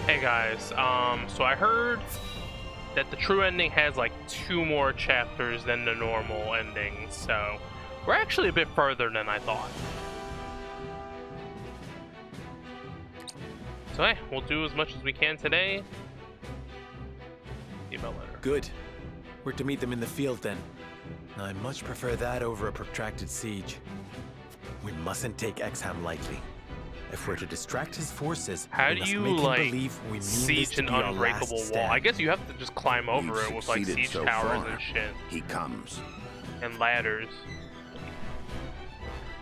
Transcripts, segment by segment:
Hey guys, so I heard that the true ending has like 2 more chapters than the normal ending, so we're actually a bit further than I thought. So hey, we'll do as much as we can today. Email letter. Good. We're to meet them in the field then. I much prefer that over a protracted siege. We mustn't take Exham lightly. If we're to distract his forces, how we do must you make him like believe we mean siege this to an be our unbreakable last wall? stand. I guess you have to just climb over it with like siege so towers far. and shit He comes. and ladders.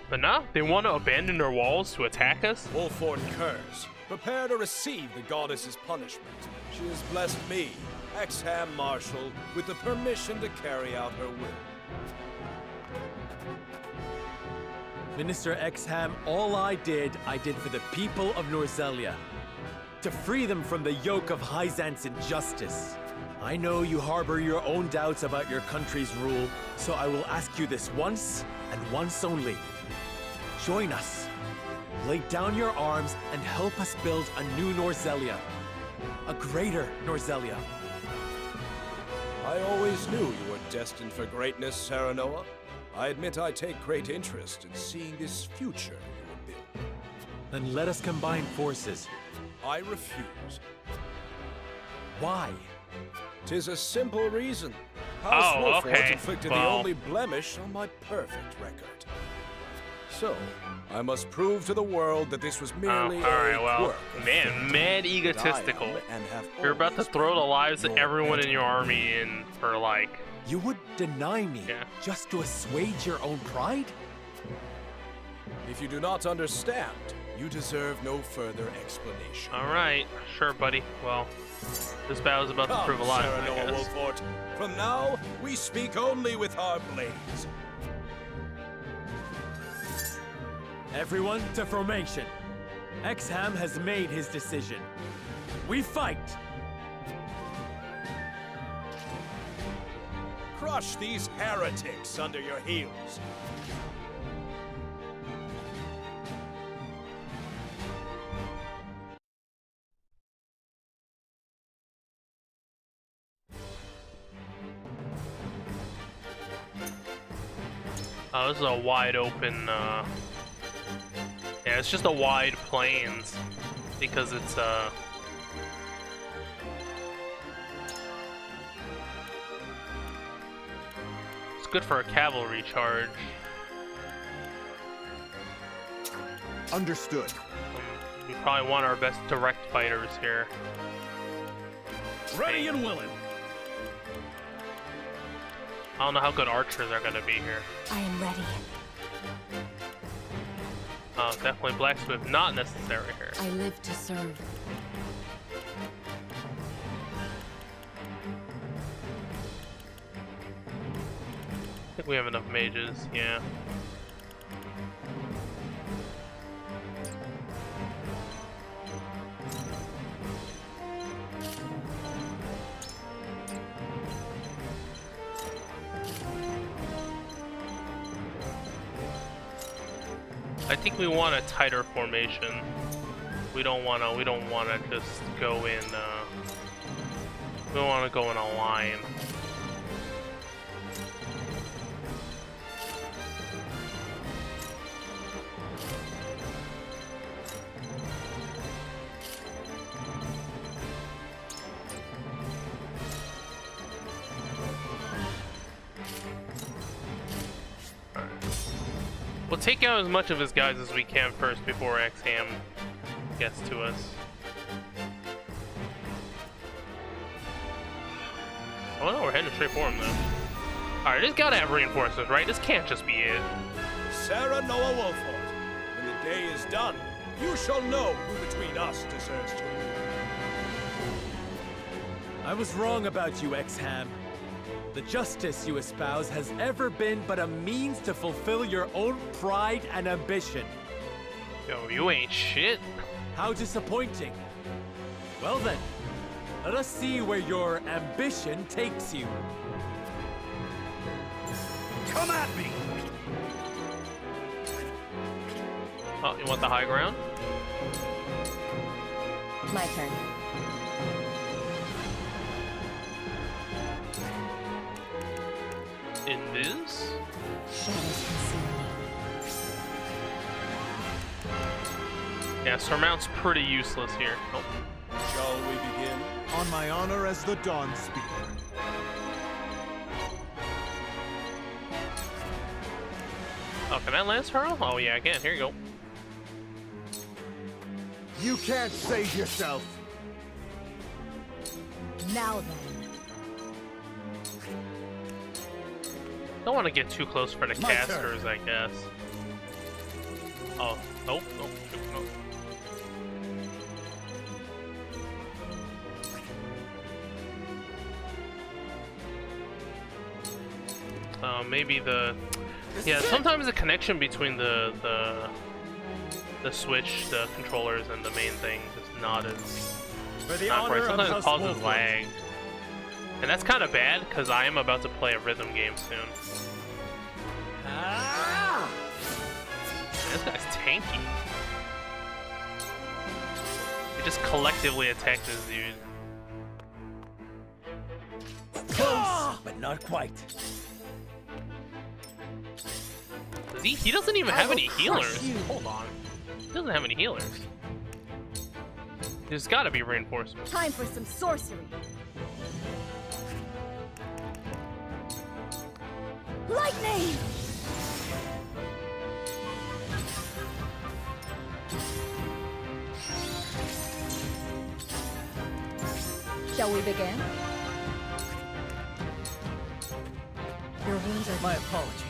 But nah, they want to abandon their walls to attack us? Wolford Curse, prepare to receive the goddess's punishment. She has blessed me, Exham Marshal, with the permission to carry out her will. Minister Exham, all I did for the people of Norzelia. To free them from the yoke of Hyzant's injustice. I know you harbor your own doubts about your country's rule, so I will ask you this once, and once only. Join us. Lay down your arms and help us build a new Norzelia. A greater Norzelia. I always knew you were destined for greatness, Serenoa. I admit I take great interest in seeing this future you would build. Then let us combine forces. I refuse. Why? 'Tis a simple reason. House Oh, Wolford okay. inflicted Well. the only blemish on my perfect record. So, I must prove to the world that this was merely alright, a well, quirk of man, fate mad that I am egotistical. and have You're about to always throw the been lives of your everyone in better. your army in for like... You would deny me Yeah. just to assuage your own pride? If you do not understand, you deserve no further explanation. Alright, sure buddy. Well, this battle's about to Come, prove a lot, I Serenoa guess. Wolford. From now, we speak only with our blades. Everyone to formation. Exham has made his decision. We fight! Crush these heretics under your heels. Oh, this is a wide open, yeah, it's just a wide plains because it's, it's good for a cavalry charge. Understood. We probably want our best direct fighters here. Ready and willing. I don't know how good archers are gonna be here. I am ready. Oh, definitely blacksmith not necessary here. I live to serve. I think we have enough mages, yeah. I think we want a tighter formation. We don't wanna just go in, we don't wanna go in a line. We'll take out as much of his guys as we can first before Exham gets to us. Oh no, we're heading straight for him though. Alright, this gotta have reinforcements, right? This can't just be it. Serenoa Wolford, when the day is done, you shall know who between us deserves to rule. I was wrong about you, Exham. The justice you espouse has ever been but a means to fulfill your own pride and ambition. Yo, you ain't shit. How disappointing. Well then, let us see where your ambition takes you. Come at me! Oh, you want the high ground? My turn. Yeah, Surmount's pretty useless here. Oh. Shall we begin? On my honor as the Dawn Speaker. Oh, can I lance hurl? Oh yeah, I can. Here you go. You can't save yourself. Now then. Don't want to get too close for the My casters, I guess. Oh, nope, nope, nope. Maybe the... Yeah, sometimes the connection between the Switch, the controllers, and the main thing is not as... For the not right. honor of Sometimes it House causes Wolfwood. lag. And that's kind of bad, because I am about to play a rhythm game soon. Ah! This guy's tanky. He just collectively attacked this dude. Close, but not quite. Does he doesn't even have any healers. you. Hold on. He doesn't have any healers. There's gotta be reinforcements. Time for some sorcery. Lightning! Shall we begin? Your wounds are... My apologies.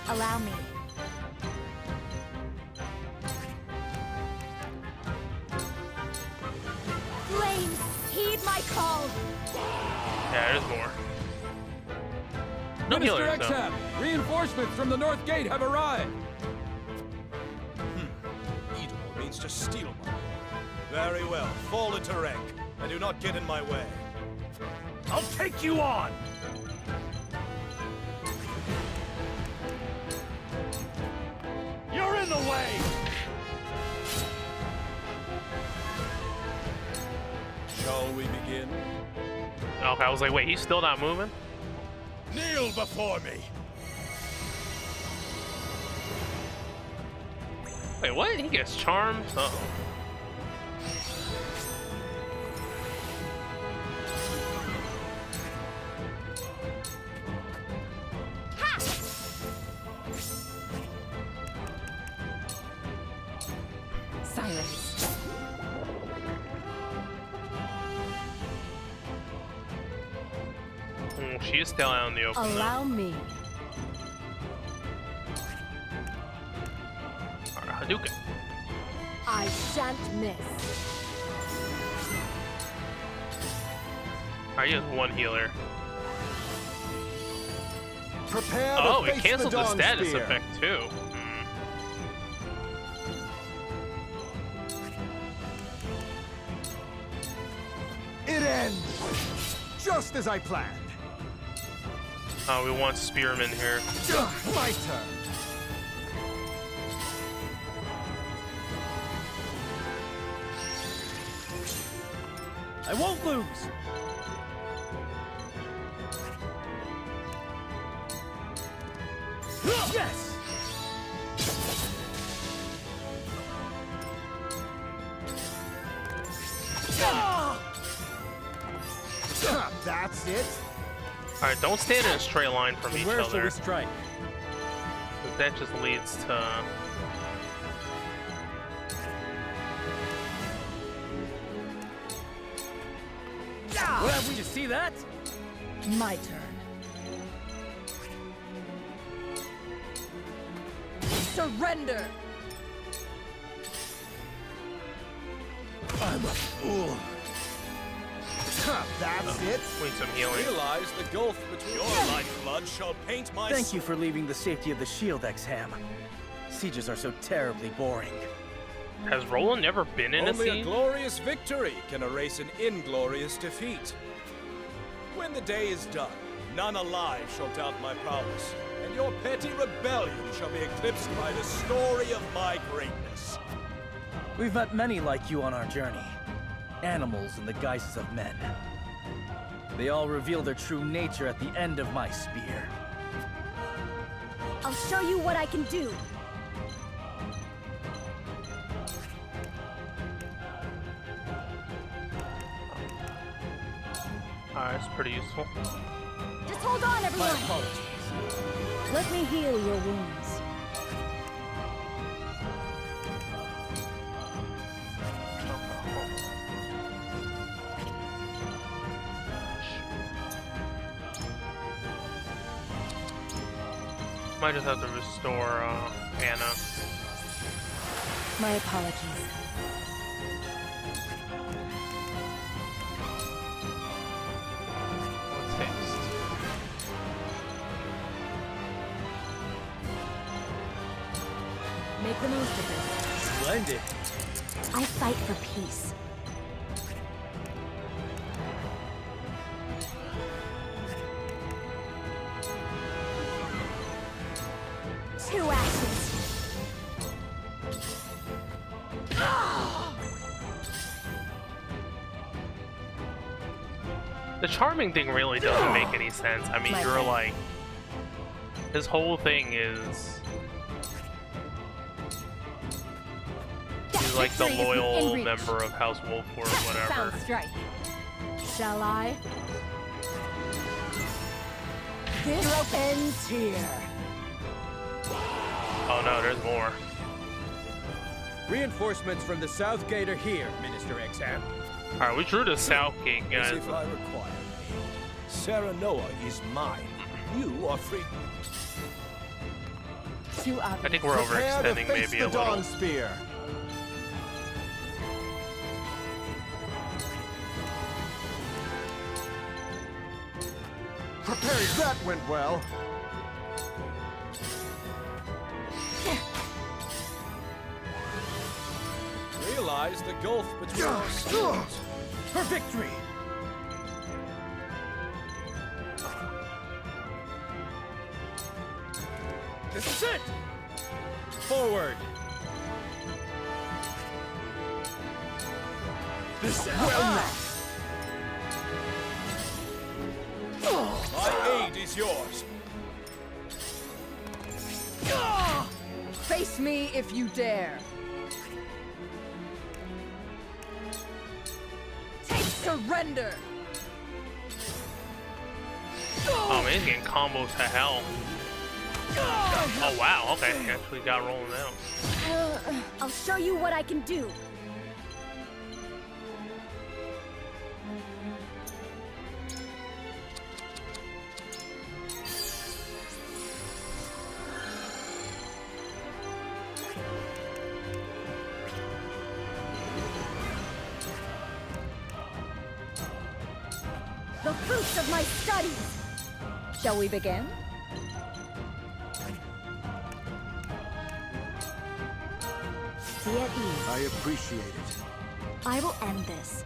Allow me. Flames, heed my call! Yeah, there's more. No Minister healers, though. Exham, reinforcements from the North Gate have arrived. Eatable means to steal my boy. Very well. Fall into rank, and do not get in my way. I'll take you on. You're in the way. Shall we begin? Okay, I was like, wait, he's still not moving? Kneel before me! Wait, what? He gets charmed? Uh-oh. Silence. She is still out in the open, Allow me. though. Alright, Hadouken. I shan't miss. Alright, he has one healer. Prepare to Oh, face it canceled the Dawn status Spear. effect, too. It ends just as I planned. Oh, we want Spearman here. My turn. I won't lose. Yes. That's it. Alright, don't stand in a straight line from each Where shall other. we strike? 'Cause that just leads to... Well, did you see that? My turn. Surrender! I'm a fool. That's it. We need some healing. Realize the gulf between your lifeblood shall paint my Thank you for leaving the safety of the shield, Exham. Sieges are so terribly boring. Has Roland never been in a Only a scene? glorious victory can erase an inglorious defeat. When the day is done, none alive shall doubt my prowess, and your petty rebellion shall be eclipsed by the story of my greatness. We've met many like you on our journey. Animals in the guises of men. They all reveal their true nature at the end of my spear. I'll show you what I can do. Alright, that's pretty useful. Just hold on, My everyone. apologies. Let me heal your wounds. Might just have to restore Anna. My apologies. What's haste? Make the most of this. Splendid. I fight for peace. Two ashes. The charming thing really doesn't make any sense. I mean, My you're friend. like, his whole thing is he's like the Victory is within loyal reach. member of House Wolf or whatever. Sound strike. Shall I? This ends here. Oh no, there's more. Reinforcements from the south gate are here, Minister Exham. All right, we drew the south gate, As guys. if I require me. Sarah Noah is mine. You are free. Too obvious. I think we're Prepare to overextending face maybe the a little. Dawn Spear. Prepare. That went well. Realize the gulf between our swords. For victory! This is it! Forward! This well met! My aid is yours. Face me if you dare. Take surrender. Oh man, he's getting combos to hell. Oh wow, okay, he actually got rolling out. I'll show you what I can do. The fruits of my studies. Shall we begin? Be at ease. I appreciate it. I will end this.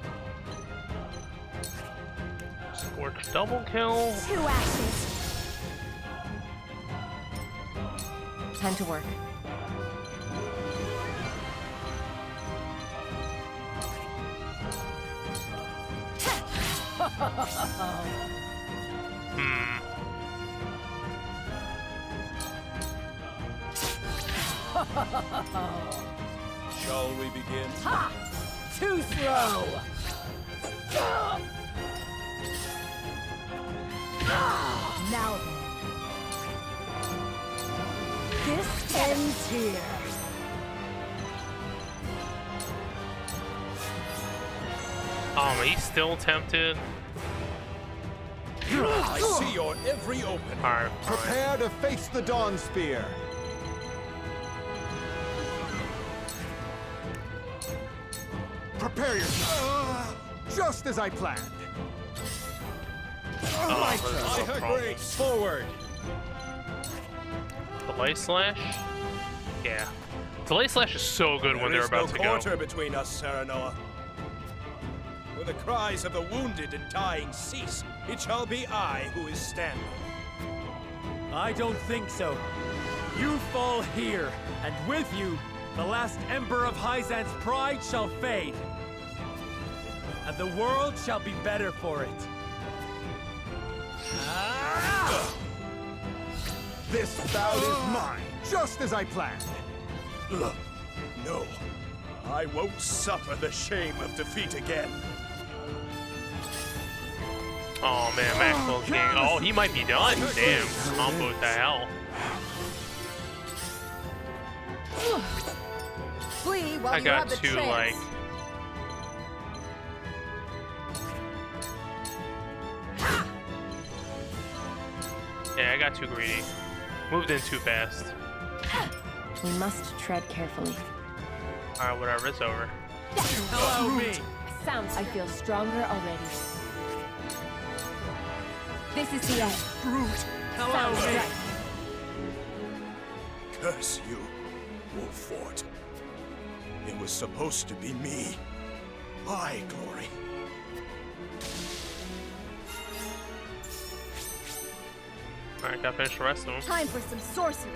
Scorch double kill. Two ashes. Time to work. Hmm. Shall we begin? Ha! Too slow. Now then. This ends here. He's still tempted. I see your every opening. Alright, fine. Prepare to face the Dawn Spear. Prepare yourself. Just as I planned. Oh, this is By a her problem. grace. Forward! Delay slash? Yeah. Delay slash is so good when There they're is about no to go. quarter between us, Sarah Noah. When the cries of the wounded and dying cease, it shall be I who is standing. I don't think so. You fall here, and with you, the last ember of Hyzant's pride shall fade. And the world shall be better for it. This bout is mine, just as I planned. No, I won't suffer the shame of defeat again. Oh man, Maxwell's getting. Oh, he might be done. Damn, combo to hell. Flee while I you got have the two chance. like. Yeah, I got too greedy. Moved in too fast. We must tread carefully. Alright, whatever, it's over. Hello, me. I feel stronger already. This is the end. Brute. Hello, Sounds me. right. Curse you, Wolfort. It was supposed to be me. My glory. Alright, gotta finish the rest of them. Time for some sorcery.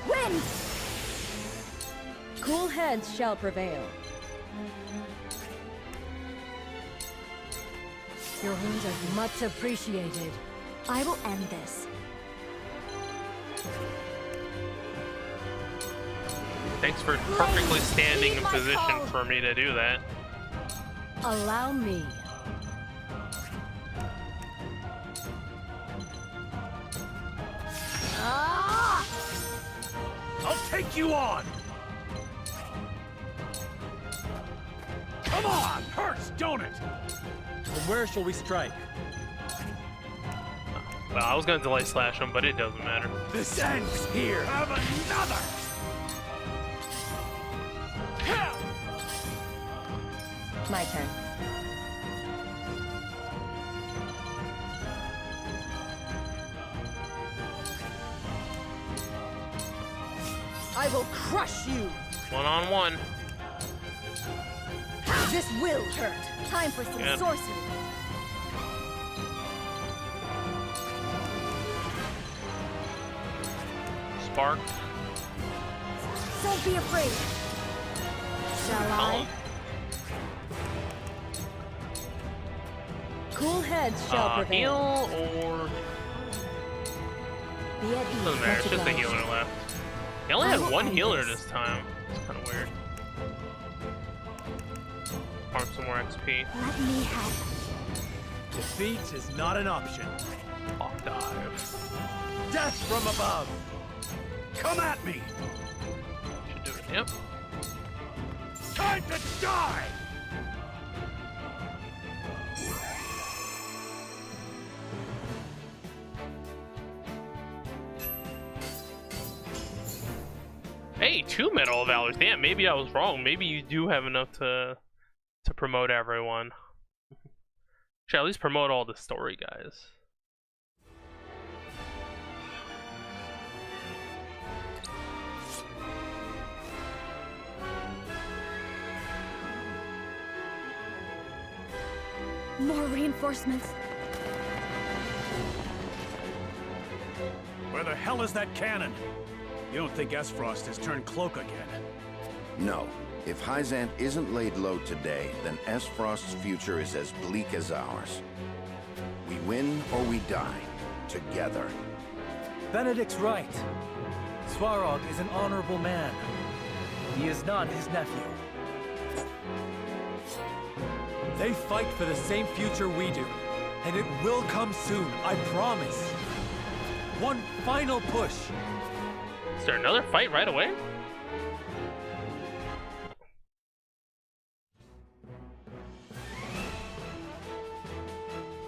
Win! Cool heads shall prevail. Your wounds are much appreciated. I will end this. Thanks for perfectly standing in my position call. for me to do that. Allow me. Ah! I'll take you on. Come on, hurts, don't it? From where shall we strike? Well, I was gonna delay slash him, but it doesn't matter. This ends here. Have another. My turn. I will crush you. One-on-one. This will hurt. Time for some Yep. sorcery. Spark. Don't be afraid. Shall I? Cool heads shall prevail. Heal or Be at ease. doesn't matter. Much It's just a obliged. healer left. He only had one healer this time. It's kind of weird. Farm some more XP. Let me help. Defeat is not an option. Hawk dive. Death from above. Come at me. Should do it. Yep. Time to die. Hey, 2 Medal of Valors. Damn, maybe I was wrong. Maybe you do have enough to promote everyone. Should at least promote all the story guys. More reinforcements. Where the hell is that cannon? You don't think S-Frost has turned cloak again? No. If Hyzant isn't laid low today, then S-Frost's future is as bleak as ours. We win or we die. Together. Benedict's right. Svarog is an honorable man. He is not his nephew. They fight for the same future we do. And it will come soon, I promise. One final push. Is there another fight right away?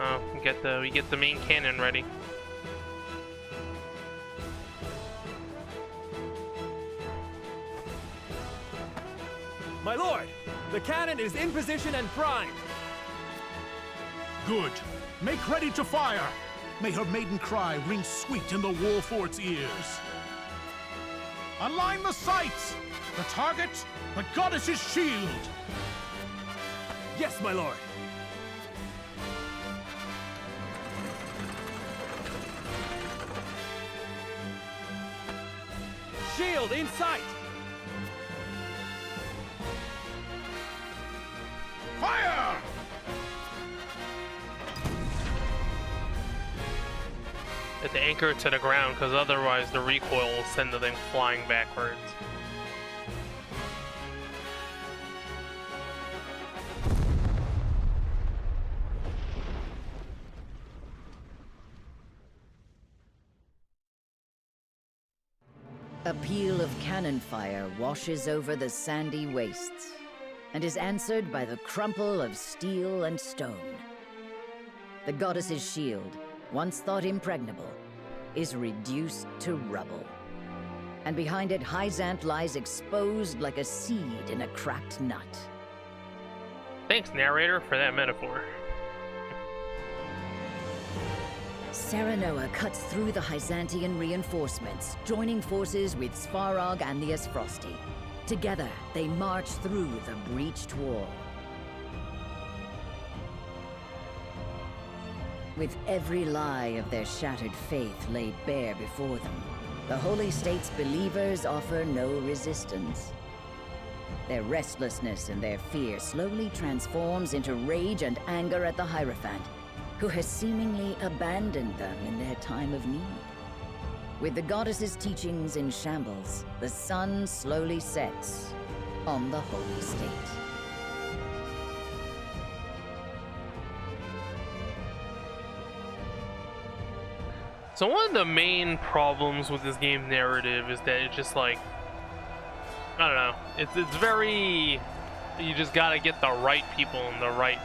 Oh, we get the main cannon ready. My lord, the cannon is in position and primed. Good. Make ready to fire. May her maiden cry ring sweet in the Wolfort's ears. Align the sights. The target, the goddess's shield. Yes, my lord. Shield in sight. Fire! Have to anchor it to the ground, because otherwise the recoil will send the thing flying backwards. A peal of cannon fire washes over the sandy wastes, and is answered by the crumple of steel and stone. The goddess's shield, once thought impregnable, is reduced to rubble. And behind it, Hyzant lies exposed like a seed in a cracked nut. Thanks, narrator, for that metaphor. Serenoa cuts through the Hyzantian reinforcements, joining forces with Svarog and the Esfrosti. Together, they march through the breached wall. With every lie of their shattered faith laid bare before them, the Holy State's believers offer no resistance. Their restlessness and their fear slowly transforms into rage and anger at the Hierophant, who has seemingly abandoned them in their time of need. With the goddess's teachings in shambles, the sun slowly sets on the Holy State. So one of the main problems with this game's narrative is that it's just like, I don't know, it's very, you just gotta get the right people in the right,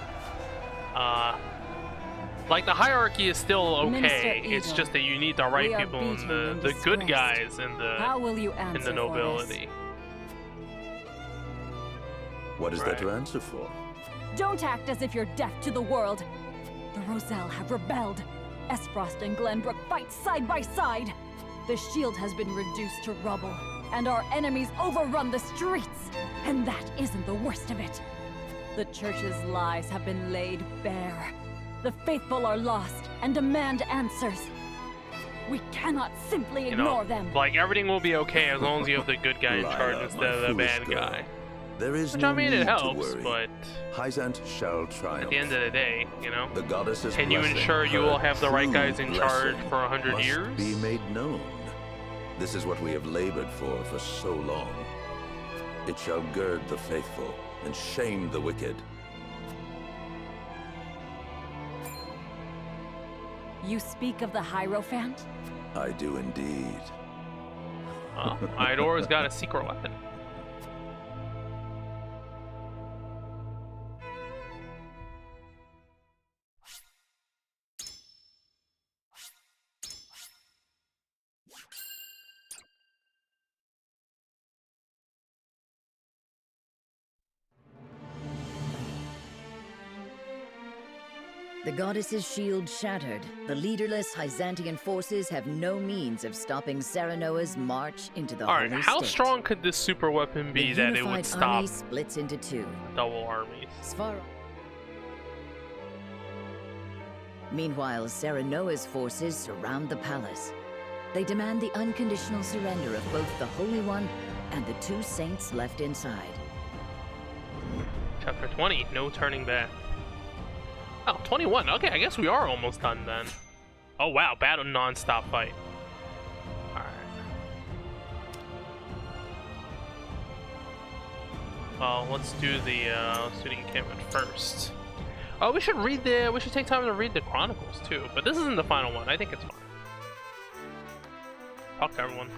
like the hierarchy is still okay, it's just that you need the right people in the good guys in the nobility. What is there to answer for? Don't act as if you're deaf to the world. The Roselle have rebelled. Esfrost and Glenbrook fight side by side. The shield has been reduced to rubble, and our enemies overrun the streets. And that isn't the worst of it. The Church's lies have been laid bare. The faithful are lost and demand answers. We cannot simply ignore them. Like, everything will be okay as long as you have the good guy in charge instead of the bad guy. There is Which, no I mean, need it helps, to worry. but Hyzant shall triumph. at the end of the day, you know, The goddess's can you blessing, ensure you her will have the right true guys in charge blessing, for 100 must years? be made known. This is what we have labored for so long. It shall gird the faithful and shame the wicked. You speak of the Hierophant? I do indeed. Well, Idora's got a secret weapon. The goddess's shield shattered, the leaderless Hyzantian forces have no means of stopping Serenoa's march into the Alright, Holy how State. strong could this super weapon be The that it unified would stop army splits into two. double armies? Meanwhile, Serenoa's forces surround the palace. They demand the unconditional surrender of both the Holy One and the two saints left inside. Chapter 20, no turning back. Oh, 21. Okay, I guess we are almost done then. Oh wow, battle non-stop fight. Alright. Well, let's do the encampment first. Oh, we should take time to read the chronicles too, but this isn't the final one. I think it's fine. Talk to everyone.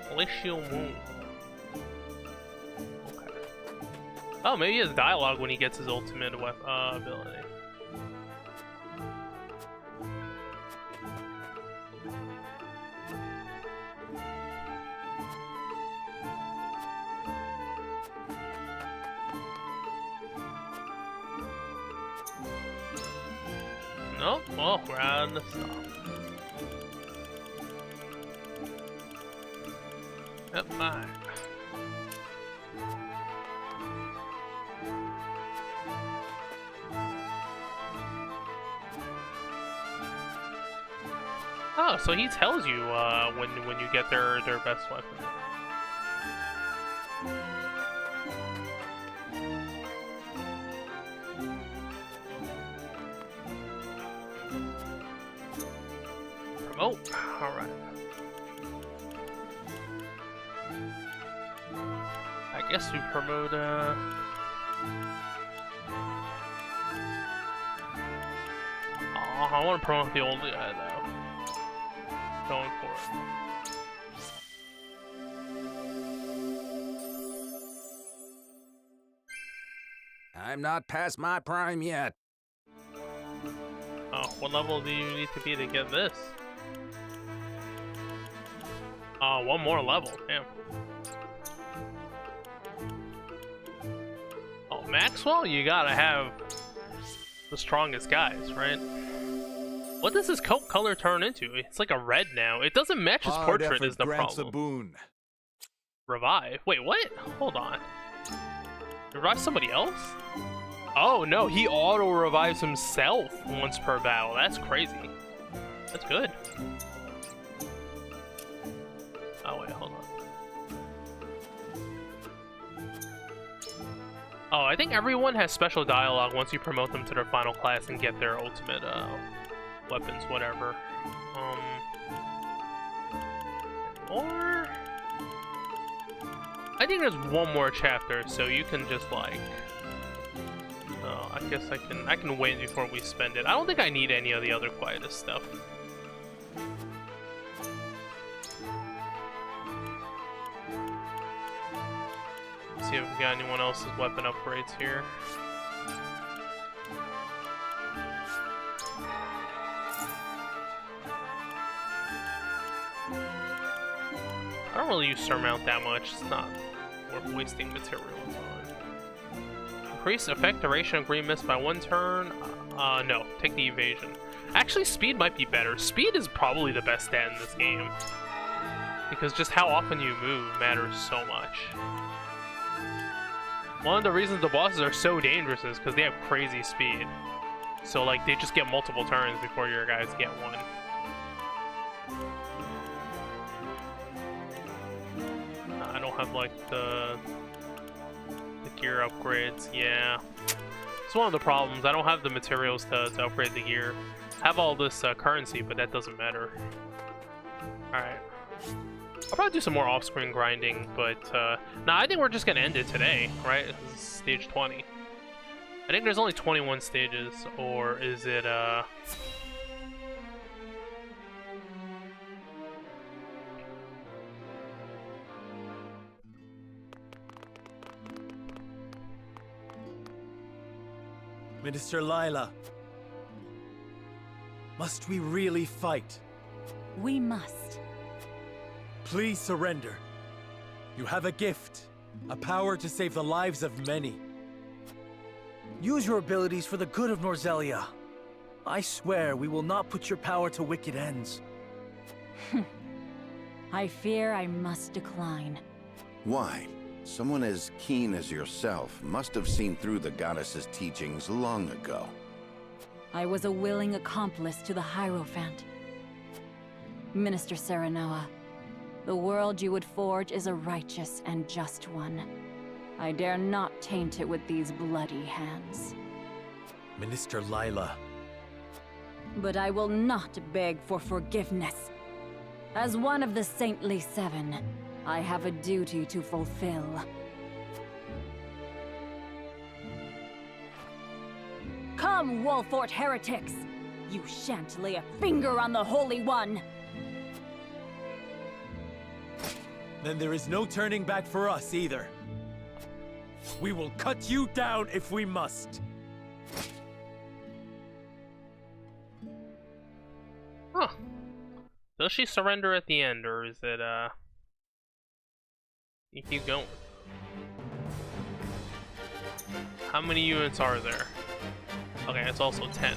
Celestial Moon. Okay. Oh, maybe he has dialogue when he gets his ultimate ability. No? Well, we're out of the stuff. Yep, fine. Oh, so he tells you when you get their best weapon. Promote. All right. I guess we promote. Oh, I want to promote the old guy though. Going for it. I'm not past my prime yet. Oh, what level do you need to be to get this? Oh, one more level. Damn. Oh, Maxwell, you gotta have the strongest guys, right? What does his coat color turn into? It's like a red now. It doesn't match his portrait is the problem. A boon. Revive? Wait, what? Hold on. Revive somebody else? Oh no, he auto revives himself once per battle. That's crazy. That's good. Oh wait, hold on. Oh, I think everyone has special dialogue once you promote them to their final class and get their ultimate weapons, whatever. Or I think there's one more chapter, so you can just like. I guess I can wait before we spend it. I don't think I need any of the other quietest stuff. Let's see if we got anyone else's weapon upgrades here. I don't really use Surmount that much. It's not worth wasting materials on. Increase effect duration of green mist by 1 turn. No, take the evasion. Actually, speed might be better. Speed is probably the best stat in this game. Because just how often you move matters so much. One of the reasons the bosses are so dangerous is because they have crazy speed. So like, they just get multiple turns before your guys get one. I don't have like the gear upgrades, yeah. It's one of the problems. I don't have the materials to upgrade the gear. I have all this currency, but that doesn't matter. Alright. I'll probably do some more off-screen grinding, but nah, I think we're just gonna end it today, right? This is stage 20. I think there's only 21 stages, or is it Minister Lila, must we really fight? We must. Please surrender. You have a gift, a power to save the lives of many. Use your abilities for the good of Norzelia. I swear we will not put your power to wicked ends. I fear I must decline. Why? Someone as keen as yourself must have seen through the goddess's teachings long ago. I was a willing accomplice to the Hierophant. Minister Serenoa, the world you would forge is a righteous and just one. I dare not taint it with these bloody hands. Minister Lila. But I will not beg for forgiveness. As one of the Saintly Seven, I have a duty to fulfill. Come, Wolfort heretics! You shan't lay a finger on the Holy One! Then there is no turning back for us either. We will cut you down if we must. Huh. Does she surrender at the end, or is it, you keep going? How many units are there? Okay, it's also 10.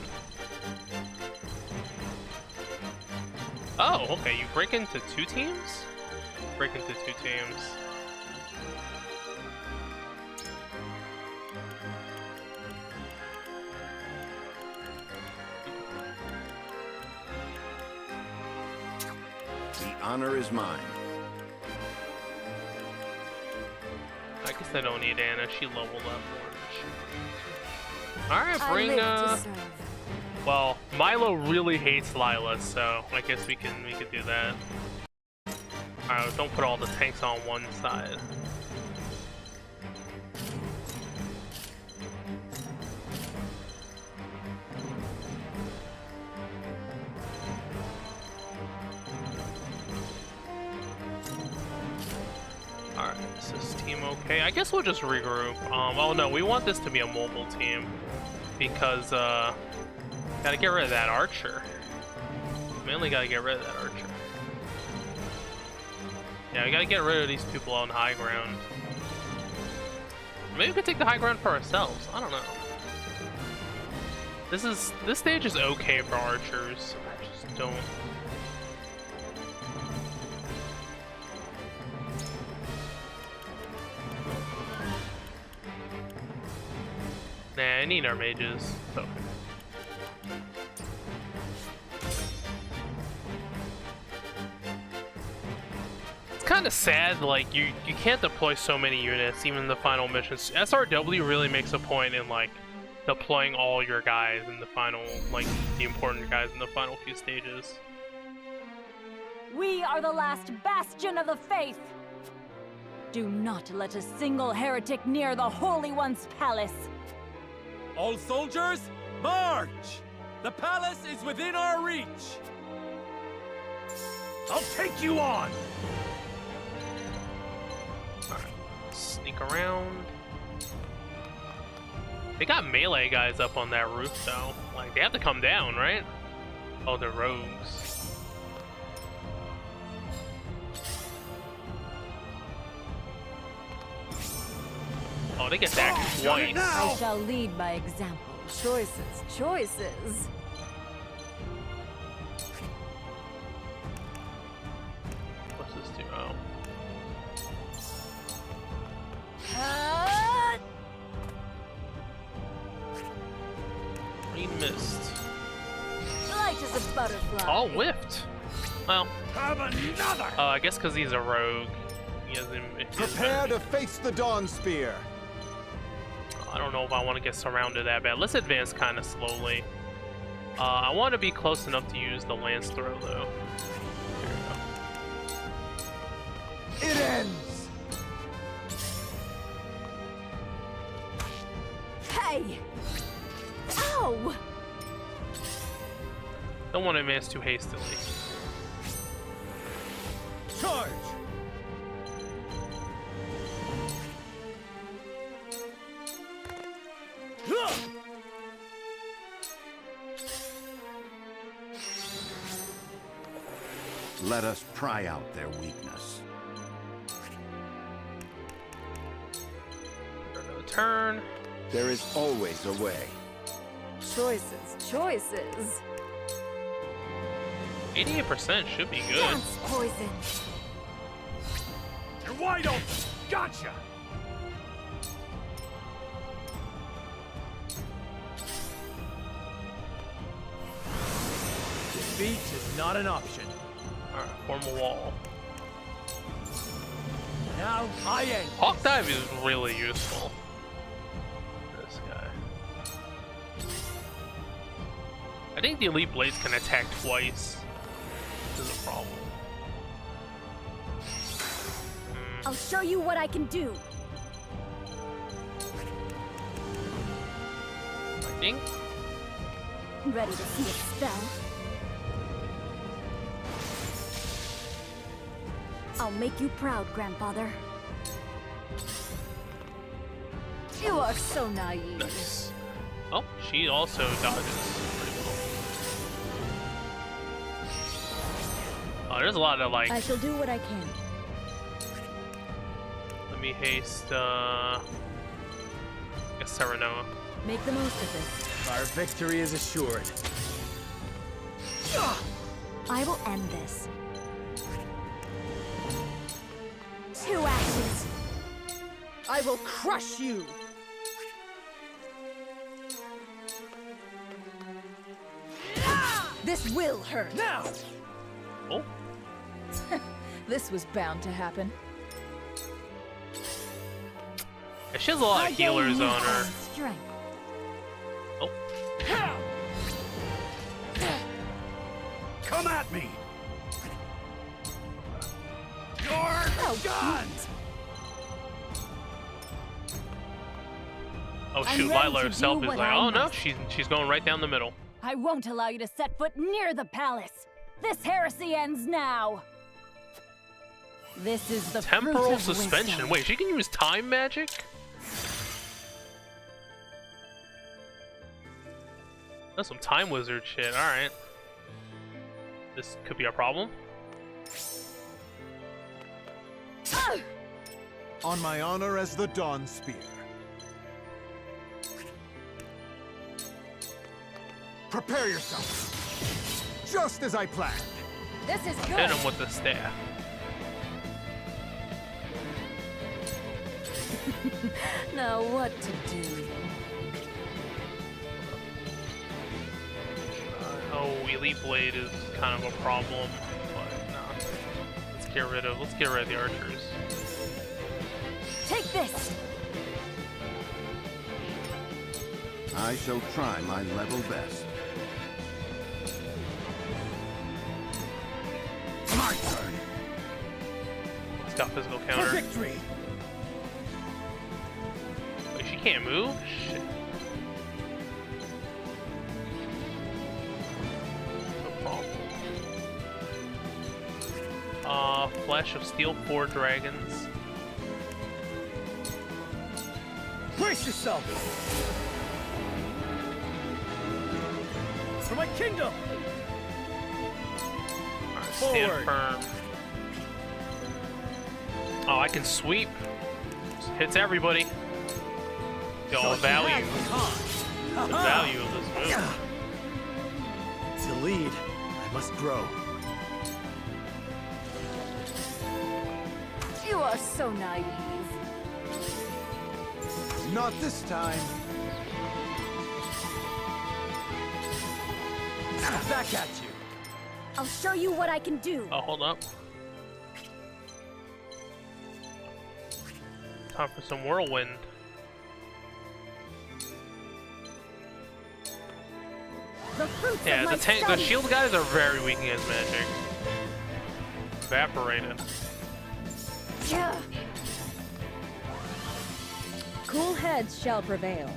Oh, okay, you break into 2 teams? Break into 2 teams. The honor is mine. I guess I don't need Anna. She leveled up more than she. Alright, bring well, Milo really hates Lila, so I guess we can do that. Alright, don't put all the tanks on one side. Alright, is this team okay? I guess we'll just regroup. Oh no, we want this to be a mobile team because gotta get rid of that archer. Mainly gotta get rid of that archer. Yeah, we gotta get rid of these people on high ground. Maybe we could take the high ground for ourselves. I don't know. This stage is okay for archers. I just don't. Nah, I need our mages. So. It's kind of sad, like you can't deploy so many units, even in the final missions. SRW really makes a point in like deploying all your guys in the final, like the important guys in the final few stages. We are the last bastion of the faith. Do not let a single heretic near the Holy One's palace. All soldiers, march! The palace is within our reach! I'll take you on! Alright, sneak around. They got melee guys up on that roof though. Like, they have to come down, right? Oh, they're rogues. Oh, they get that twice. I shall lead by example. Choices, choices. What's this do? Oh. Green mist. Light as a butterfly. Oh, whiffed. Well. Have another. I guess because he's a rogue. He hasn't. Prepare to face the Dawn Spear. I don't know if I want to get surrounded that bad. Let's advance kind of slowly. I want to be close enough to use the lance throw though. There we go. It ends. Hey! Ow! Don't want to advance too hastily. Charge! Let us pry out their weakness. Another turn. There is always a way. Choices, choices. 88% should be good. Dance poison. You're wide open. Gotcha. Defeat is not an option. Alright, form a wall. Now I end. Hawk Dive is really useful. This guy. I think the Elite Blades can attack twice. This is a problem. I'll show you what I can do. I think. Ready to see a spell? I'll make you proud, Grandfather. You are so naive. Nice. Oh, she also dodges pretty well. Oh, there's a lot of like. I shall do what I can. Let me haste. I guess Serenoa. Make the most of this. Our victory is assured. I will end this. 2 actions. I will crush you. This will hurt. Now! Oh, This was bound to happen. She has a lot of healers on her. Strength. Oh. Come at me! Your guns! Oh I'm shoot, ready Lila to herself do is what like, I oh no, must. she's going right down the middle. I won't allow you to set foot near the palace. This heresy ends now. This is the fruit Temporal of suspension. wisdom. Wait, she can use time magic? That's some time wizard shit. Alright. This could be a problem. On my honor as the Dawn Spear. Prepare yourself. Just as I planned. This is good. Hit him with the staff. Now what to do? Oh, Elite Blade is kind of a problem, but no. Let's get rid of the archers. Take this. I shall try my level best. My turn! It's got physical For counter. victory! Wait, she can't move? Shit. No problem. Flesh of Steel, 4 dragons. Brace yourself! For my kingdom! Alright, stand Forward. firm. Oh, I can sweep. Just hits everybody. Y'all value the value of this move. To lead, I must grow. You are so naive. Not this time. Back at you. I'll show you what I can do. Oh, hold up. Time for some whirlwind. The fruits Yeah, of my the study. shield guys are very weak against magic. Evaporated. Yeah. Cool heads shall prevail.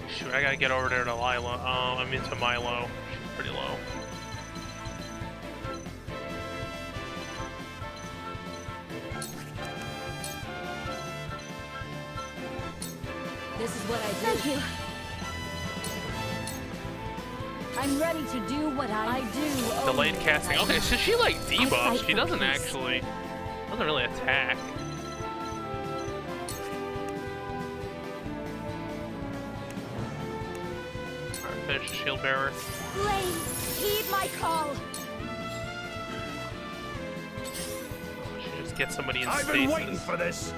Shoot, I gotta get over there to Lila. I'm into Milo. She's pretty low. This is what I do. Thank you. I'm ready to do what I do. Delayed only casting. what I Okay, so she like fight debuffs. She for doesn't peace. actually, doesn't really attack. Alright, finish the shield bearer. Flames, heed my call. She just gets somebody in I've stasis. been waiting for this!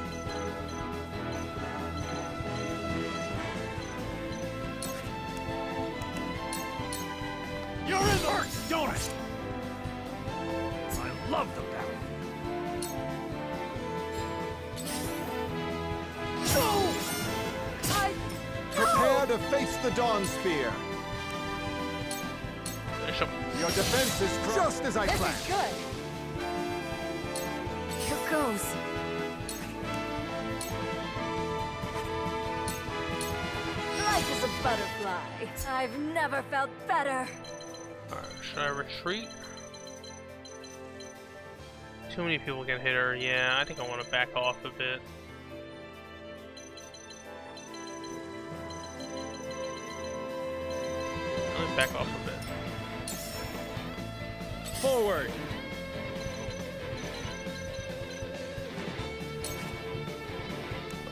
You're in there, don't it? I love the battle. Prepare to face the Dawn Spear. Finish him. Your defense is just as I This planned. is good. Here goes. Life is a butterfly. I've never felt better. Alright, should I retreat? Too many people can hit her. Yeah, I think I want to back off a bit. Let me back off a bit. Forward!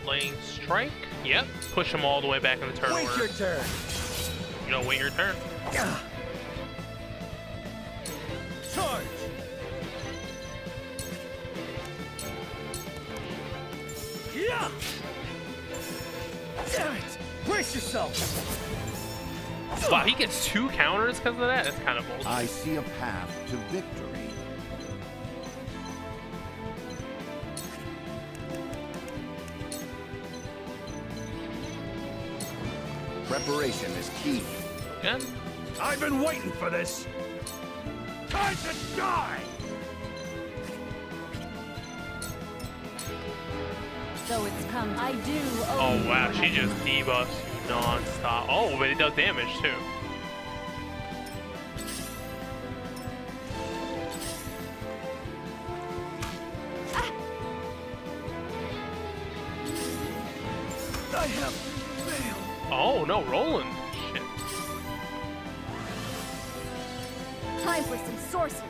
Delaying strike? Yep. Push them all the way back in the turn Wait order. your turn! You know, wait your turn. Charge! Yeah! Damn it! Brace yourself! Wow, he gets 2 counters because of that? That's kind of bold. I see a path to victory. Preparation is key. Again? I've been waiting for this. Time to die! So it's come. I do. Oh wow, she just debuffs you non-stop. Oh, but it does damage too. I have failed. Oh no, Roland. Shit. Time for some sorcery.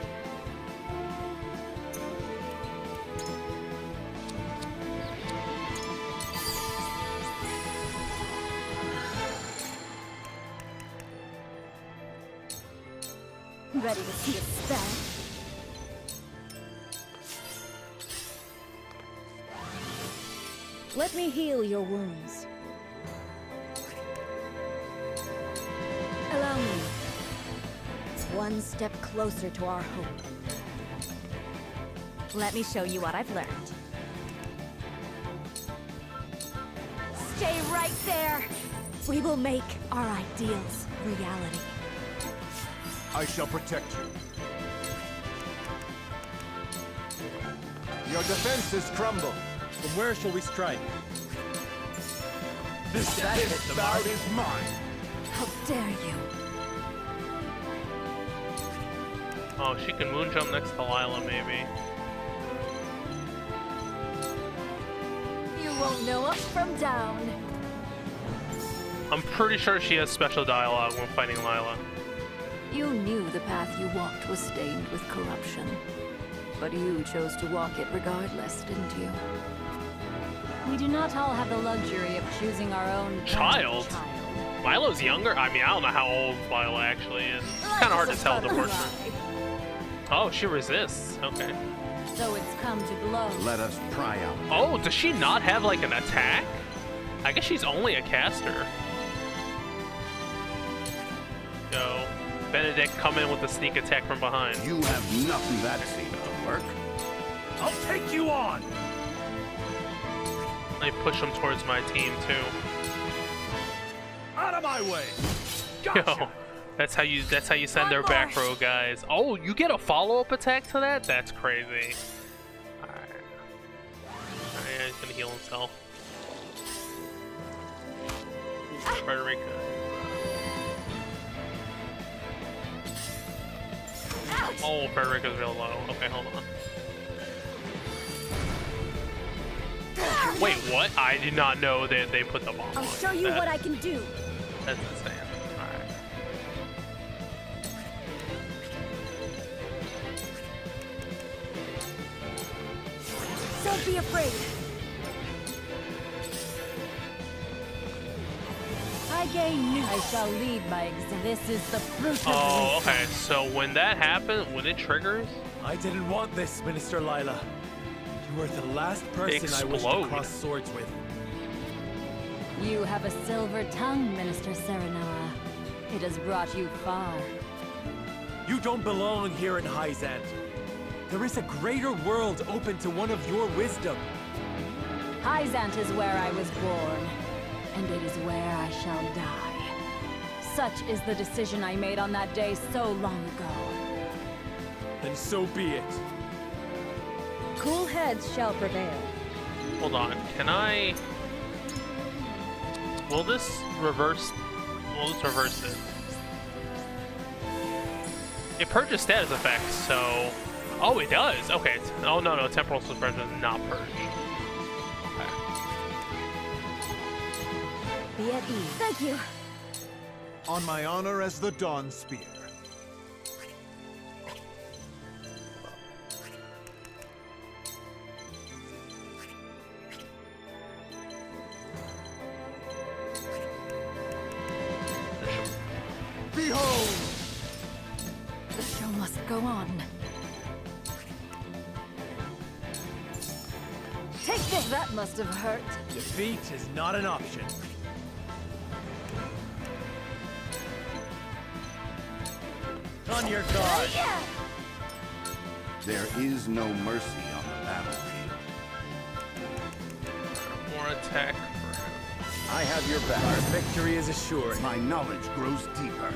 Ready to see a spell? Let me heal your wounds. Allow me. One step closer to our hope. Let me show you what I've learned. Stay right there! We will make our ideals reality. I shall protect you. Your defenses crumble. From where shall we strike? This bout is mine. How dare you! Oh, she can moon jump next to Lila, maybe. You won't know up from down. I'm pretty sure she has special dialogue when fighting Lila. You knew the path you walked was stained with corruption. But you chose to walk it regardless, didn't you? We do not all have the luxury of choosing our own Child? Lila's younger? I mean, I don't know how old Lila actually is. It's kind of hard to tell the portrait. Oh, she resists. Okay. So it's come to blows. Let us pry out. Oh, does she not have like an attack? I guess she's only a caster. Go. Benedict come in with a sneak attack from behind. You have nothing that seems to work. I'll take you on. I push them towards my team too. Out of my way. Gotcha. Yo, that's how you send their back row guys. Oh, you get a follow-up attack to that? That's crazy. Alright. Alright, he's gonna heal himself. Frederica. Oh, Frederica's real low. Okay, hold on. Wait, what? I did not know that they put the bomb on. I'll show you what I can do. That's insane. Alright. Don't be afraid. I shall lead by example. This is the fruit of Oh, okay. So when that happens, when it triggers, I didn't want this, Minister Lila. You were the last person I wished to Explode. cross swords with. You have a silver tongue, Minister Serenoa. It has brought you far. You don't belong here in Hyzant. There is a greater world open to one of your wisdom. Hyzant is where I was born, and it is where I shall die. Such is the decision I made on that day so long ago. Then so be it. Cool heads shall prevail. hold on. Can I? Will this reverse? Will this reverse it? It purges status effects, so. Oh, it does. Okay. Oh no, temporal suppression is not purged. Be at ease. Thank you. On my honor as the Dawn Spear. Behold! The show must go on. Take this! That must have hurt. Defeat is not an option. On your guard. There is no mercy on the battlefield. More attack. I have your back. Our victory is assured. My knowledge grows deeper.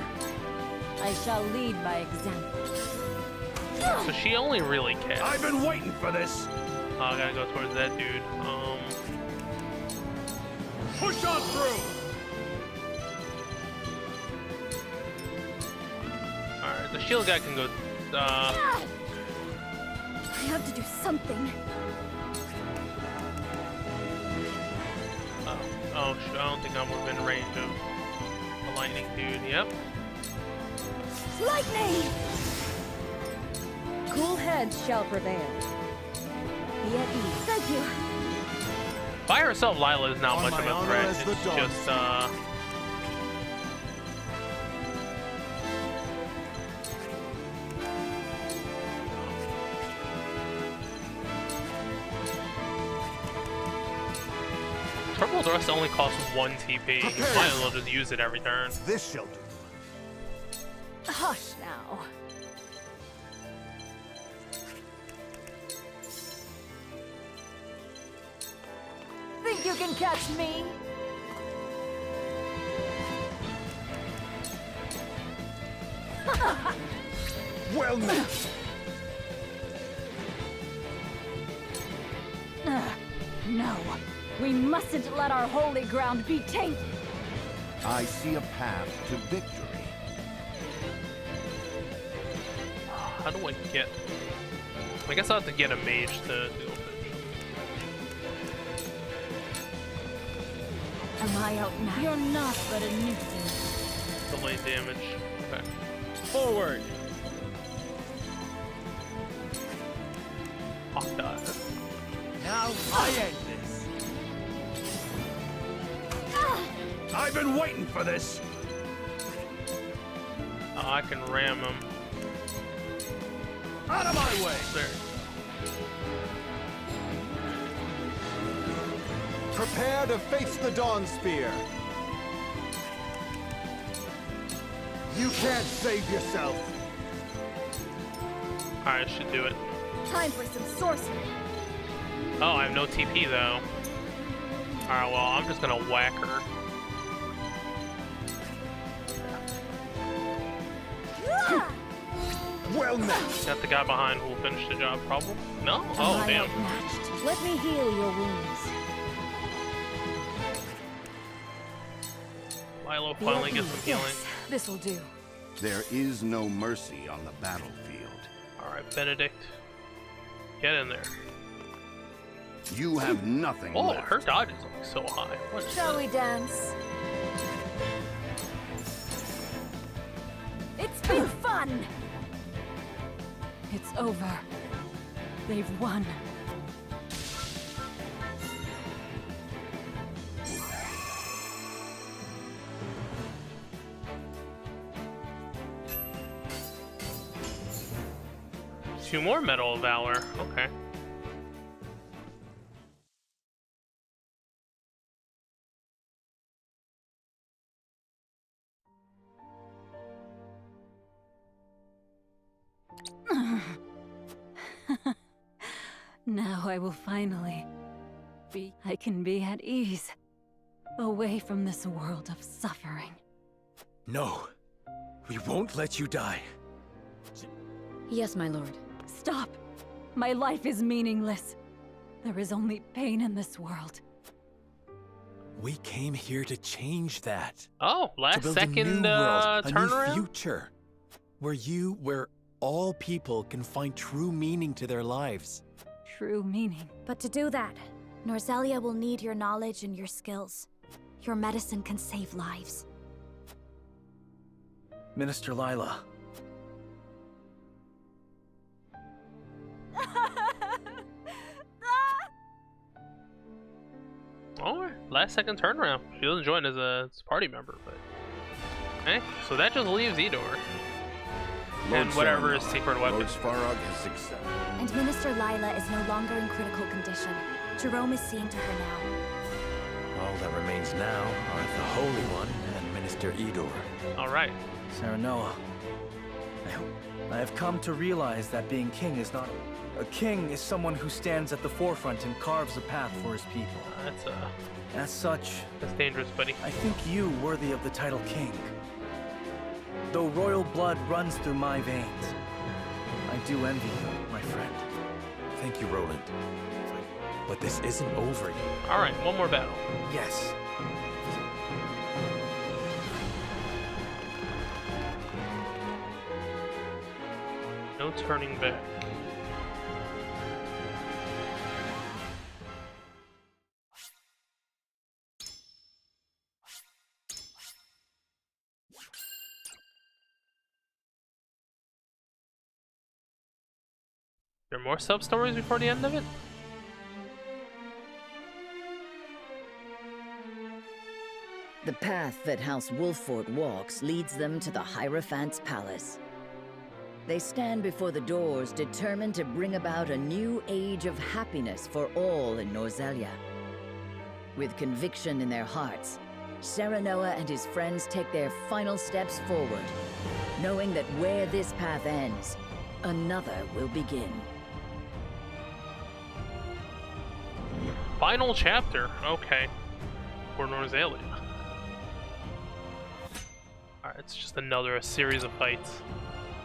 I shall lead by example. So she only really casts. I've been waiting for this. Oh, I gotta go towards that dude. Push on through. Alright, the shield guy can go. I have to do something. Oh, shoot, I don't think I'm within range of the lightning dude. Yep. Lightning! Cool heads shall prevail. Be at ease. Thank you. By herself, Lila is not On much my of a honor threat. as the It's dawn. just, Turbo Thrust only costs 1 TP. You might as well just use it every turn. This shall do. Hush now. Think you can catch me? Well met. No. We mustn't let our holy ground be tainted. I see a path to victory. How do I get... I guess I'll have to get a mage to do it. Am I outmatched? You're not but a nuisance. Delay damage. Okay. Forward. Hawk dot. Now I end this. I've been waiting for this. Oh, I can ram him. Out of my way. There. Prepare to face the Dawn Spear. You can't save yourself. Alright, should do it. Time for some sorcery. Oh, I have no TP though. Alright, well, I'm just gonna whack her. Well met. Got the guy behind who will finish the job, probably. No? Am Oh, I damn. outmatched? Let me heal your wounds. Milo Be finally at gets some ease. healing. Yes, this'll do. There is no mercy on the battlefield. Alright, Benedict. Get in there. You have nothing Oh, left. her dodge is like so high. What is Shall that? we dance? It's been fun! It's over. They've won. Two more Medal of Valor. Okay. Now I will finally I can be at ease. Away from this world of suffering. No. We won't let you die. Yes, my lord. Stop! My life is meaningless. There is only pain in this world. We came here to change that. Oh, To last build second a new world, a new turnaround? future. Where all people can find true meaning to their lives. True meaning. But to do that, Norzelia will need your knowledge and your skills. Your medicine can save lives. Minister Lila. Oh, last second turnaround. She doesn't join as a party member, but... Okay, so that just leaves Edor. And whatever his secret weapon. Lord Svarog has accepted. And Minister Lila is no longer in critical condition. Jerome is seeing to her now. All that remains now are the Holy One and Minister Edor. Alright. Sarah Noah. I have come to realize that being king is not... A king is someone who stands at the forefront and carves a path for his people. As such... That's dangerous, buddy. I think you worthy of the title king. Though royal blood runs through my veins, I do envy you, my friend. Thank you, Roland. But this isn't over yet. Alright, one more battle. Yes. No turning back. There are more sub-stories before the end of it? The path that House Wolffort walks leads them to the Hierophant's palace. They stand before the doors, determined to bring about a new age of happiness for all in Norzelia. With conviction in their hearts, Serenoa and his friends take their final steps forward, knowing that where this path ends, another will begin. Final chapter, okay. For Norzelia. Alright, it's just another series of fights.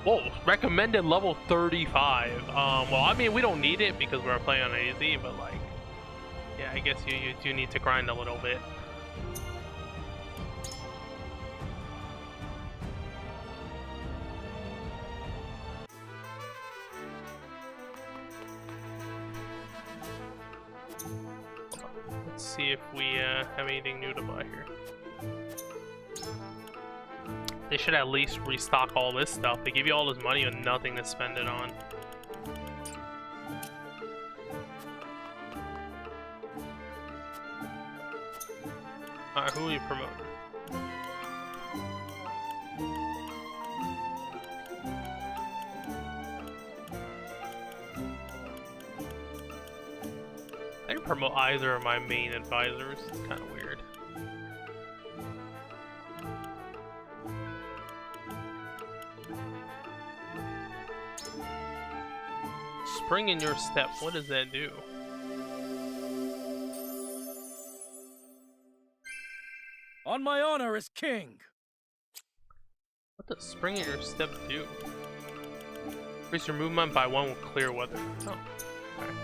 Whoa, recommended level 35. Well, I mean, we don't need it because we're playing on easy, but like, yeah, I guess you do need to grind a little bit. Let's see if we have anything new to buy here. They should at least restock all this stuff. They give you all this money and nothing to spend it on. Alright, who are you promoting? I didn't promote either of my main advisors. It's kind of weird. Spring in your step. What does that do? On my honor as king. What does spring in your step do? Increase your movement by 1 with clear weather. Oh, alright.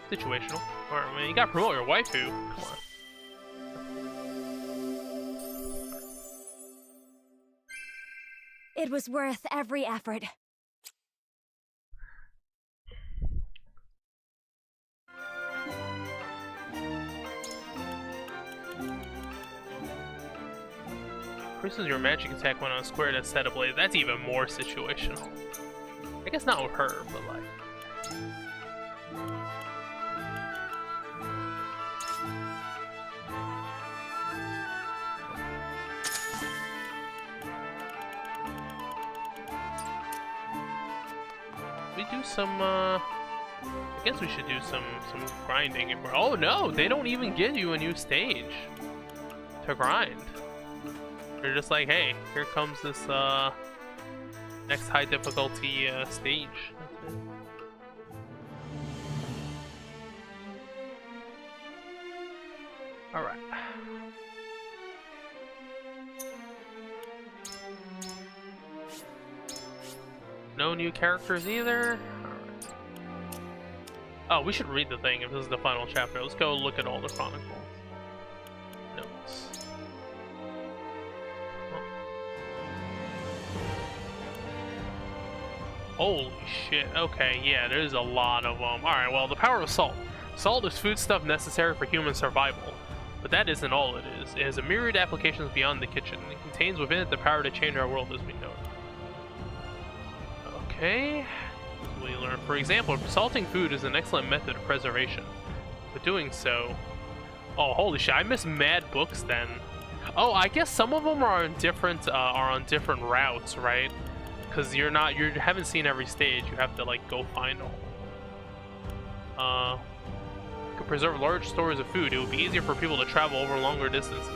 Situational. Alright, man, you gotta promote your waifu. Come on. It was worth every effort. Increases your magic attack when on square to set ablaze. That's even more situational. I guess not with her, but like. We do some, I guess we should do some grinding. If we're, oh no, they don't even give you a new stage to grind. They're just like, hey, here comes this next high difficulty stage. That's it. All right. No new characters either. Alright. Oh, we should read the thing if this is the final chapter. Let's go look at all the chronicles. Notes. Oh. Holy shit. Okay, yeah, there's a lot of them. Alright, well, the power of salt. Salt is foodstuff necessary for human survival. But that isn't all it is. It has a myriad applications beyond the kitchen. It contains within it the power to change our world as we know it. Okay, we learn. For example, salting food is an excellent method of preservation. But doing so, oh holy shit! I missed mad books then. Oh, I guess some of them are on different routes, right? Because you haven't seen every stage. You have to like go find all. Could preserve large stores of food. It would be easier for people to travel over longer distances.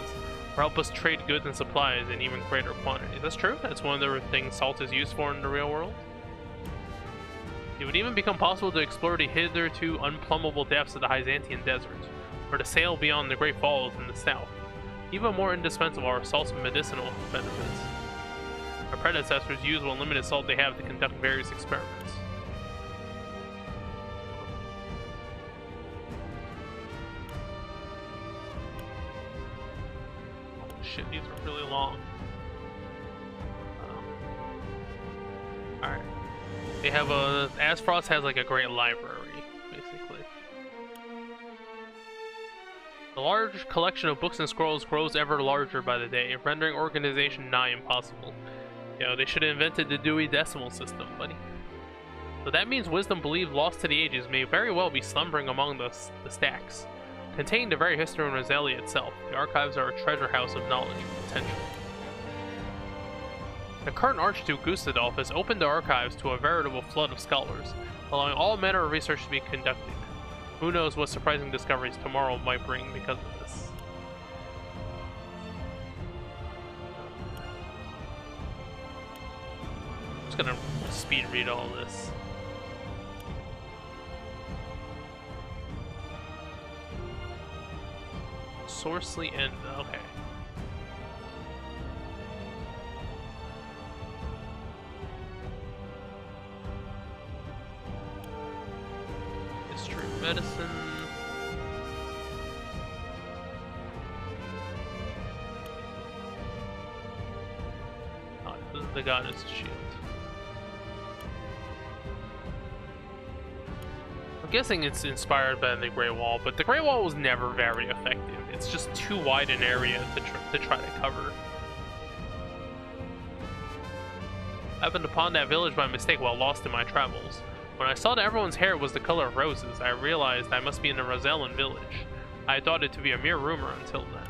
or help us trade goods and supplies in even greater quantity. That's true. That's one of the things salt is used for in the real world. It would even become possible to explore the hitherto unplumbable depths of the Byzantian desert, or to sail beyond the Great Falls in the south. Even more indispensable are salt's medicinal benefits. Our predecessors used what limited salt they have to conduct various experiments. Oh shit, these are really long. Alright. They have a... Asfrost has like a great library, basically. The large collection of books and scrolls grows ever larger by the day, rendering organization nigh impossible. You know, they should have invented the Dewey Decimal System, buddy. So that means wisdom believed lost to the ages may very well be slumbering among the stacks. Containing the very history of Rosalia itself, the archives are a treasure house of knowledge and potential. The current Archduke Gustadolf has opened the archives to a veritable flood of scholars, allowing all manner of research to be conducted. Who knows what surprising discoveries tomorrow might bring because of this. I'm just gonna speed read all this. Sourcely and okay. History of medicine. Oh, this is the goddess shield. I'm guessing it's inspired by the Great Wall, but the Great Wall was never very effective. It's just too wide an area to try to cover. I happened upon that village by mistake while lost in my travels. When I saw that everyone's hair was the color of roses, I realized I must be in the Rosellan village. I had thought it to be a mere rumor until then.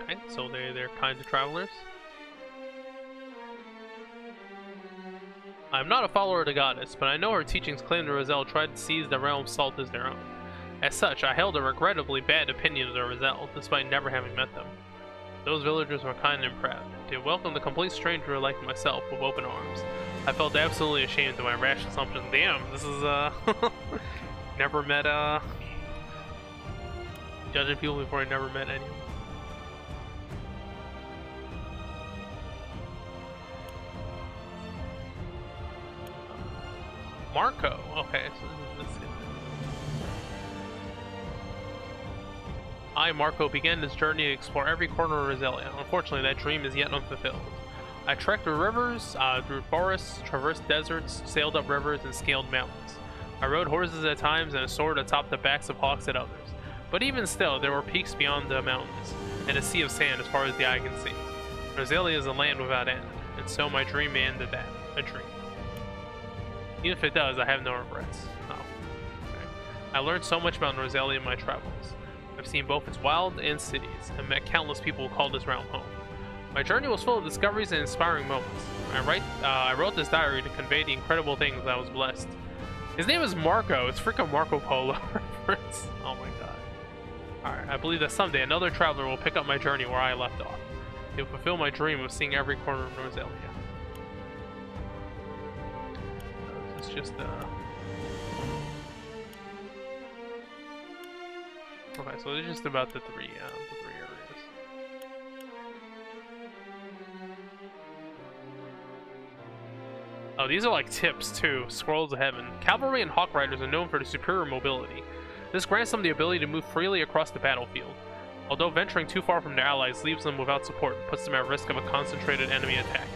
Okay, so they're kind of travelers. I am not a follower of the goddess, but I know her teachings claim the Roselle tried to seize the realm salt as their own. As such, I held a regrettably bad opinion of the Roselle, despite never having met them. Those villagers were kind and proud. They welcomed a complete stranger like myself with open arms. I felt absolutely ashamed of my rash assumption. Damn, this is, never met, judging people before I never met anyone. Marco, okay, so this is I, Marco, began this journey to explore every corner of Rosalia. Unfortunately, that dream is yet unfulfilled. I trekked through rivers, through forests, traversed deserts, sailed up rivers, and scaled mountains. I rode horses at times and soared atop the backs of hawks at others. But even still, there were peaks beyond the mountains, and a sea of sand as far as the eye can see. Rosalia is a land without end, and so my dream may end at that, a dream. Even if it does, I have no regrets. Oh. Okay. I learned so much about Rosalia in my travels. I've seen both its wild and cities, and met countless people who call this realm home. My journey was full of discoveries and inspiring moments. I wrote this diary to convey the incredible things I was blessed. His name is Marco. It's freaking Marco Polo reference. Oh my god. Alright, I believe that someday another traveler will pick up my journey where I left off. It will fulfill my dream of seeing every corner of Rosalia. This is just, okay, so it's just about the three areas. Oh, these are like tips too. Scrolls of Heaven. Cavalry and Hawk Riders are known for their superior mobility. This grants them the ability to move freely across the battlefield. Although venturing too far from their allies leaves them without support and puts them at risk of a concentrated enemy attack.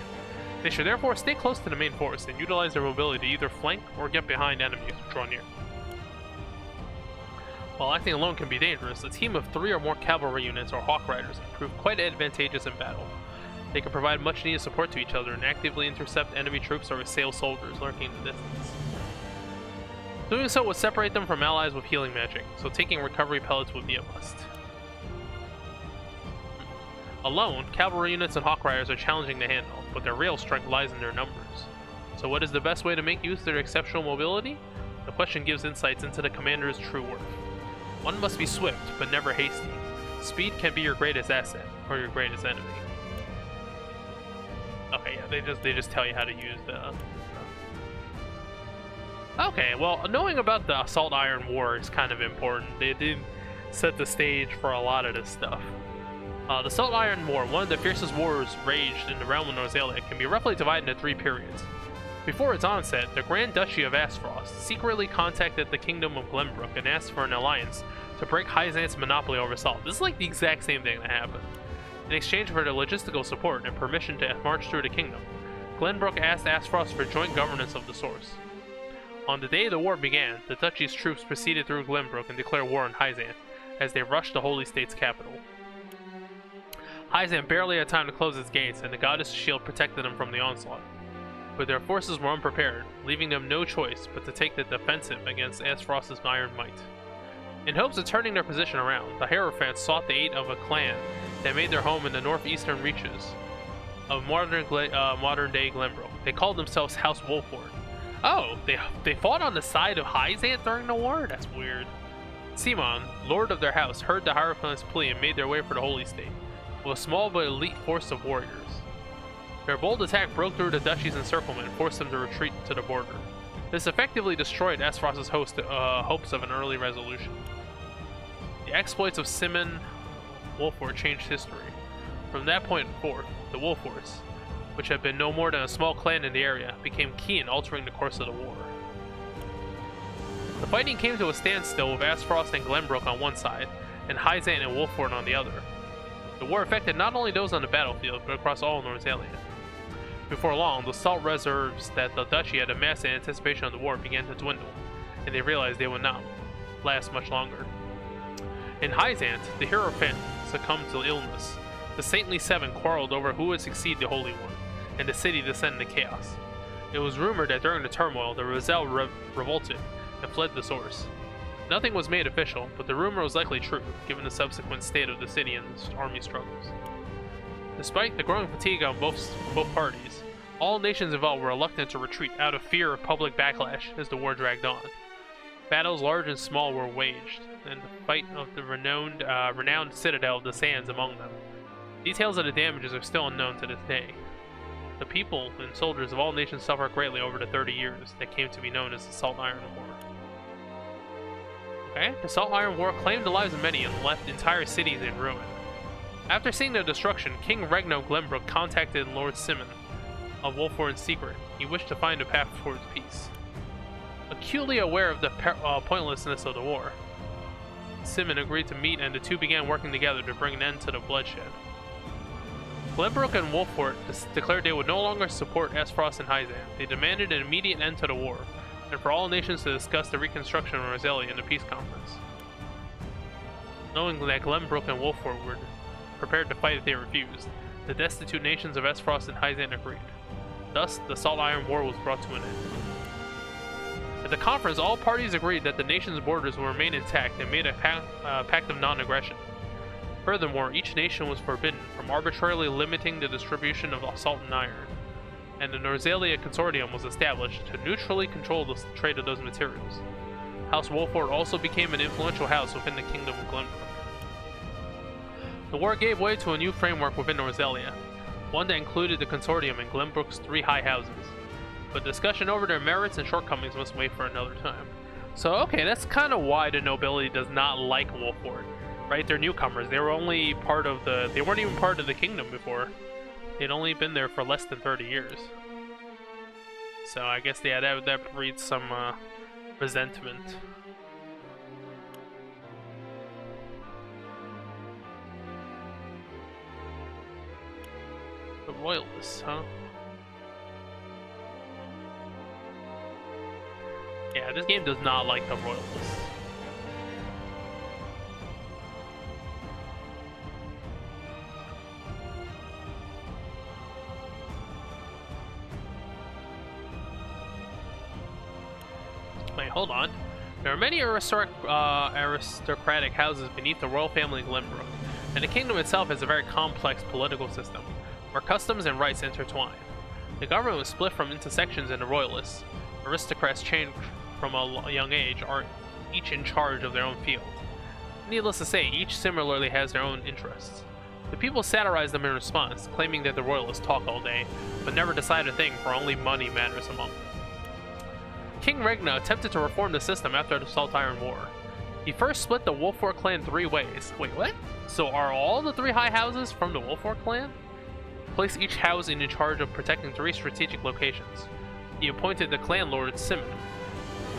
They should therefore stay close to the main force and utilize their mobility to either flank or get behind enemies who draw near. While acting alone can be dangerous, a team of 3 or more cavalry units or Hawk Riders can prove quite advantageous in battle. They can provide much needed support to each other and actively intercept enemy troops or assail soldiers lurking in the distance. Doing so would separate them from allies with healing magic, so taking recovery pellets would be a must. Alone, cavalry units and Hawk Riders are challenging to handle, but their real strength lies in their numbers. So what is the best way to make use of their exceptional mobility? The question gives insights into the commander's true worth. One must be swift, but never hasty. Speed can be your greatest asset, or your greatest enemy. Okay, yeah, they just tell you how to use the... Okay, well, knowing about the Assault Iron War is kind of important. They did set the stage for a lot of this stuff. The Assault Iron War, one of the fiercest wars raged in the realm of Norzalia, can be roughly divided into 3 periods. Before its onset, the Grand Duchy of Aspfrost secretly contacted the Kingdom of Glenbrook and asked for an alliance to break Hyzant's monopoly over salt. This is like the exact same thing that happened. In exchange for their logistical support and permission to march through the kingdom, Glenbrook asked Aspfrost for joint governance of the source. On the day the war began, the duchy's troops proceeded through Glenbrook and declared war on Hyzant as they rushed the Holy State's capital. Hyzant barely had time to close its gates, and the goddess' shield protected them from the onslaught. But their forces were unprepared, leaving them no choice but to take the defensive against Aspfrost's iron might. In hopes of turning their position around, the Hierophants sought the aid of a clan that made their home in the northeastern reaches of modern-day Glenbrook. They called themselves House Wolford. Oh, they fought on the side of Hyzant during the war? That's weird. Simon, lord of their house, heard the Hierophants' plea and made their way for the Holy State, with a small but elite force of warriors. Their bold attack broke through the duchy's encirclement and forced them to retreat to the border. This effectively destroyed Aspfrost's hopes of an early resolution. The exploits of Simon Wolford changed history. From that point forth, the Wolfords, which had been no more than a small clan in the area, became key in altering the course of the war. The fighting came to a standstill with Aspfrost and Glenbrook on one side, and Hyzant and Wolford on the other. The war affected not only those on the battlefield, but across all Norzalia. Before long, the salt reserves that the duchy had amassed in anticipation of the war began to dwindle, and they realized they would not last much longer. In Hyzant, the Hierophant succumbed to illness. The Saintly Seven quarreled over who would succeed the Holy One, and the city descended into chaos. It was rumored that during the turmoil, the Roselle revolted and fled the source. Nothing was made official, but the rumor was likely true, given the subsequent state of the city and the army struggles. Despite the growing fatigue on both parties, all nations involved were reluctant to retreat out of fear of public backlash as the war dragged on. Battles large and small were waged, and the fight of the renowned citadel of the Sands among them. Details of the damages are still unknown to this day. The people and soldiers of all nations suffered greatly over the 30 years that came to be known as the Salt Iron War. Okay, the Salt Iron War claimed the lives of many and left entire cities in ruin. After seeing their destruction, King Regno Glenbrook contacted Lord Simon of Wolford in secret. He wished to find a path towards peace. Acutely aware of the pointlessness of the war, Simon agreed to meet, and the two began working together to bring an end to the bloodshed. Glenbrook and Wolford declared they would no longer support Aspfrost and Hyzant. They demanded an immediate end to the war, and for all nations to discuss the reconstruction of Norzalia in the peace conference. Knowing that Glenbrook and Wolford were prepared to fight if they refused, the destitute nations of Aspfrost and Hyzant agreed. Thus, the Salt Iron War was brought to an end. At the conference, all parties agreed that the nation's borders will remain intact and made a pact of non-aggression. Furthermore, each nation was forbidden from arbitrarily limiting the distribution of salt and iron, and the Norzalia Consortium was established to neutrally control the trade of those materials. House Wolford also became an influential house within the Kingdom of Glenbrook. The war gave way to a new framework within Norzalia, one that included the Consortium and Glenbrook's 3 high houses. But discussion over their merits and shortcomings must wait for another time. So, okay, that's kind of why the nobility does not like Wolford, right? They're newcomers. They were only part of they weren't even part of the kingdom before. They'd only been there for less than 30 years. So I guess, yeah, that breeds some resentment. The Royalists, huh? Yeah, this game does not like the Royalists. Wait, hold on. There are many aristocratic houses beneath the royal family of Glenbrook, and the kingdom itself has a very complex political system, where customs and rights intertwine. The government was split into sections into royalists. Aristocrats changed from a young age are each in charge of their own field. Needless to say, each similarly has their own interests. The people satirized them in response, claiming that the royalists talk all day, but never decide a thing, for only money matters among them. King Regna attempted to reform the system after the Salt Iron War. He first split the Wolfort clan 3 ways. Wait, what? So are all the 3 high houses from the Wolfort clan? Placed each house in charge of protecting 3 strategic locations. He appointed the clan lord Simon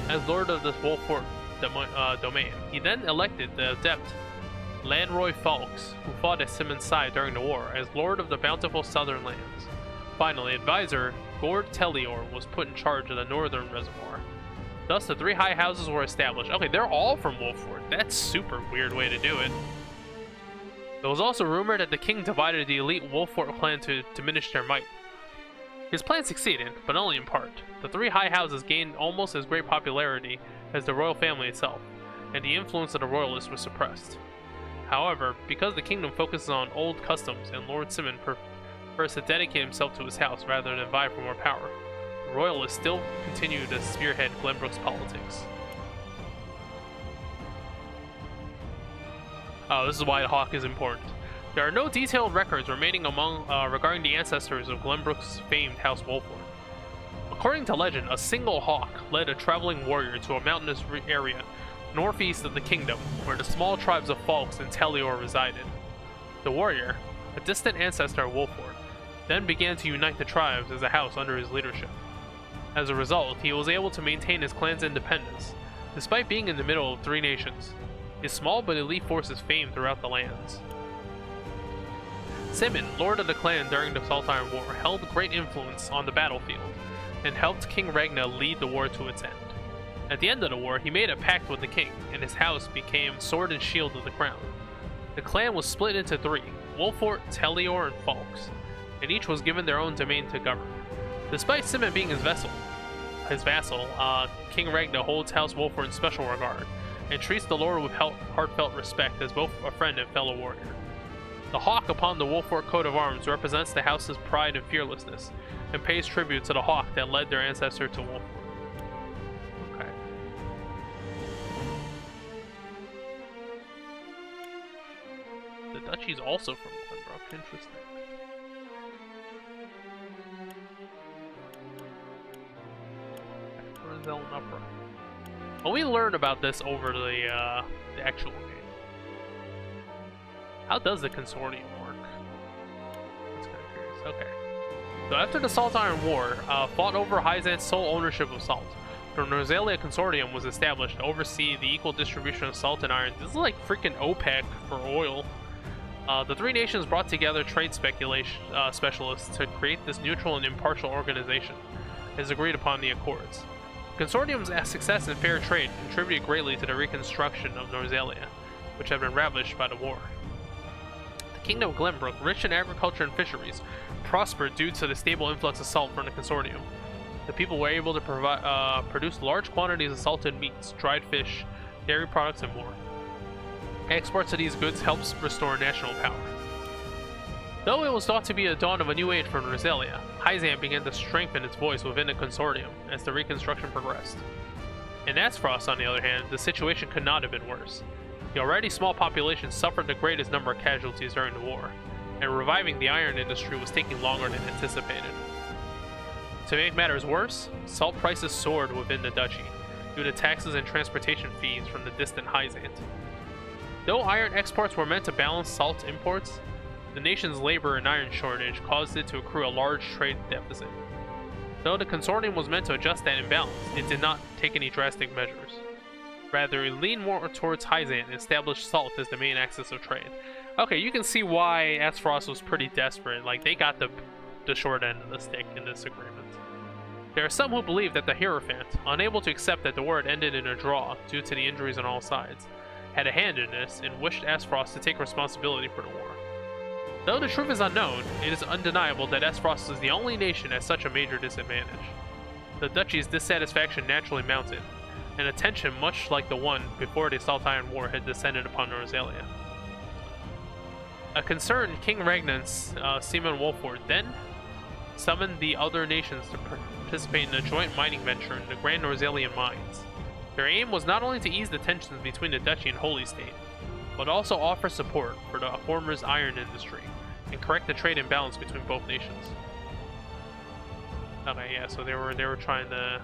as lord of the Wolfort domain. He then elected the adept Landroy Falks, who fought at Simon's side during the war, as lord of the bountiful southern lands. Finally, advisor Gord Tellior was put in charge of the northern reservoir. Thus, the 3 high houses were established. Okay, they're all from Wolfort. That's super weird way to do it. There was also rumor that the king divided the elite Wolfort clan to diminish their might. His plan succeeded, but only in part. The 3 high houses gained almost as great popularity as the royal family itself, and the influence of the royalists was suppressed. However, because the kingdom focuses on old customs and Lord Simon prefers to dedicate himself to his house rather than vie for more power, the royalists still continue to spearhead Glenbrook's politics. Oh, this is why the hawk is important. There are no detailed records remaining regarding the ancestors of Glenbrook's famed House Wolfort. According to legend, a single hawk led a traveling warrior to a mountainous area northeast of the kingdom, where the small tribes of Falks and Tellior resided. The warrior, a distant ancestor of Wolfort, then began to unite the tribes as a house under his leadership. As a result, he was able to maintain his clan's independence, despite being in the middle of 3 nations. His small but elite forces famed throughout the lands. Simon, lord of the clan during the Salt Iron War, held great influence on the battlefield, and helped King Regna lead the war to its end. At the end of the war, he made a pact with the king, and his house became sword and shield of the crown. The clan was split into 3, Wolfort, Tellior, and Falks, and each was given their own domain to govern. Despite Simon being his vassal, King Regna holds House Wolfort in special regard, and treats the lord with heartfelt respect as both a friend and fellow warrior. The hawk upon the Wolfort coat of arms represents the house's pride and fearlessness, and pays tribute to the hawk that led their ancestor to Wolfort. Okay. The duchy's also from Glenbrook. Interesting. Roselle and Upright. Well, we learned about this over the actual game. How does the consortium work? That's kind of curious. Okay. So after the Salt Iron War fought over Hyzant's sole ownership of salt, the Norzalia Consortium was established to oversee the equal distribution of salt and iron. This is like freaking OPEC for oil. The 3 nations brought together trade specialists to create this neutral and impartial organization, as agreed upon the Accords. The Consortium's success in fair trade contributed greatly to the reconstruction of Norzalia, which had been ravaged by the war. The Kingdom of Glenbrook, rich in agriculture and fisheries, prospered due to the stable influx of salt from the Consortium. The people were able to produce large quantities of salted meats, dried fish, dairy products, and more. Exports of these goods helps restore national power. Though it was thought to be the dawn of a new age for Norzalia, Hyzant began to strengthen its voice within the Consortium as the reconstruction progressed. In Aspfrost, on the other hand, the situation could not have been worse. The already small population suffered the greatest number of casualties during the war, and reviving the iron industry was taking longer than anticipated. To make matters worse, salt prices soared within the duchy, due to taxes and transportation fees from the distant Hyzant. Though iron exports were meant to balance salt imports, the nation's labor and iron shortage caused it to accrue a large trade deficit. Though the Consortium was meant to adjust that imbalance, it did not take any drastic measures. Rather, it leaned more towards Hyzant and established salt as the main axis of trade. Okay, you can see why Aspfrost was pretty desperate. Like, they got the short end of the stick in this agreement. There are some who believe that the Hierophant, unable to accept that the war had ended in a draw due to the injuries on all sides, had a hand in this and wished Aspfrost to take responsibility for the war. Though the truth is unknown, it is undeniable that Aspfrost is the only nation at such a major disadvantage. The duchy's dissatisfaction naturally mounted, and a tension much like the one before the Salt Iron War had descended upon Norzalia. A concerned King Regna and Simon Wolfort then summoned the other nations to participate in a joint mining venture in the Grand Norzalian mines. Their aim was not only to ease the tensions between the Duchy and Holy State, but also offer support for the former's iron industry and correct the trade imbalance between both nations. Okay, yeah, so they were trying to.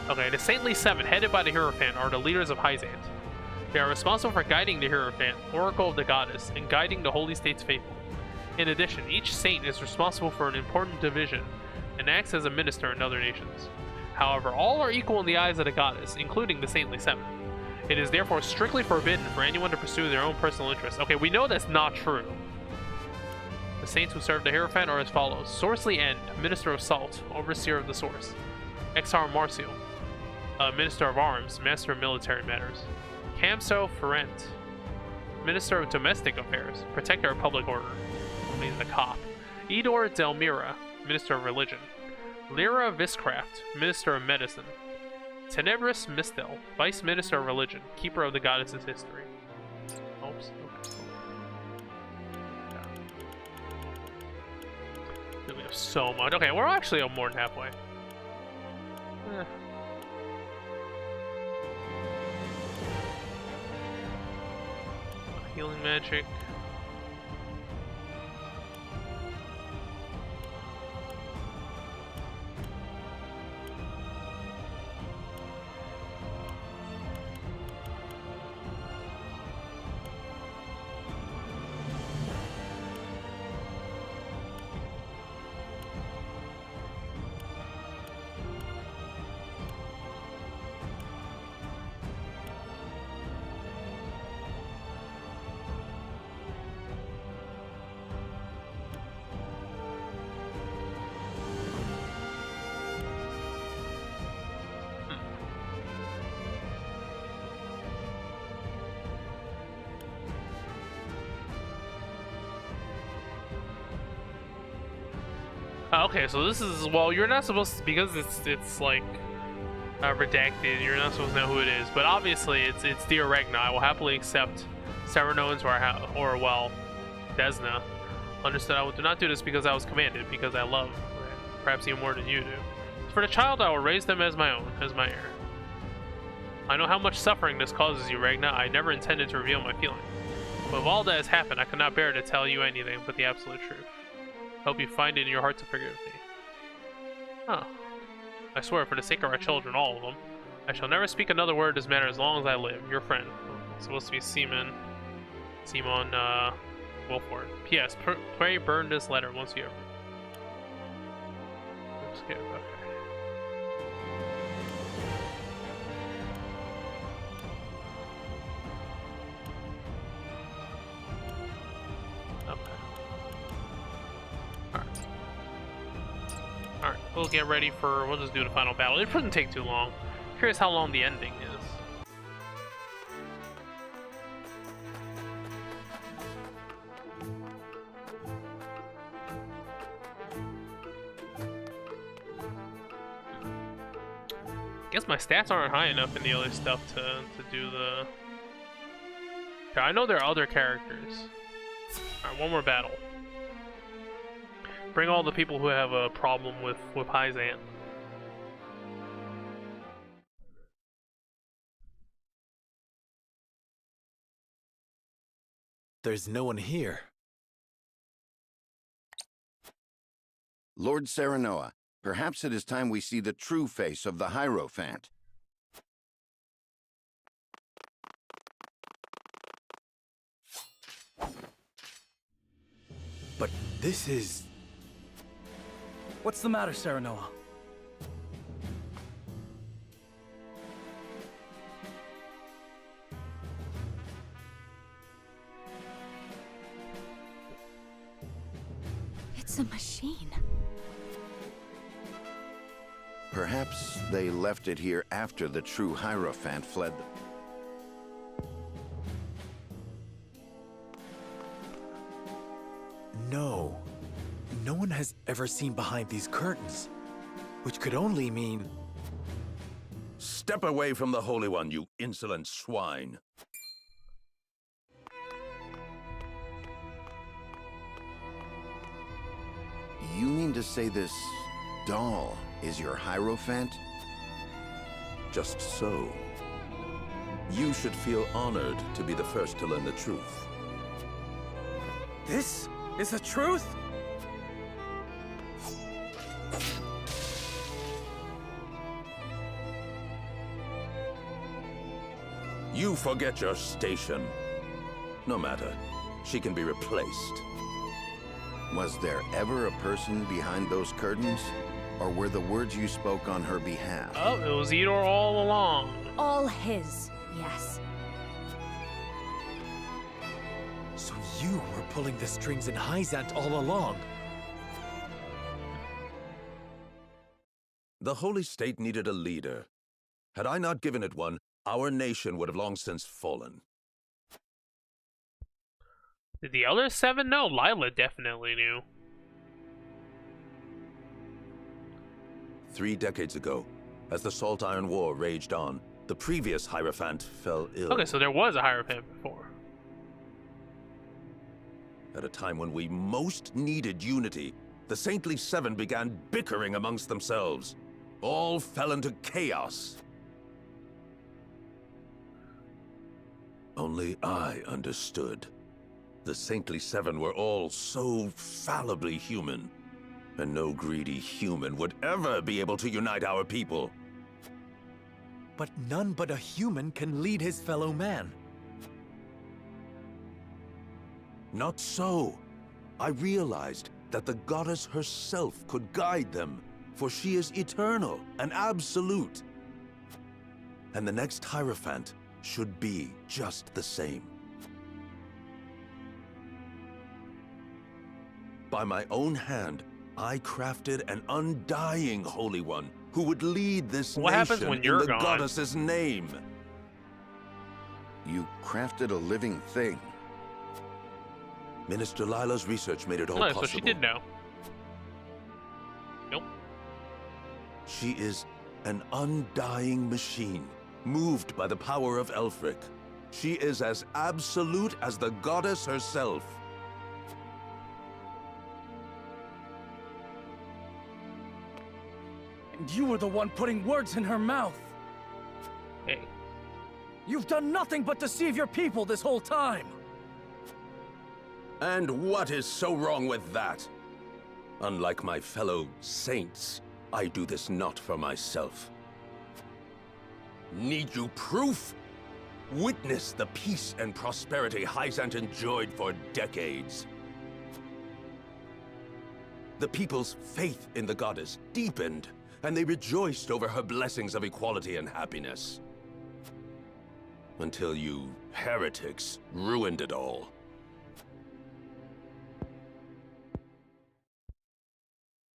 Okay, the Saintly Seven, headed by the Hierophant, are the leaders of Hyzant. They are responsible for guiding the Hierophant, Oracle of the Goddess, and guiding the Holy State's faithful. In addition, each saint is responsible for an important division and acts as a minister in other nations. However, all are equal in the eyes of the Goddess, including the Saintly Seven. It is therefore strictly forbidden for anyone to pursue their own personal interests. Okay, we know that's not true. The saints who serve the Hierophant are as follows. Sourcely End, Minister of Salt, Overseer of the Source. Exar Marcial, Minister of Arms, Master of Military Matters. Camso Ferent, Minister of Domestic Affairs, Protector of Public Order. He's the cop. Edor Delmira, Minister of Religion. Lyra Viscraft, Minister of Medicine. Tenebris Mistel, Vice Minister of Religion, Keeper of the Goddess's History. Oops. Okay. Yeah. We have so much. Okay, we're actually more than halfway. Healing magic. Okay, so this is, well, you're not supposed to, because it's like redacted, you're not supposed to know who it is, but obviously it's Dear Regna. I will happily accept Serenoans or well, Desna. Understood, I do not do this because I was commanded, because I love, perhaps even more than you do. For the child, I will raise them as my own, as my heir. I know how much suffering this causes you, Regna. I never intended to reveal my feelings. But with all that has happened, I could not bear to tell you anything but the absolute truth. Hope you find it in your heart to forgive me. Oh. I swear, for the sake of our children, all of them, I shall never speak another word of this matter as long as I live. Your friend. It's supposed to be Simon Wolford. P.S. Pray burn this letter once you ever. Skip, okay. Alright, we'll get ready for, we'll just do the final battle. It shouldn't take too long. Curious how long the ending is. Guess my stats aren't high enough in the other stuff to do the... Okay, I know there are other characters. Alright, one more battle. Bring all the people who have a problem with Hyzant. There's no one here. Lord Serenoa, perhaps it is time we see the true face of the Hierophant. But this is... What's the matter, Serenoa? It's a machine. Perhaps they left it here after the true Hierophant fled. No. No one has ever seen behind these curtains, which could only mean... Step away from the Holy One, you insolent swine. to say this doll is your Hierophant? Just so. You should feel honored to be the first to learn the truth. This is the truth? You forget your station. No matter. She can be replaced. Was there ever a person behind those curtains? Or were the words you spoke on her behalf? Oh, it was Edor all along. All his, yes. So you were pulling the strings in Hyzant all along. The Holy State needed a leader. Had I not given it one, our nation would have long since fallen. Did the other 7 know? Lila definitely knew. 3 decades ago, as the Salt Iron War raged on, the previous Hierophant fell ill. Okay, so there was a Hierophant before. At a time when we most needed unity, the Saintly Seven began bickering amongst themselves. All fell into chaos. Only I understood. The Saintly Seven were all so fallibly human, and no greedy human would ever be able to unite our people. But none but a human can lead his fellow man. Not so. I realized that the goddess herself could guide them, for she is eternal and absolute. And the next Hierophant should be just the same. By my own hand, I crafted an undying Holy One who would lead this What happens nation when in you're the gone? goddess's name. You crafted a living thing. Minister Lila's research made it all Nice, possible. so she did know. Nope. She is an undying machine, moved by the power of Elfric. She is as absolute as the goddess herself. And you were the one putting words in her mouth. Hey. You've done nothing but deceive your people this whole time. And what is so wrong with that? Unlike my fellow saints, I do this not for myself. Need you proof? Witness the peace and prosperity Hyzant enjoyed for decades. The people's faith in the goddess deepened, and they rejoiced over her blessings of equality and happiness. Until you heretics ruined it all.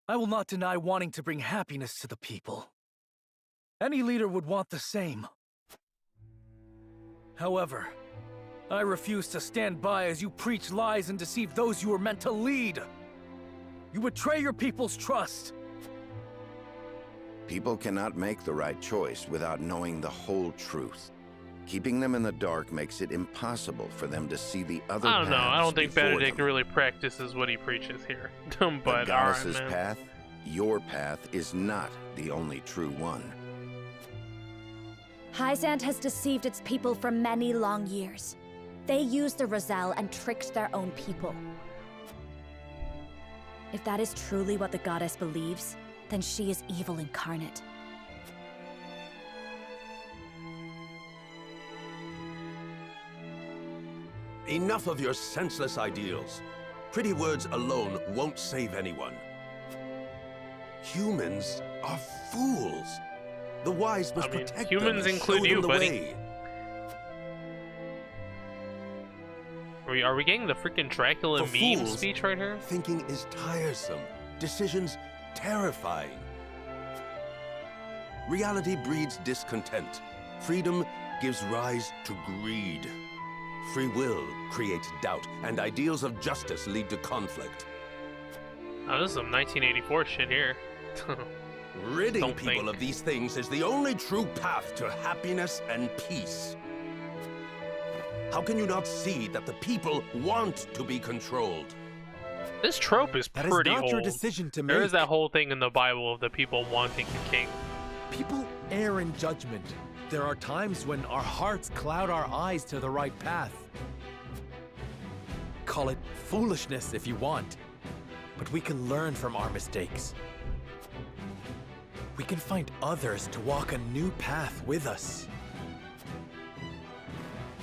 I will not deny wanting to bring happiness to the people. Any leader would want the same. However, I refuse to stand by as you preach lies and deceive those you were meant to lead. You betray your people's trust. People cannot make the right choice without knowing the whole truth. Keeping them in the dark makes it impossible for them to see the other I don't know. I don't think paths before Benedict them. really practices what he preaches here. The But goddess's alright, man. path, your path, is not the only true one. Hyzant has deceived its people for many long years. They used the Roselle and tricked their own people. If that is truly what the goddess believes, then she is evil incarnate. Enough of your senseless ideals. Pretty words alone won't save anyone. Humans are fools. The wise must protect humans them and include show you, them the buddy. way. Are we getting the freaking Dracula For meme fools, speech right here? Thinking is tiresome. Decisions terrifying. Reality breeds discontent. Freedom gives rise to greed. Free will creates doubt, and ideals of justice lead to conflict. Oh, this is some 1984 shit here. Ridding Don't people think. of these things is the only true path to happiness and peace. How can you not see that the people want to be controlled? This trope is That pretty is not old. your decision to There make. is that whole thing in the Bible of the people wanting the king. People err in judgment. There are times when our hearts cloud our eyes to the right path. Call it foolishness if you want, but we can learn from our mistakes. We can find others to walk a new path with us.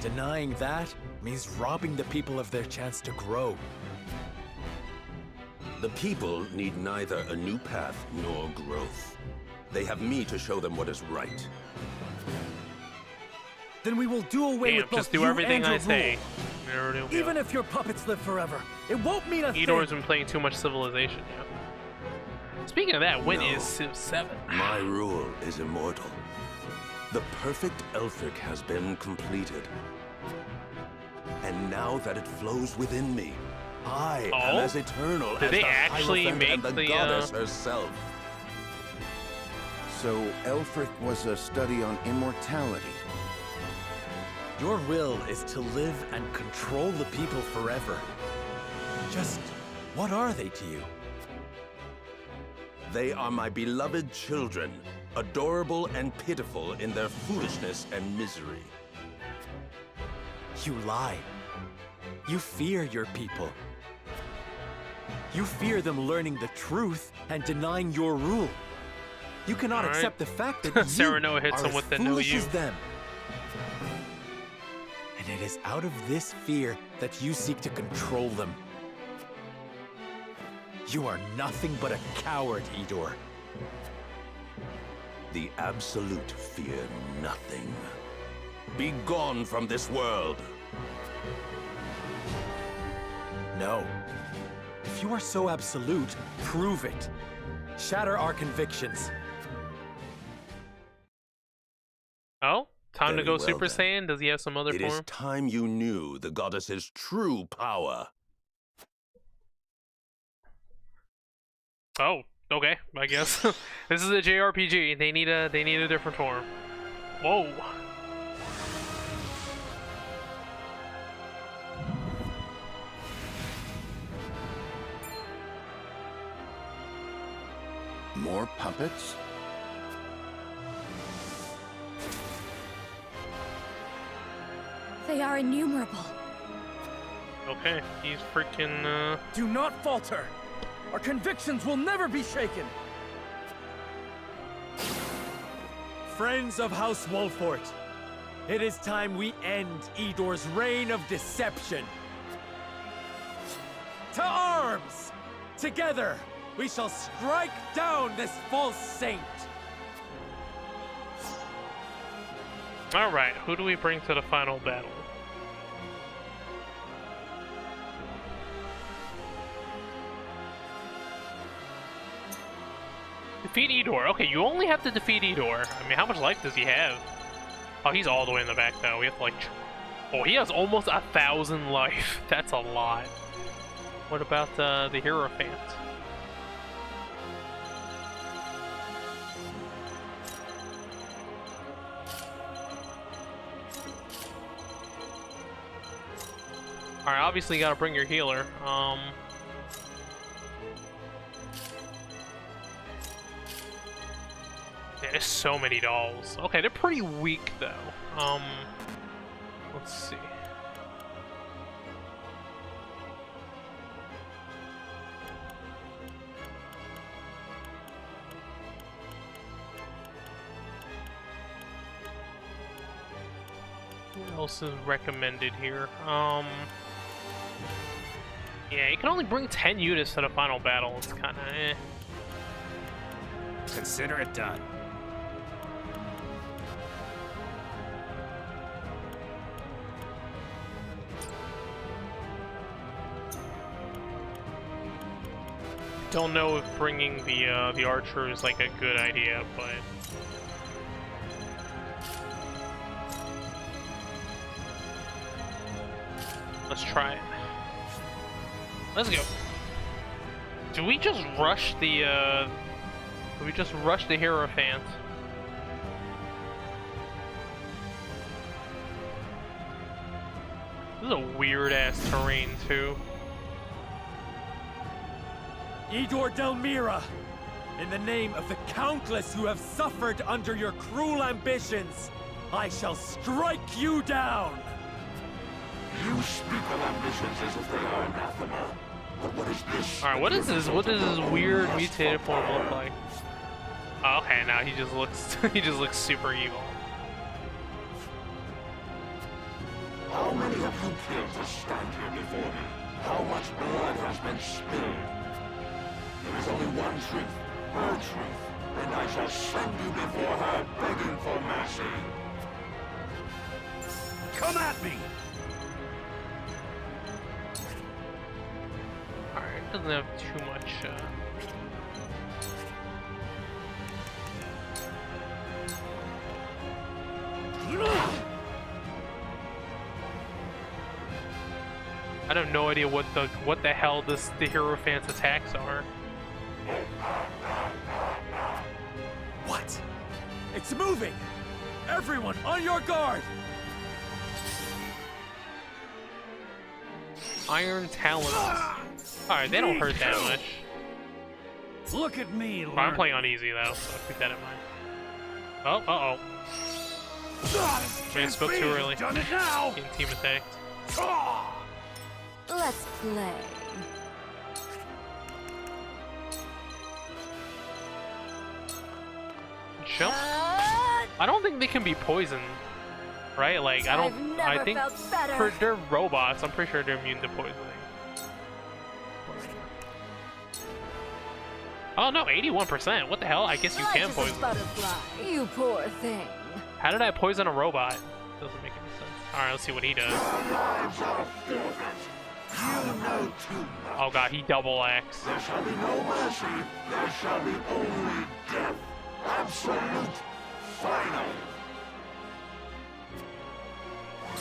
Denying that means robbing the people of their chance to grow. The people need neither a new path nor growth. They have me to show them what is right. Then we will do away with both just do you everything and your I say. rule. Even if your puppets live forever, it won't mean a thing. Edor's been playing too much Civilization now. Speaking of that, when is Civ 7? My rule is immortal. The perfect Elfric has been completed. And now that it flows within me, I am as eternal as they the actually Hierophant and make the the, goddess herself. So Elfric was a study on immortality. Your will is to live and control the people forever. Just what are they to you? They are my beloved children, adorable and pitiful in their foolishness and misery. You lie. You fear your people. You fear them learning the truth and denying your rule. You cannot All right. accept the fact that you Cyrano hits are him as with the no foolish you. as them. And it is out of this fear that you seek to control them. You are nothing but a coward, Edor. The Absolute fear nothing. Be gone from this world. No. If you are so absolute, prove it. Shatter our convictions. Oh? Time to Very go well, Super then. Saiyan? Does he have some other It is form? time you knew the goddess's true power. Oh, okay, I guess. This is a JRPG. They need a different form. Whoa. More puppets? They are innumerable. Okay, he's freaking, Do not falter. Our convictions will never be shaken. Friends of House Wolfort, it is time we end Edor's reign of deception. To arms! Together, we shall strike down this false saint. Alright, who do we bring to the final battle? Defeat Edor. Okay, you only have to defeat Edor. I mean, how much life does he have? Oh, he's all the way in the back, though. We have to, like... Oh, he has almost 1,000 life. That's a lot. What about the Hierophant? Alright, obviously you gotta bring your healer. Yeah, there's so many dolls. Okay, they're pretty weak though. Let's see. What else is recommended here? Yeah, you can only bring 10 units to the final battle. It's kind of eh. Consider it done. Don't know if bringing the archer is like a good idea, but let's try it. Let's go. Do we just rush the Hierophant? This is a weird ass terrain too. Idor Delmira, in the name of the countless who have suffered under your cruel ambitions, I shall strike you down! You speak of ambitions as if they are anathema. But what is this? Alright, what is this? What does this weird mutated form look like? Oh, okay, now he just looks he just looks super evil. How many have you killed to stand here before me? How much blood has been spilled? There is only one truth, her truth, and I shall send you before her begging for mercy. Come at me! Alright, doesn't have too much I have no idea what the hell the Hierophant's attacks are. What? It's moving! Everyone, on your guard! Iron Talons. Alright, they don't hurt that much. Look at me, Well, I'm playing on easy though, so keep that in mind. Oh, uh-oh. Maybe I spoke too early. Done it now. Getting team attacked. Let's play. Jump? I don't think they can be poisoned, right? Like, I think they're robots. I'm pretty sure they're immune to poisoning. Oh no, 81%. What the hell? I guess you can poison. Butterfly, you poor thing. How did I poison a robot? Doesn't make any sense. Alright, let's see what he does. Oh god, he double axe. There shall be no mercy. There shall be only death. Absolute. Final.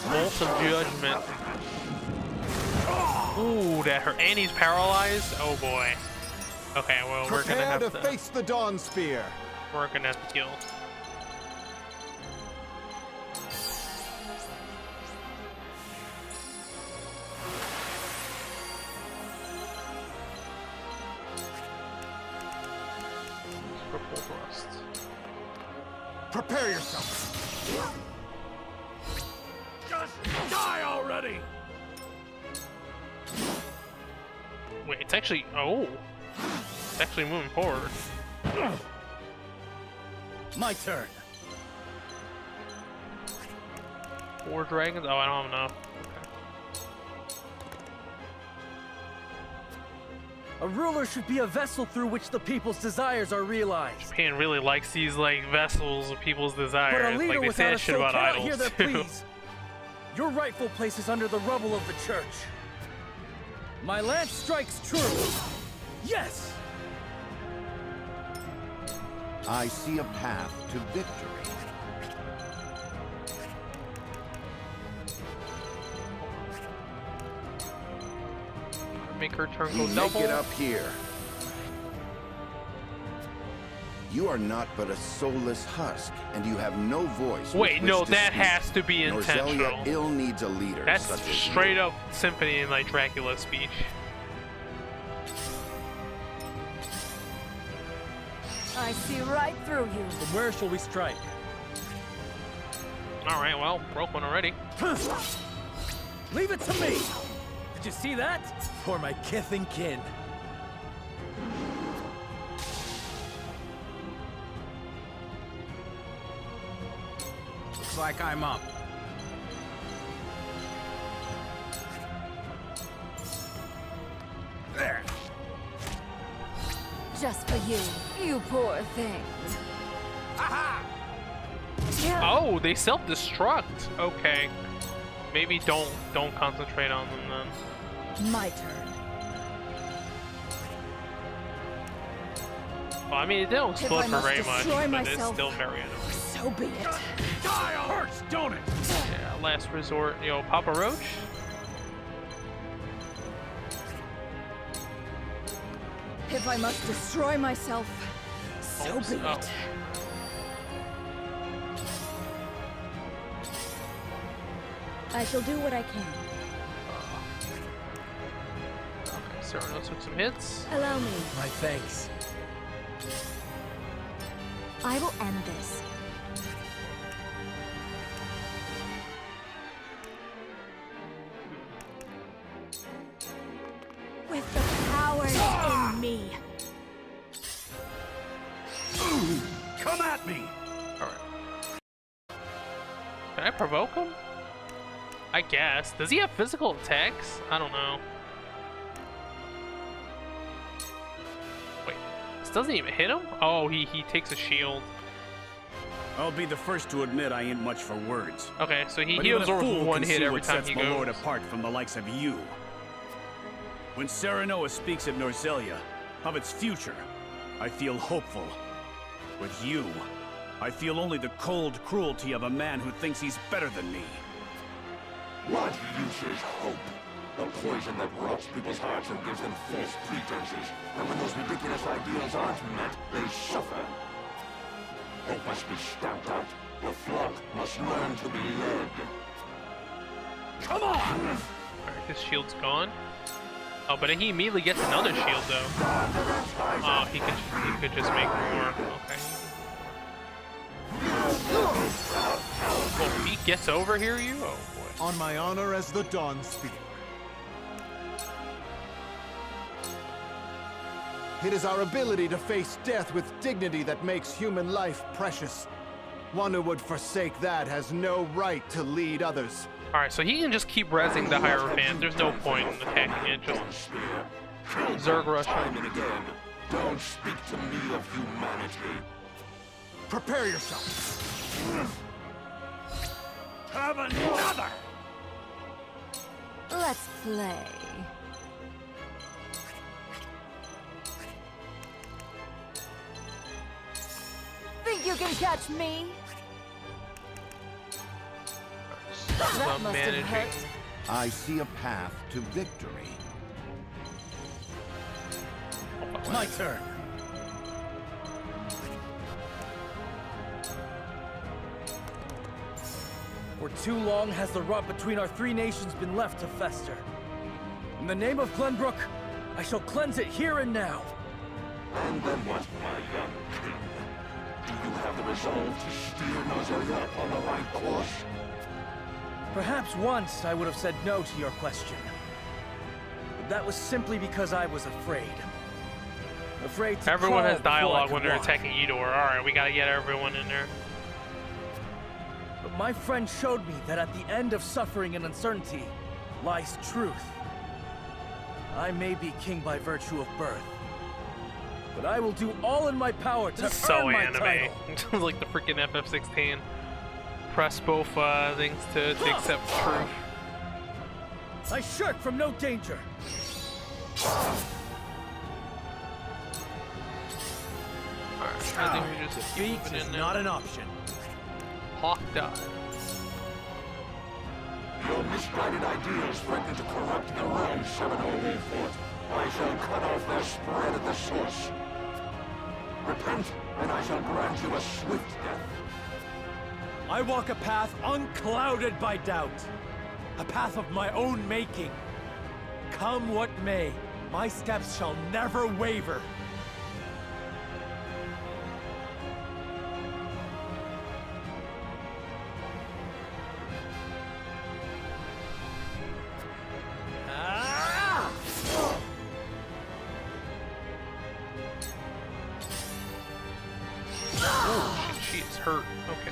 Bolt of Judgment. Ooh, that hurt. And he's paralyzed? Oh boy. Okay, well, we're gonna have to face the Dawn Spear. We're gonna have to kill. Purple thrust. Prepare yourself. Just die already! Wait, it's actually it's actually moving forward. My turn. 4 dragons? Oh, I don't have enough. A ruler should be a vessel through which the people's desires are realized. Japan really likes these like vessels of people's desires. But a leader Like they say without that a shit soul about cannot idols hear their too. pleas. Your rightful place is under the rubble of the church. My lance strikes true. Yes! I see a path to victory. Make her turn We go make double. it up here. You are not but a soulless husk, and you have no voice. Wait, with no, which to that speak. has to be intentional. Norzelia ill needs a leader. That's such as straight you. up Symphony and like Dracula's speech. I see right through you. From where shall we strike? Alright, well, broke one already. Leave it to me! Did you see that? For my kith and kin. Looks like I'm up. There. Just for you, you poor thing. Aha! Oh, they self-destruct. Okay. Maybe don't concentrate on them then. My turn. Well, I mean, it don't explode for very much, destroy but it's myself, still very annoying. So be it. Die hurts, don't it? Yeah, last resort. Yo, Papa Roach? If I must destroy myself, so Oops. be it. Oh. I shall do what I can. Okay, Cyrano took some hits. Allow me. My thanks. I will end this. With the powers in me. Come at me! Alright. Can I provoke him? I guess. Does he have physical attacks? I don't know. Wait. This doesn't even hit him? Oh, he takes a shield. I'll be the first to admit I ain't much for words. Okay, so he But even a absorbs fool one can hit see every what time sets he the Lord goes. apart from the likes of you. When Serenoa speaks of Norzelia, of its future, I feel hopeful. With you, I feel only the cold cruelty of a man who thinks he's better than me. What use is hope? The poison that rots people's hearts and gives them false pretenses. And when those ridiculous ideals aren't met, they suffer. Hope must be stamped out. The flock must learn to be led. Come on! Alright, his shield's gone. Oh, but he immediately gets another shield though. Oh, he could just make more. Okay. Oh, he gets over here, you? Oh boy. On my honor as the Dawn Speaker. It is our ability to face death with dignity that makes human life precious. One who would forsake that has no right to lead others. Alright, so he can just keep rezzing the Hierophant. There's no point in attacking it. Just Zerg rush Time and again. Don't speak to me of humanity. Prepare yourself. Have another! Let's play. Think you can catch me? That must have hurt. I see a path to victory. My turn. For too long has the rot between our three nations been left to fester. In the name of Glenbrook, I shall cleanse it here and now. And then what, my young king? Do you have the resolve to steer Norzelia upon the right course? Perhaps once I would have said no to your question. But that was simply because I was afraid. Afraid to Everyone crawl has dialogue before when I they're could attacking Eudor. Alright, we gotta get everyone in there. walk. But my friend showed me that at the end of suffering and uncertainty lies truth. I may be king by virtue of birth, but I will do all in my power to This is so earn my anime. title. Like the freaking FF16. Press both things to accept truth. I shirk from no danger. Alright, I think we just keep Defeat moving is in not there. an option. Hawk died. Your misguided ideals threaten to corrupt the realm Seminole will fort. I shall cut off their spread at the source. Repent, and I shall grant you a swift death. I walk a path unclouded by doubt. A path of my own making. Come what may, my steps shall never waver. Ah! Oh, shit, she is hurt. Okay.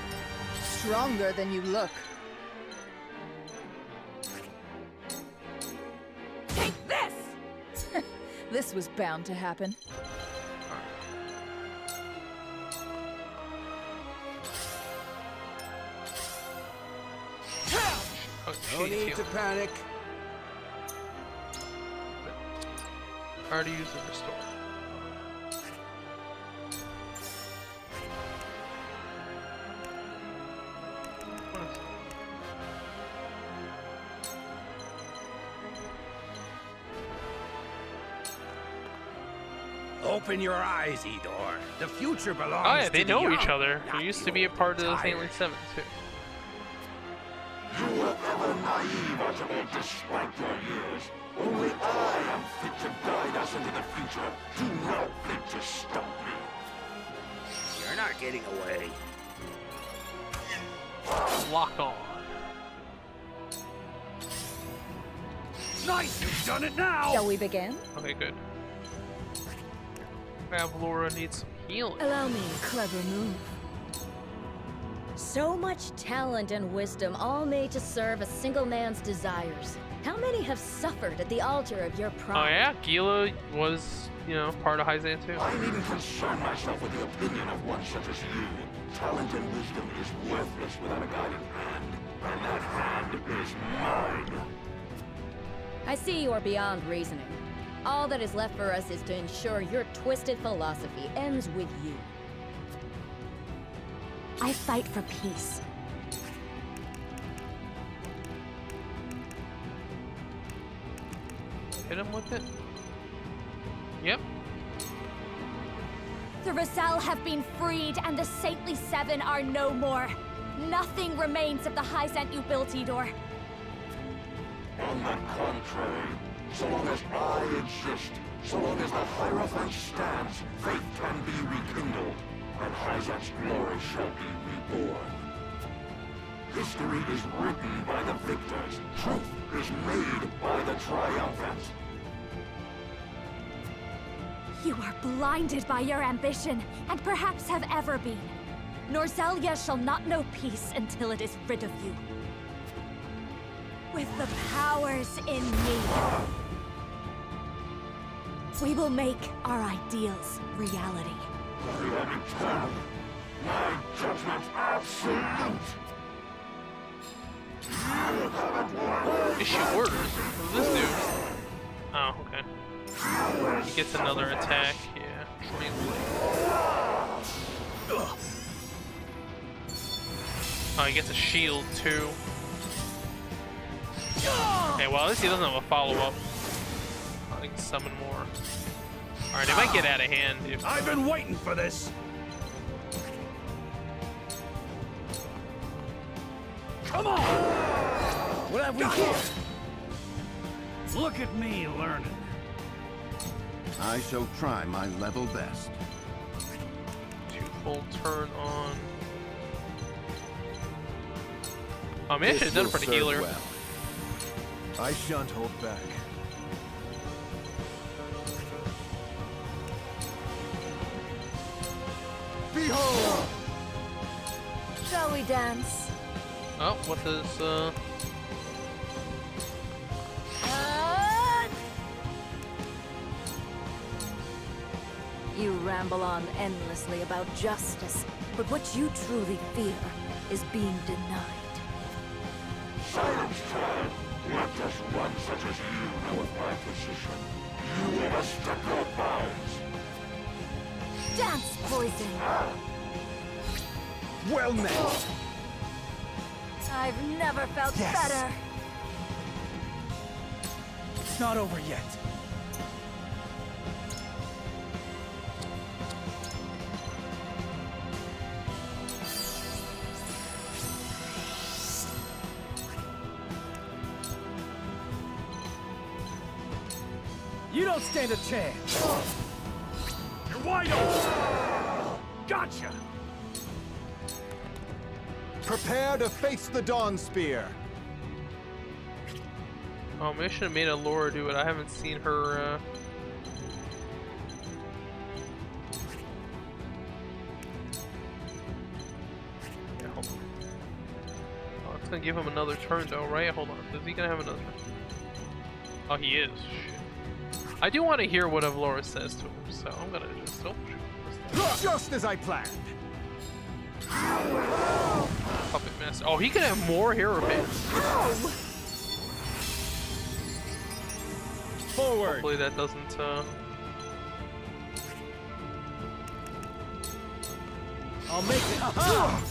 Stronger than you look. Take this! This was bound to happen. Oh, No need to panic. Already used the restore. Open your eyes, Edor. The future belongs Oh yeah, they to the know young, each other. not They used the to be a old part of the tired. Saintly Seven too. You were ever naive, Archibald, despite your years. Only I am fit to guide future. Do not think to stop me. You're not getting away. Lock on. Nice, you've done it now! Shall we begin? Okay, good. Laura needs some healing. Allow me a clever move. So much talent and wisdom, all made to serve a single man's desires. How many have suffered at the altar of your Oh pride? yeah, Gila was, you know, part of Hyzan too. I needn't concern myself with the opinion of one such as you. Talent and wisdom is worthless without a guiding hand, and that hand is mine. I see you are beyond reasoning. All that is left for us is to ensure your twisted philosophy ends with you. I fight for peace. Hit him with it. Yep. The Rosal have been freed, and the Saintly Seven are no more. Nothing remains of the Hyzant you built, Idor. On the contrary, so long as I exist, so long as the Hierophant stands, faith can be rekindled, and Hyzant's glory shall be reborn. History is written by the victors. Truth is made by the triumphant. You are blinded by your ambition, and perhaps have ever been. Norzelia shall not know peace until it is rid of you. With the powers in me, we will make our ideals reality. I am eternal. My judgment absolute. You haven't won. Is she worse? Who's this dude? Oh, okay. He gets another attack. Yeah, translate. Oh, he gets a shield too. Okay, well at least he doesn't have a follow-up. I can summon more. Alright, it might get out of hand if... I've been waiting for this! Come on! What have we here? Look at me learning. I shall try my level best. 2 full turn on... Oh man, I should have done it for the serve healer. well. I shan't hold back. Behold! Shall we dance? Oh, what does, You ramble on endlessly about justice, but what you truly fear is being denied. Silence, child. What does one such as you know of my position? You overstep your bounds. Dance, poison! Well met! I've never felt better. It's not over yet. You don't stand a chance. You're wide open! Gotcha! Prepare to face the Dawn Spear. oh, maybe I should have made a Laura do it. I haven't seen her, Yeah, hold on. Oh, it's gonna give him another turn though, right? Hold on. Is he gonna have another turn? Oh, he is. Shit. I do want to hear what Avlora says to him, so I'm gonna just... Oh, shoot. Just as I planned. Puppet Master. Oh, he can have more hero pins. Forward! Hopefully that doesn't, I'll make it.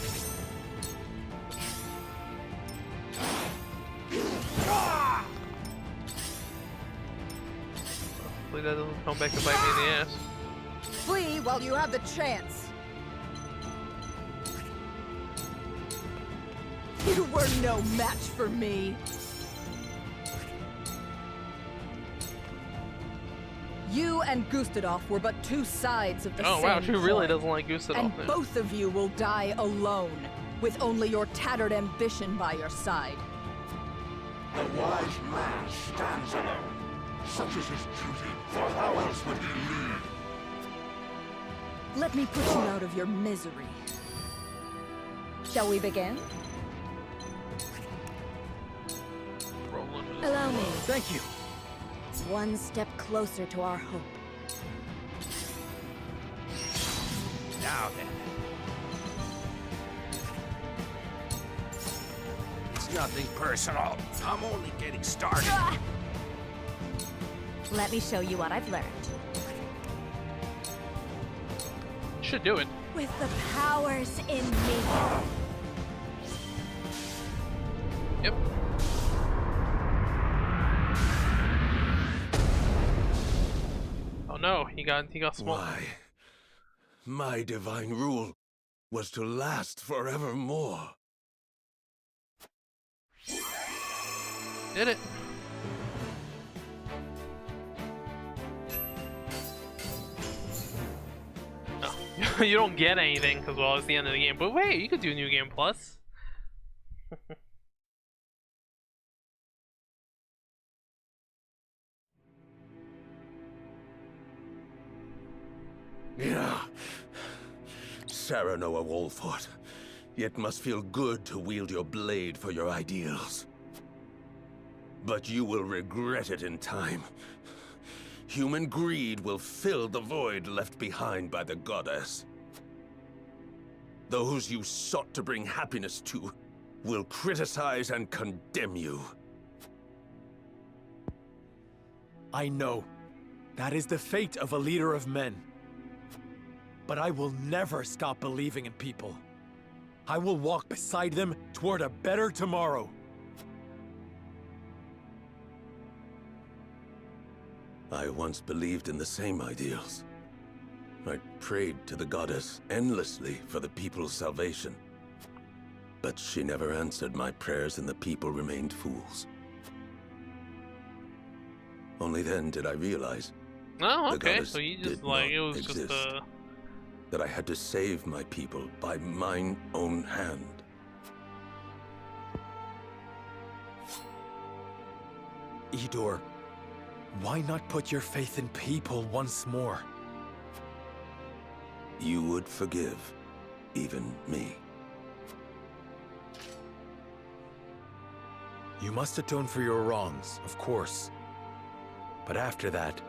hopefully that doesn't come back to bite me in the ass. Flee while you have the chance. You were no match for me. You and Gustadolf were but two sides of the same Oh wow, she really coin. doesn't like Gustadolf. And both of you will die alone, with only your tattered ambition by your side. The wise man stands alone. Such is his duty, for how else would he lead? Let me put you out of your misery. Shall we begin? Allow me. Thank you. One step closer to our hope. Now then. It's nothing personal. I'm only getting started. Let me show you what I've learned. Should do it. With the powers in me. Yep. Oh no, he got small. Why? My divine rule was to last forevermore. Did it. Oh. You don't get anything because, well, it's the end of the game. But wait, you could do New Game Plus. Yeah. Sarah Wolfort. It must feel good to wield your blade for your ideals. But you will regret it in time. Human greed will fill the void left behind by the goddess. Those you sought to bring happiness to will criticize and condemn you. I know. That is the fate of a leader of men. But I will never stop believing in people. I will walk beside them toward a better tomorrow. I once believed in the same ideals. I prayed to the goddess endlessly for the people's salvation. But she never answered my prayers and the people remained fools. Only then did I realize Oh, the okay. goddess So you just did like not it was exist. just That I had to save my people by mine own hand. Idor, why not put your faith in people once more? You would forgive even me. You must atone for your wrongs, of course. But after that,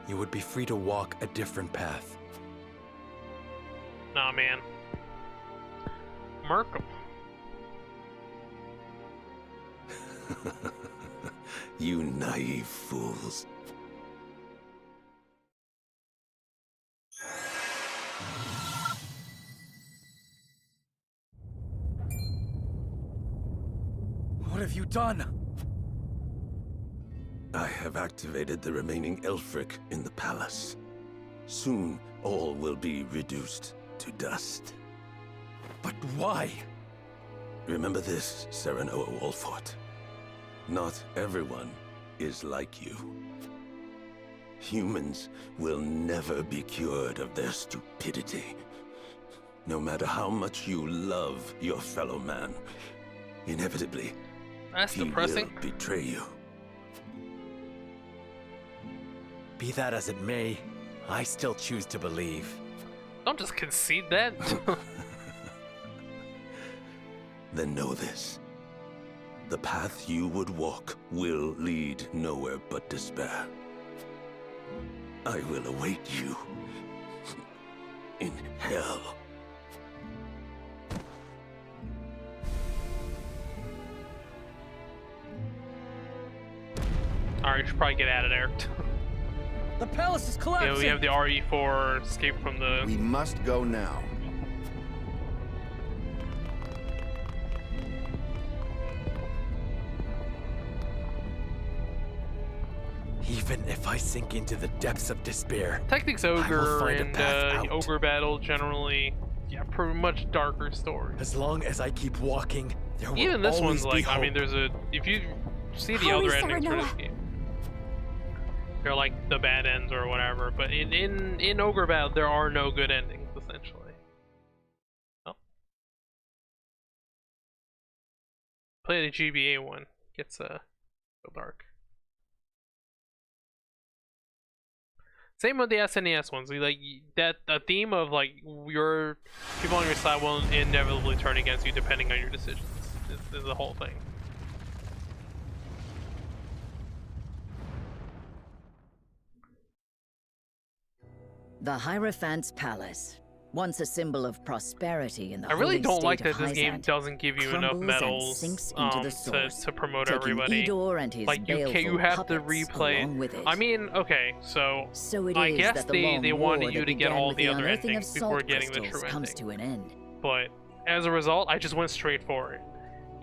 you would be free to walk a different path. Nah, man. Merkham. You naive fools. What have you done? I have activated the remaining Elfric in the palace. Soon, all will be reduced to dust. But why? Remember this, Serenoa Wolfort. Not everyone is like you. Humans will never be cured of their stupidity. No matter how much you love your fellow man, inevitably, That's he depressing. will betray you. Be that as it may, I still choose to believe. Don't just concede that. Then know this. The path you would walk will lead nowhere but despair. I will await you in hell. Alright, should probably get out of there. The palace is collapsing. Yeah, we have the RE4 escape from the... We must go now. Even if I sink into the depths of despair, Tactics I will Ogre find a and path out. Ogre Battle generally, yeah, pretty much darker stories. As long as I keep walking, there will Even this always one's be like, hope. I mean, there's a... If you see the Holy other endings for this Serenoa. game, they're like the bad ends or whatever. But in Ogre Battle, there are no good endings essentially. Oh, play the GBA one. Gets real dark. Same with the SNES ones. Like that, a theme of like your people on your side will inevitably turn against you depending on your decisions. Is the whole thing. The Hierophant's Palace, once a symbol of prosperity in the I really holy don't state like of that this game Hyzant, doesn't give you enough crumbles and medals sinks into the source, to promote taking everybody. Idor and his Like you baleful have to puppets replay. along with it. I mean, okay, so it I is guess that the they long wanted war you that to get began all with the other unearthing of endings before salt getting the crystals true comes ending. to an end. But as a result, I just went straight for it,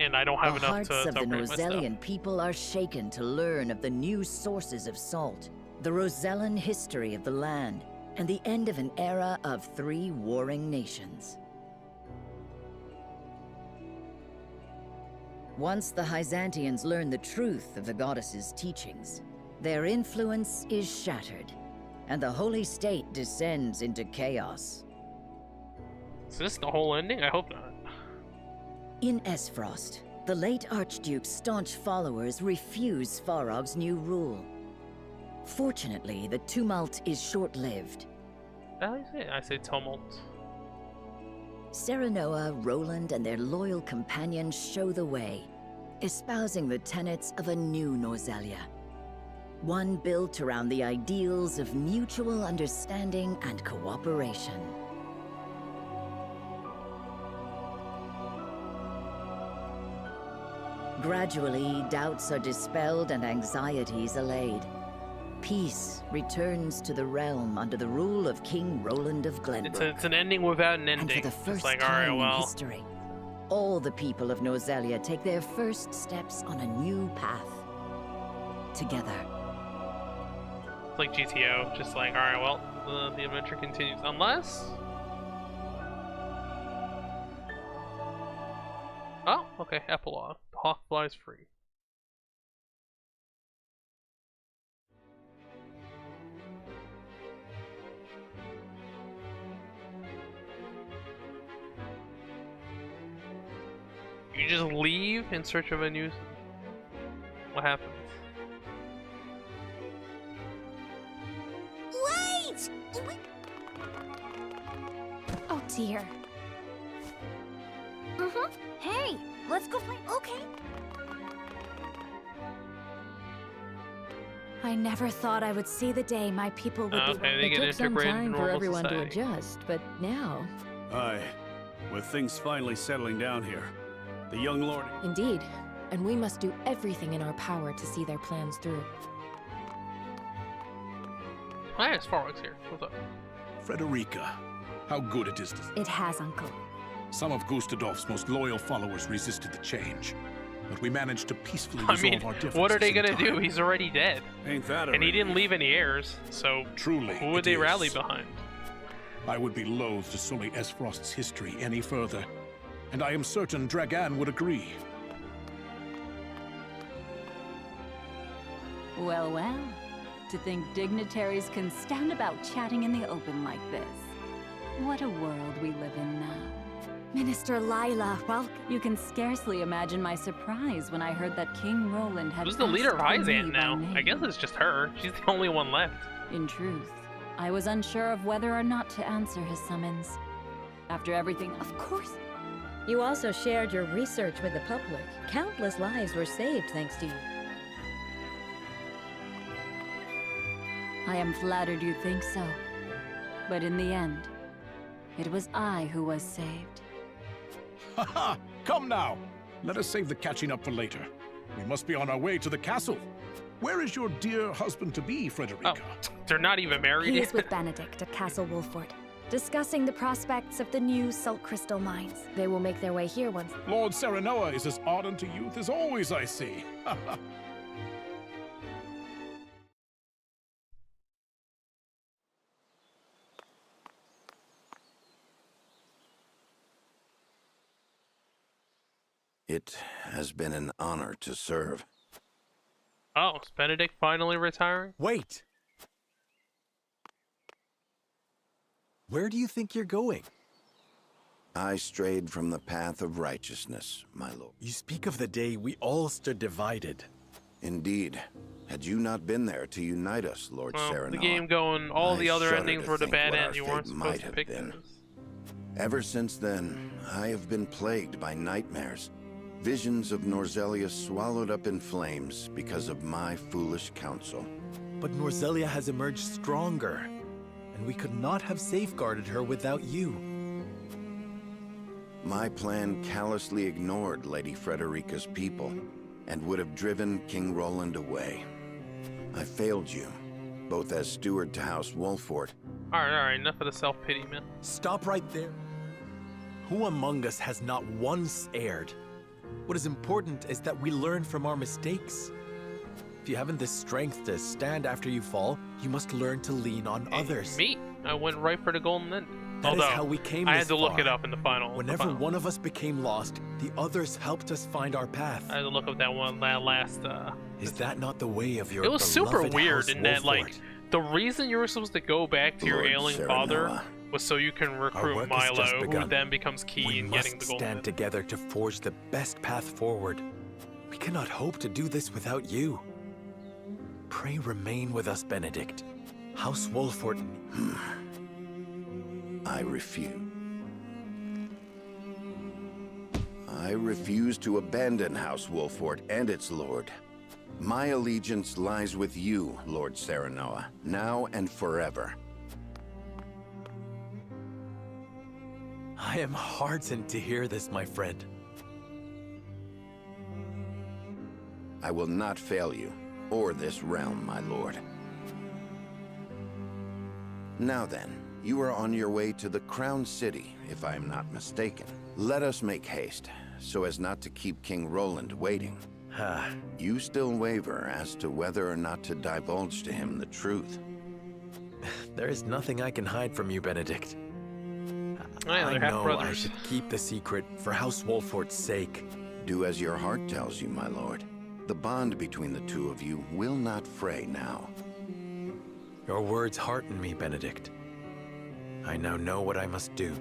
and I don't have The enough hearts to of the upgrade my stuff. Norzellian people are shaken to learn of the new sources of salt, the Rosellan history of the land, and the end of an era of 3 warring nations. Once the Hyzantians learn the truth of the goddess's teachings, their influence is shattered, and the holy state descends into chaos. Is this the whole ending? I hope not. In Esfrost, the late Archduke's staunch followers refuse Farog's new rule. Fortunately, the tumult is short-lived. I say tumult. Serenoa, Roland, and their loyal companions show the way, espousing the tenets of a new Norzellia. One built around the ideals of mutual understanding and cooperation. Gradually, doubts are dispelled and anxieties allayed. Peace returns to the realm under the rule of King Roland of Glenbrook. It's an ending without an And ending. for the first it's like, time alright, well. in history, all the people of Norzellia take their first steps on a new path. Together. It's like GTO, just like, alright, well, the adventure continues. Unless... Oh, okay, epilogue. The hawk flies free. You just leave in search of a new... What happens? Wait! Oh dear. Hey, let's go play. Okay. I never thought I would see the day my people would be. Okay, they It get took some integrated time into for normal everyone society. to adjust, but now. Aye. With things finally settling down here, the young lord... Indeed. And we must do everything in our power to see their plans through. Hi, it's Farwax here. What's up? Frederica, how good it is to... It has, Uncle. Some of Gustadolf's most loyal followers resisted the change, but we managed to peacefully I resolve mean, our differences. what are they in gonna time. do? He's already dead. Ain't that And he didn't leave any heirs, so Truly, who would it they is. rally behind? I would be loath to sully Esfrost's history any further, and I am certain Dragan would agree. Well, well. To think dignitaries can stand about chatting in the open like this. What a world we live in now. Minister Lila, well, you can scarcely imagine my surprise when I heard that King Roland had Who's the leader of asked for me Hyzant by now? name. I guess it's just her. She's the only one left. In truth, I was unsure of whether or not to answer his summons. After everything, Of course. You also shared your research with the public. Countless lives were saved thanks to you. I am flattered you think so. But in the end, it was I who was saved. Haha! Come now! Let us save the catching up for later. We must be on our way to the castle. Where is your dear husband-to-be, Frederica? Oh, they're not even married he yet? is with Benedict at Castle Wolford, discussing the prospects of the new salt crystal mines. They will make their way here once. Lord Serenoa is as ardent to youth as always, I see. It has been an honor to serve. Oh, is Benedict finally retiring? Wait! Where do you think you're going? I strayed from the path of righteousness, my lord. You speak of the day we all stood divided. Indeed. Had you not been there to unite us, Lord Serenoa, the game going, all the other shudder endings to were the think bad what our end. You fate weren't supposed might to have pick been. those. Ever since then, I have been plagued by nightmares. Visions of Norzelia swallowed up in flames because of my foolish counsel. But Norzelia has emerged stronger, and we could not have safeguarded her without you. My plan callously ignored Lady Frederica's people, and would have driven King Roland away. I failed you, both as steward to House Wolfort. Alright, enough of the self-pity, man. Stop right there. Who among us has not once erred? What is important is that we learn from our mistakes. If you haven't the strength to stand after you fall, you must learn to lean on others. Me? I went right for the golden end. That is how we came I this had to look far. it up in the final. Whenever one of us became lost, the others helped us find our path. I had to look up that one, that last. Is that not the way of your It was super beloved weird House in that, Wolfort? like, the reason you were supposed to go back to your Lord ailing Serenoa. father was so you can Our recruit work has just Milo, who begun. then becomes key We in must getting the golden stand end. together to forge the best path forward. We cannot hope to do this without you. Pray remain with us, Benedict. House Wolfort. I refuse. I refuse to abandon House Wolfort and its lord. My allegiance lies with you, Lord Serenoa, now and forever. I am heartened to hear this, my friend. I will not fail you, or this realm, my lord. Now then, you are on your way to the Crown City, if I am not mistaken. Let us make haste, so as not to keep King Roland waiting. You still waver as to whether or not to divulge to him the truth. There is nothing I can hide from you, Benedict. Yeah, I they're know I half-brothers. should keep the secret for House Wolfort's sake. Do as your heart tells you, my lord. The bond between the two of you will not fray now. Your words hearten me, Benedict. I now know what I must do.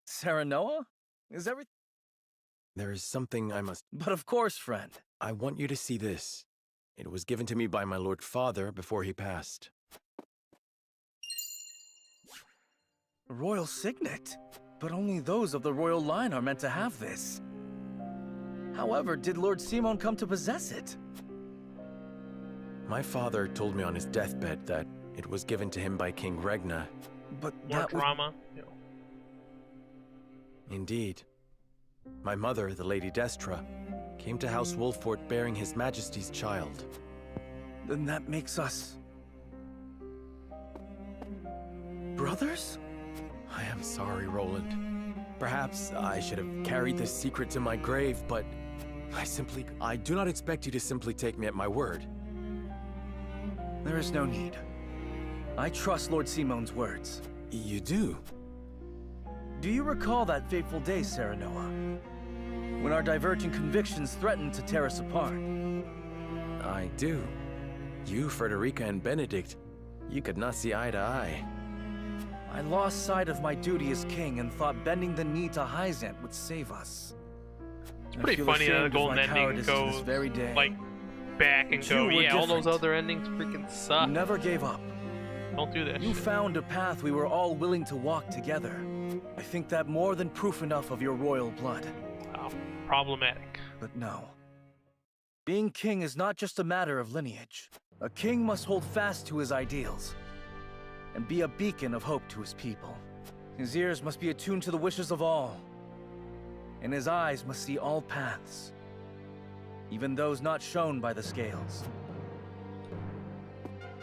Serenoa? Is everything? There is something I must... But of course, friend. I want you to see this. It was given to me by my Lord Father before he passed. A royal signet? But only those of the royal line are meant to have this. However, did Lord Simon come to possess it? My father told me on his deathbed that it was given to him by King Regna. But More that was... drama. Yeah. Indeed. My mother, the Lady Destra, came to House Wolfort bearing His Majesty's child. Then that makes us... brothers? I am sorry, Roland. Perhaps I should have carried this secret to my grave, but I do not expect you to simply take me at my word. There is no need. I trust Lord Simon's words. You do? Do you recall that fateful day, Serenoa? When our diverging convictions threatened to tear us apart? I do. You, Frederica, and Benedict, you could not see eye to eye. I lost sight of my duty as king and thought bending the knee to Hyzant would save us. It's pretty funny that the golden ending goes like back and go, yeah, all those other endings freaking suck. You never gave up. Don't do that. You found a path we were all willing to walk together. I think that more than proof enough of your royal blood. Oh, problematic. But no. Being king is not just a matter of lineage. A king must hold fast to his ideals and be a beacon of hope to his people. His ears must be attuned to the wishes of all, and his eyes must see all paths, even those not shown by the scales.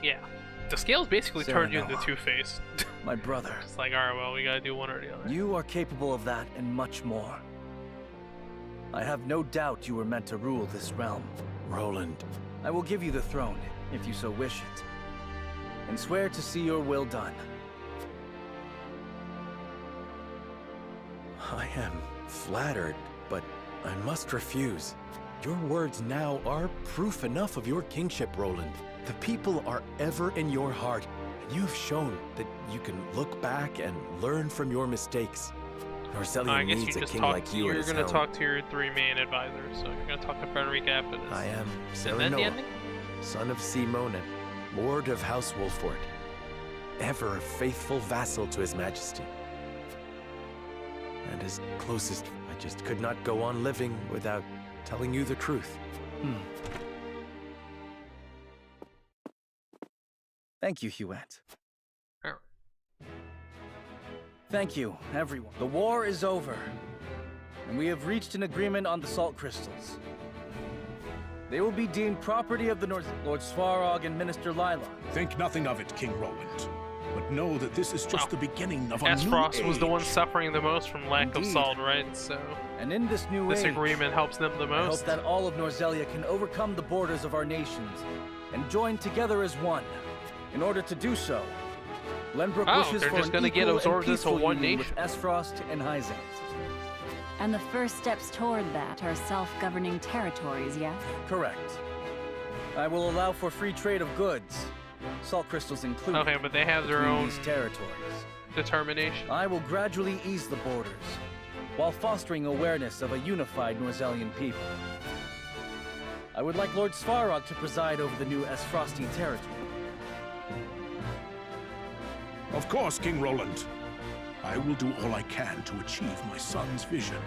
Yeah. The scales basically turned you into Serenoa, Two-Face. my brother. It's like, alright, well, we gotta do one or the other. You are capable of that and much more. I have no doubt you were meant to rule this realm. Roland. I will give you the throne, if you so wish it, and swear to see your will done. I am flattered, but I must refuse. Your words now are proof enough of your kingship, Roland. The people are ever in your heart, and you have shown that you can look back and learn from your mistakes. Norzelia I guess needs you a just king talk. like you. You're gonna talk to your 3 main advisors, so you're gonna talk to Frederica after this. I am And then the Serenoa, ending? son of Simonin, Lord of House Wolford, ever a faithful vassal to His Majesty. And his closest, I just could not go on living without telling you the truth. Thank you, Huette. Alright. Thank you, everyone. The war is over, and we have reached an agreement on the salt crystals. They will be deemed property of the North. Lord Svarog and Minister Lila. Think nothing of it, King Roland. But know that this is just the beginning of a new Aspros was the one age. suffering the most from lack of Indeed. salt, right? So And in this new this age, agreement helps them the I hope most. that all of Norzelia can overcome the borders of our nations and join together as one. In order to do so, Glenbrook wishes they're for just an gonna get equal and absorbed into peaceful one union nation. with Esfrost and Hyzant. And the first steps toward that are self-governing territories, yes? Correct. I will allow for free trade of goods, salt crystals included. Okay, but they have their between own these territories. determination. I will gradually ease the borders, while fostering awareness of a unified Norzelian people. I would like Lord Svarog to preside over the new Esfrostian territory. Of course, King Roland. I will do all I can to achieve my son's vision.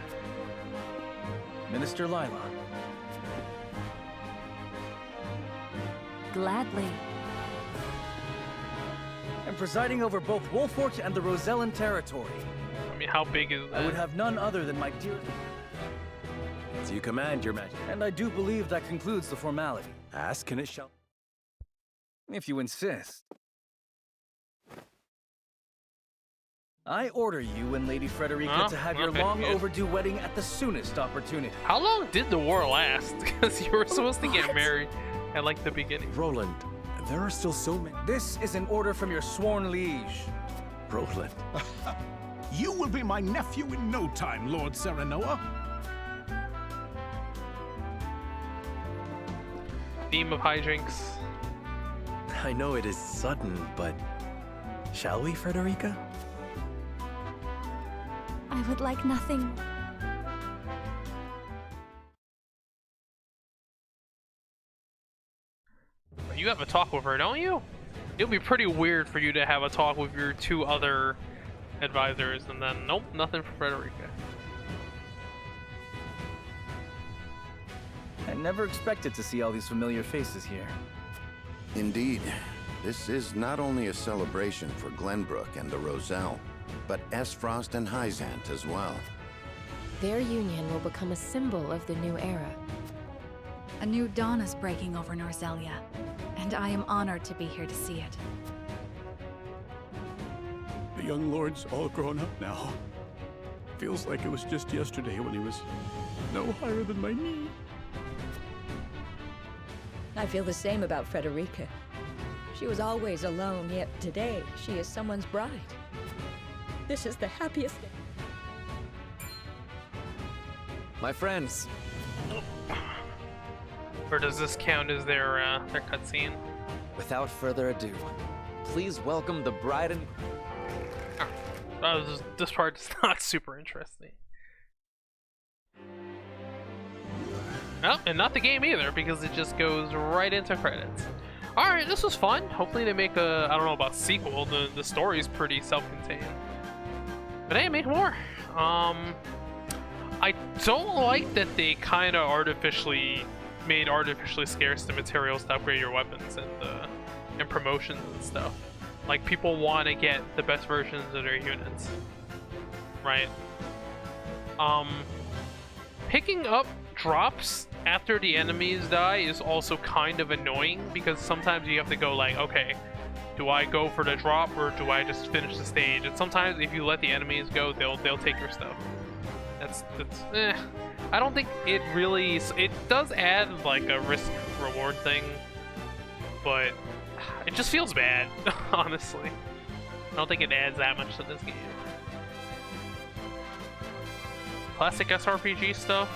Minister Lila. Gladly. And presiding over both Wolfort and the Rosellan territory. I mean, how big is that? I would have none other than my dear... As you command, Your Majesty. And I do believe that concludes the formality. Ask and it shall... If you insist. I order you and Lady Frederica to have your okay, long good. overdue wedding at the soonest opportunity. How long did the war last? Because you were supposed to get married at like the beginning. Roland, there are still so many... This is an order from your sworn liege. Roland. You will be my nephew in no time, Lord Serenoa. Theme of hijinks. I know it is sudden, but... Shall we, Frederica? I would like nothing. You have a talk with her, don't you? It would be pretty weird for you to have a talk with your 2 other advisors and then, nope, nothing for Frederica. I never expected to see all these familiar faces here. Indeed, this is not only a celebration for Glenbrook and the Roselle, but Esfrost and Hyzant as well. Their union will become a symbol of the new era. A new dawn is breaking over Norzelia, and I am honored to be here to see it. The young lord's all grown up now. Feels like it was just yesterday when he was no higher than my knee. I feel the same about Frederica. She was always alone, yet today she is someone's bride. This is the happiest day. My friends. Or does this count as their cutscene? Without further ado, please welcome the bride and... This part is not super interesting. Oh, and not the game either, because it just goes right into credits. Alright, this was fun. Hopefully they make a, I don't know about sequel, the story's pretty self-contained. But hey, make more. I don't like that they kind of made artificially scarce the materials to upgrade your weapons and promotions and stuff. Like, people want to get the best versions of their units, right? Picking up drops after the enemies die is also kind of annoying, because sometimes you have to go like, okay, do I go for the drop or do I just finish the stage? And sometimes if you let the enemies go, they'll take your stuff. That's I don't think it really, it does add like a risk reward thing, but it just feels bad, honestly. I don't think it adds that much to this game. classic SRPG stuff.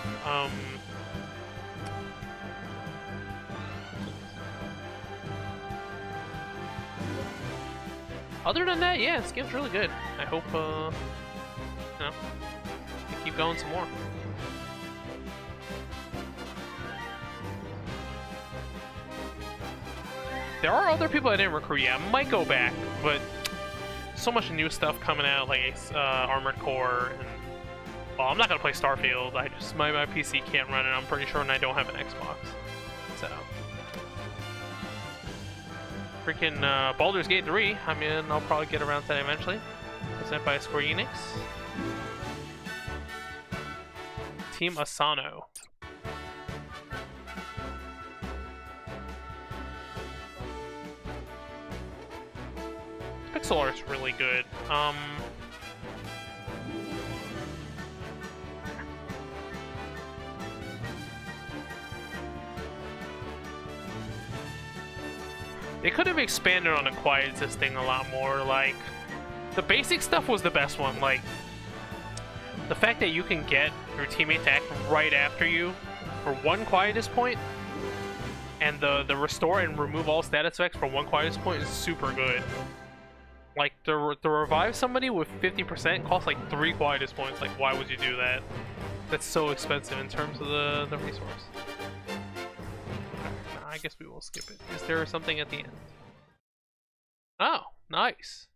Other than that, yeah, this game's really good. I hope, you know, they keep going some more. There are other people I didn't recruit yet. I might go back, but so much new stuff coming out, like Armored Core, and well, I'm not gonna play Starfield. I just my PC can't run it, I'm pretty sure, and I don't have an Xbox. So freaking Baldur's Gate 3. I mean, I'll probably get around to that eventually. Presented by Square Enix. Team Asano. Pixel art's really good. They could have expanded on the quiet assisting a lot more. Like, the basic stuff was the best one. Like, the fact that you can get your teammate to act right after you for one quietest point, and the restore and remove all status effects for one quietest point is super good. Like, to revive somebody with 50% costs like 3 quietest points. Like, why would you do that? That's so expensive in terms of the resource. I guess we will skip it. Is there something at the end? Oh, nice.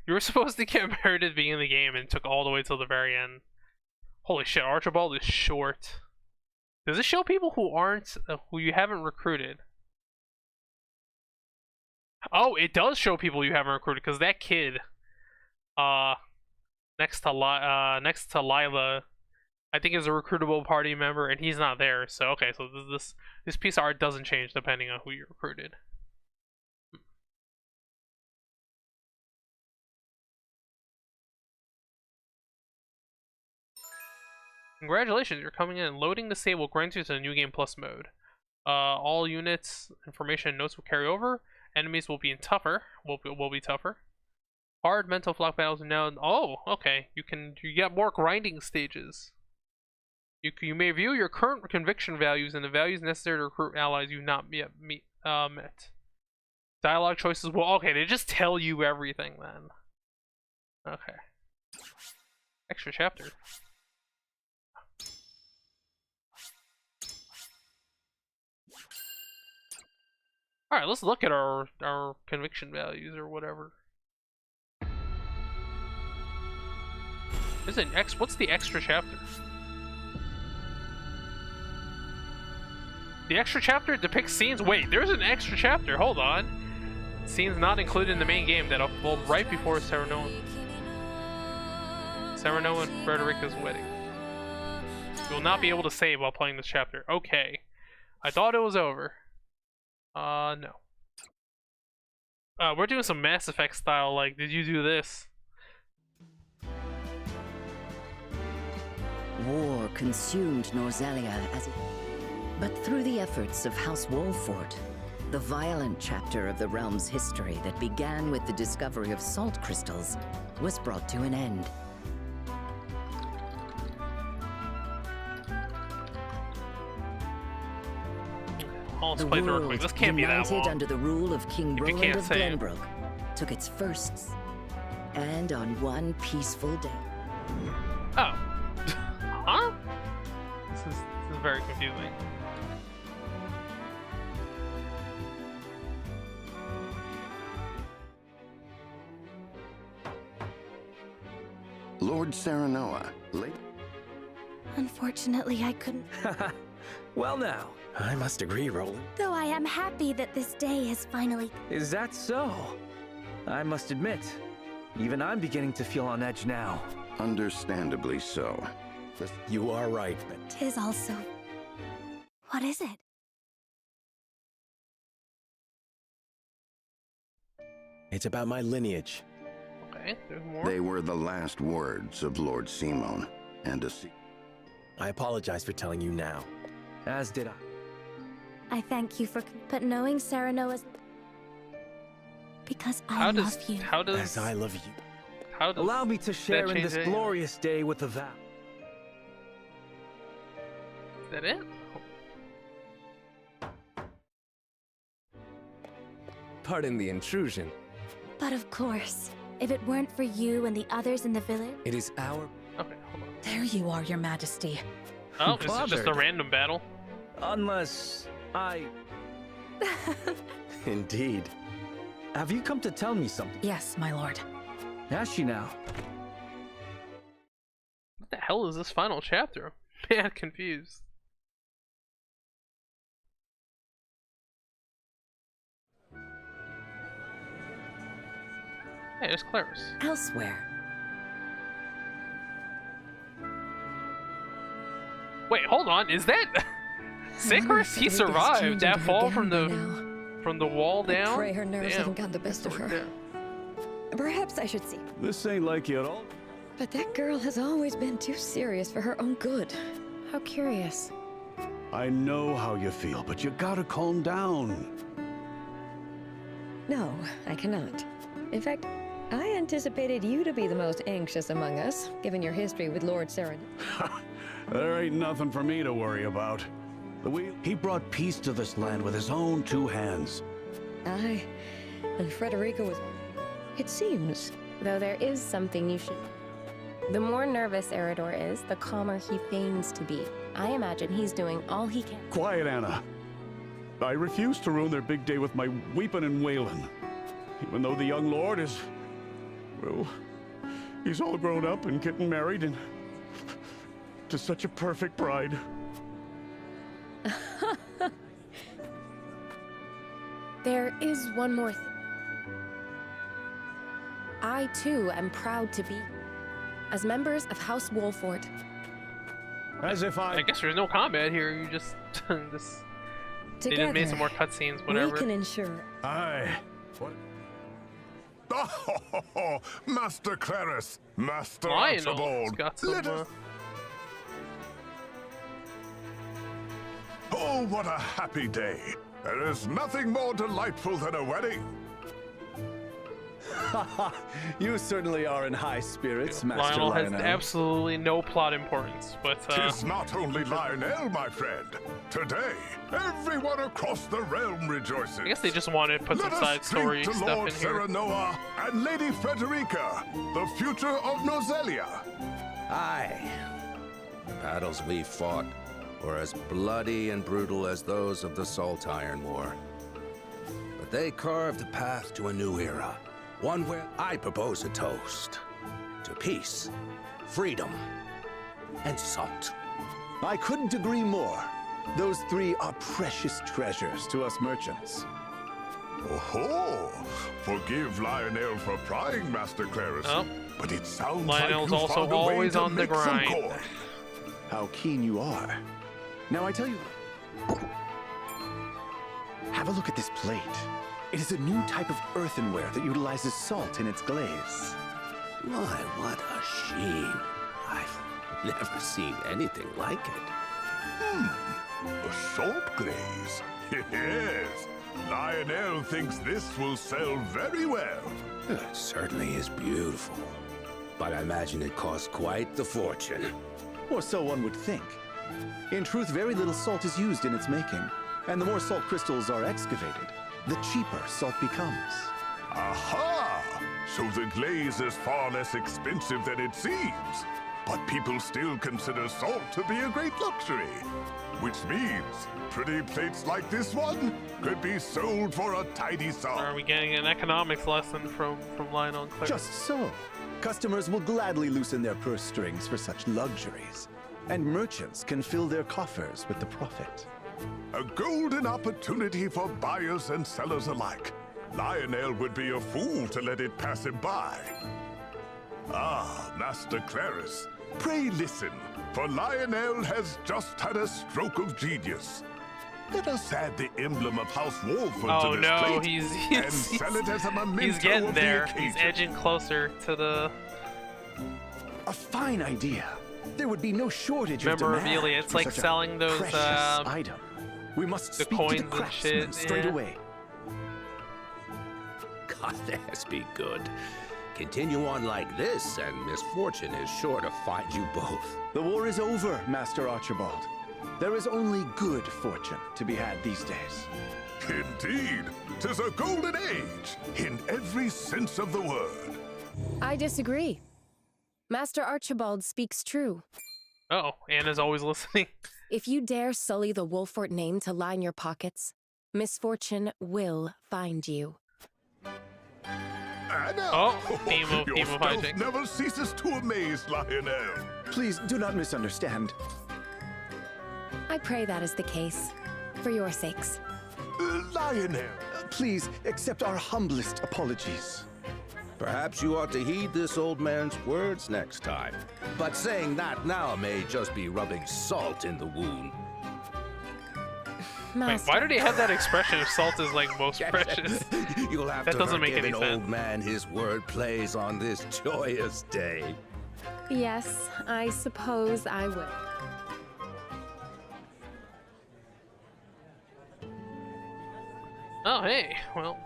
You were supposed to get married at the beginning of the game and it took all the way till the very end. Holy shit, Archibald is short. Does this show people who aren't, who you haven't recruited? Oh, it does show people you haven't recruited, because that kid, next to Lila, I think is a recruitable party member, and he's not there. So okay, so this piece of art doesn't change depending on who you recruited. Congratulations, you're coming in and loading the save will grant you to the New Game Plus mode. All units, information, and notes will carry over. Enemies will be tougher. Will be tougher. Hard mental block battles are now. Oh, okay. You get more grinding stages. You may view your current conviction values and the values necessary to recruit allies you've not yet met. Dialogue choices will... Okay, they just tell you everything then. Okay. Extra chapter. Alright, let's look at our conviction values or whatever. What's the extra chapter? The extra chapter depicts scenes. Wait, there's an extra chapter. Hold on. Scenes not included in the main game that unfold right before Serenoa and Frederica's wedding. You will not be able to save while playing this chapter. Okay. I thought it was over. No. We're doing some Mass Effect style, like, did you do this? War consumed Norzelia but through the efforts of House Wolfort, the violent chapter of the realm's history that began with the discovery of salt crystals was brought to an end. The world, this can't be that long. Under the rule of King Roland of Glenbrook, took its firsts, and on one peaceful day. Oh. Huh? This is very confusing. Lord Serenoa, late. Unfortunately, I couldn't. Well now. I must agree, Roland. Though I am happy that this day has finally... Is that so? I must admit, even I'm beginning to feel on edge now. Understandably so. You are right, but... 'Tis also... What is it? It's about my lineage. Okay, there's more. They were the last words of Lord Simon, and I apologize for telling you now. As did I. I thank you for... But knowing Serenoa's... Because I love you. How does... As I love you. How does Allow me to share in change this anything? glorious day with the vow. Is that it? Pardon the intrusion. But of course, if it weren't for you and the others in the village... It is our... Okay, hold on. There you are, Your Majesty. Oh, this is just a random battle? Unless I... Indeed. Have you come to tell me something? Yes, my lord. Has she now? What the hell is this final chapter? Man, confused. Hey, there's Claris. Elsewhere. Wait, hold on. Is that Sickers? He survived that fall from the wall down. I pray her nerves Damn. haven't got the best of her. Yeah. Perhaps I should see. This ain't like you at all. But that girl has always been too serious for her own good. How curious. I know how you feel, but you gotta calm down. No, I cannot. In fact, I anticipated you to be the most anxious among us, given your history with Lord Saren. There ain't nothing for me to worry about. He brought peace to this land with his own two hands. Aye, and Frederica was... It seems. Though there is something you should... The more nervous Eridor is, the calmer he feigns to be. I imagine he's doing all he can. Quiet, Anna. I refuse to ruin their big day with my weeping and wailing. Even though the young lord is... well, he's all grown up and getting married and... to such a perfect bride. There is one more thing. I, too, am proud to be. As members of House Wolford. As if I guess there's no combat here. You just... this... They just made some more cutscenes, whatever. We can ensure... Aye. What? Oh, Master Claris, Master Lionel's Archibald. got some, Let us... Oh, what a happy day. There is nothing more delightful than a wedding. You certainly are in high spirits, Master Lionel has Lionel. absolutely no plot importance, but Tis not only Lionel, my friend. Today, everyone across the realm rejoices. I guess they just wanted to put some Let side us drink story to stuff Lord in here. Serenoa and Lady Frederica, the future of Nozelia. Aye. The battles we fought were as bloody and brutal as those of the Salt Iron War. But they carved the path to a new era. One where I propose a toast to peace, freedom, and salt. I couldn't agree more. Those three are precious treasures to us merchants. Oh, forgive Lionel for prying, Master Claris. Oh. But it sounds Lionel's like you also found a way always to on the make some grind. coin. How keen you are. Now I tell you... Have a look at this plate. It is a new type of earthenware that utilizes salt in its glaze. My, what a sheen. I've never seen anything like it. A salt glaze. Yes. Lionel thinks this will sell very well. It certainly is beautiful. But I imagine it costs quite the fortune. Or so one would think. In truth, very little salt is used in its making. And the more salt crystals are excavated, the cheaper salt becomes. Aha! So the glaze is far less expensive than it seems. But people still consider salt to be a great luxury. Which means pretty plates like this one could be sold for a tidy sum. Are we getting an economics lesson from Lionel and Claire? Just so. Customers will gladly loosen their purse strings for such luxuries. And merchants can fill their coffers with the profit. A golden opportunity for buyers and sellers alike. Lionel would be a fool to let it pass him by. Ah, Master Claris, pray listen, for Lionel has just had a stroke of genius. Let us add the emblem of House Wolford Oh to this no, plate he's and sell it as a memento he's getting of there. the He's occasion. edging closer to the A fine idea. There would be no shortage of demand memorabilia. It's for like such a selling those precious item. We must the speak coins to the and craftsmen shit, straight yeah. away. God, that has be good. Continue on like this, and misfortune is sure to find you both. The war is over, Master Archibald. There is only good fortune to be had these days. Indeed, 'tis a golden age, in every sense of the word. I disagree. Master Archibald speaks true. Oh, Anna's always listening. If you dare sully the Wolfort name to line your pockets, misfortune will find you. Anna! Oh, theme of Your stealth hijinks. never ceases to amaze, Lionel. Please do not misunderstand. I pray that is the case, for your sakes. Lionel! Please accept our humblest apologies. Perhaps you ought to heed this old man's words next time. But saying that now may just be rubbing salt in the wound. Wait, why do they have that expression if salt is like most precious? You'll have that to doesn't make forgive any an sense. old man his word plays on this joyous day. Yes, I suppose I will. Oh, hey. Well,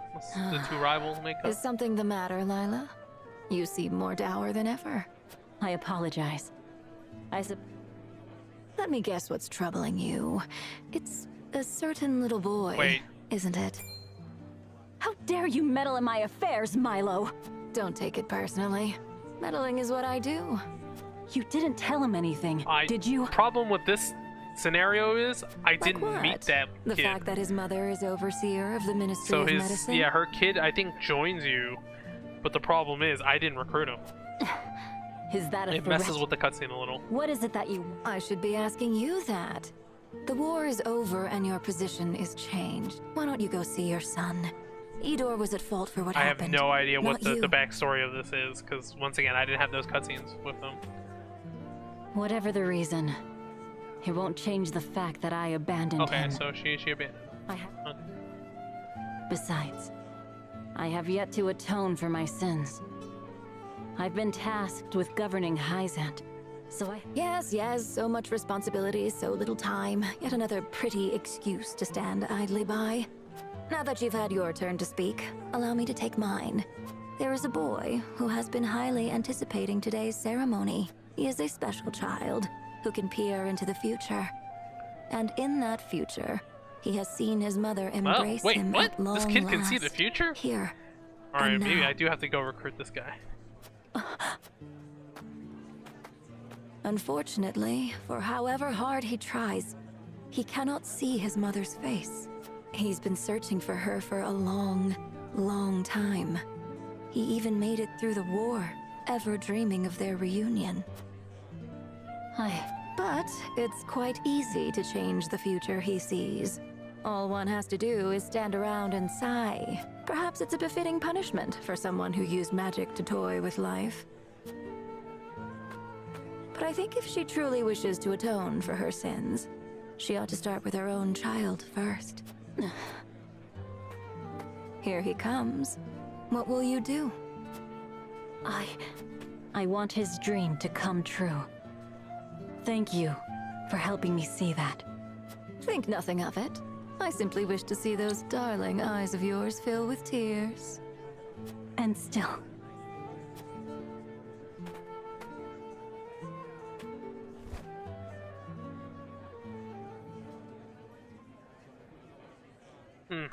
the two rivals make up. Is something the matter, Lila? You seem more dour than ever. I apologize. Let me guess what's troubling you. It's a certain little boy, Wait. isn't it? How dare you meddle in my affairs, Milo? Don't take it personally. Meddling is what I do. You didn't tell him anything, did you? Problem with this scenario is I didn't what? meet that The kid. fact that his mother is overseer of the Ministry So of his Medicine? her kid I think joins you, but the problem is I didn't recruit him. Is that a It threat? messes with the cutscene a little. What is it that you... I should be asking you that. The war is over and your position is changed. Why don't you go see your son? Idor was at fault for what I have happened. no idea what not you. the backstory of this is, because once again I didn't have those cutscenes with them. Whatever the reason, it won't change the fact that I abandoned Okay, him. so she abandoned. I have... Besides, I have yet to atone for my sins. I've been tasked with governing Hyzant, so I... Yes, so much responsibility, so little time. Yet another pretty excuse to stand idly by. Now that you've had your turn to speak, allow me to take mine. There is a boy who has been highly anticipating today's ceremony. He is a special child who can peer into the future. And in that future, he has seen his mother embrace wait, him what? at long This kid can see the last. future? Here. Alright, and maybe now. I do have to go recruit this guy. Unfortunately, for however hard he tries, he cannot see his mother's face. He's been searching for her for a long, long time. He even made it through the war, ever dreaming of their reunion. But it's quite easy to change the future he sees. All one has to do is stand around and sigh. Perhaps it's a befitting punishment for someone who used magic to toy with life. But I think if she truly wishes to atone for her sins, she ought to start with her own child first. Here he comes. What will you do? I want his dream to come true. Thank you for helping me see that. Think nothing of it. I simply wish to see those darling eyes of yours fill with tears. And still...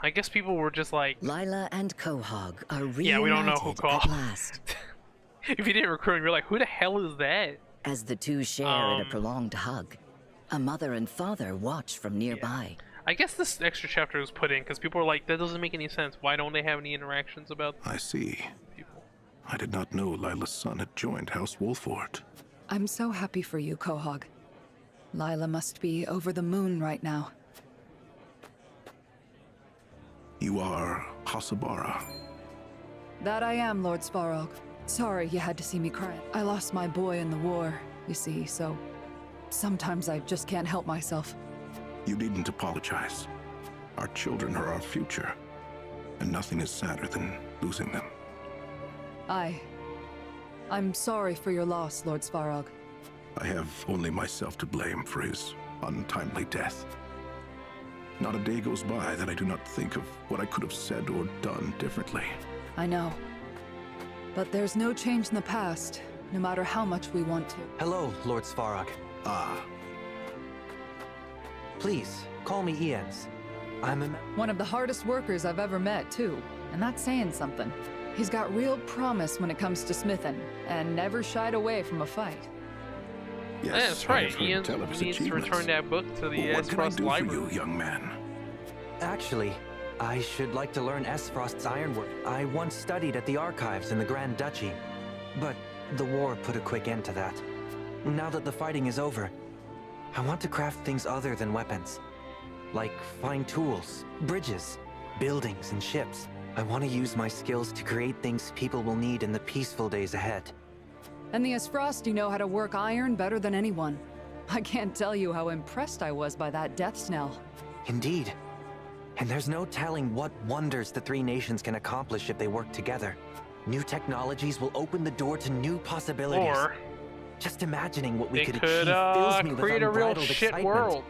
I guess people were just like... Lila and Quahog are reunited Yeah, we don't know who at called. last. If you didn't recruit him, you're like, who the hell is that? As the two share in a prolonged hug, a mother and father watch from nearby. I guess this extra chapter was put in because people were like, that doesn't make any sense. Why don't they have any interactions about I see. I did not know Lila's son had joined House Wolfort. I'm so happy for you, Quahog. Lila must be over the moon right now. You are Hasabara. That I am, Lord Svarog. Sorry you had to see me cry. I lost my boy in the war, you see, so sometimes I just can't help myself. You needn't apologize. Our children are our future, and nothing is sadder than losing them. I'm sorry for your loss, Lord Svarog. I have only myself to blame for his untimely death. Not a day goes by that I do not think of what I could have said or done differently. I know. But there's no change in the past, no matter how much we want to. Hello, Lord Svarog. Ah. Please, call me Ians. I'm one of the hardest workers I've ever met, too. And that's saying something. He's got real promise when it comes to smithing, and never shied away from a fight. Yes, that's right. Ian needs to return that book to the Esfrost library. For you, young man? Actually, I should like to learn Esfrost's ironwork. I once studied at the archives in the Grand Duchy, but the war put a quick end to that. Now that the fighting is over, I want to craft things other than weapons. Like fine tools, bridges, buildings, and ships. I want to use my skills to create things people will need in the peaceful days ahead. And the Esfrosti know how to work iron better than anyone. I can't tell you how impressed I was by that death snell. Indeed. And there's no telling what wonders the three nations can accomplish if they work together. New technologies will open the door to new possibilities. Or just imagining what we could achieve fills me with create a real unbridled shit excitement. world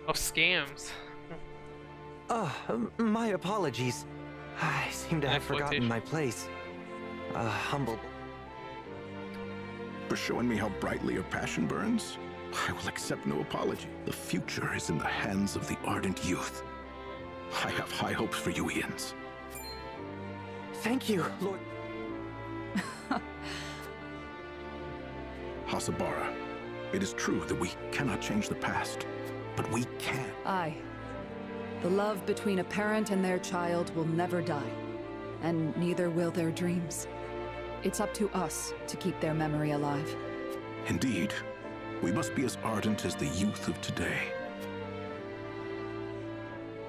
of scams. My apologies. I seem to have forgotten my place. Humble. For showing me how brightly your passion burns? I will accept no apology. The future is in the hands of the ardent youth. I have high hopes for you, Ians. Thank you, Lord. Hasabara, it is true that we cannot change the past, but we can. Aye. The love between a parent and their child will never die, and neither will their dreams. It's up to us to keep their memory alive. Indeed, we must be as ardent as the youth of today.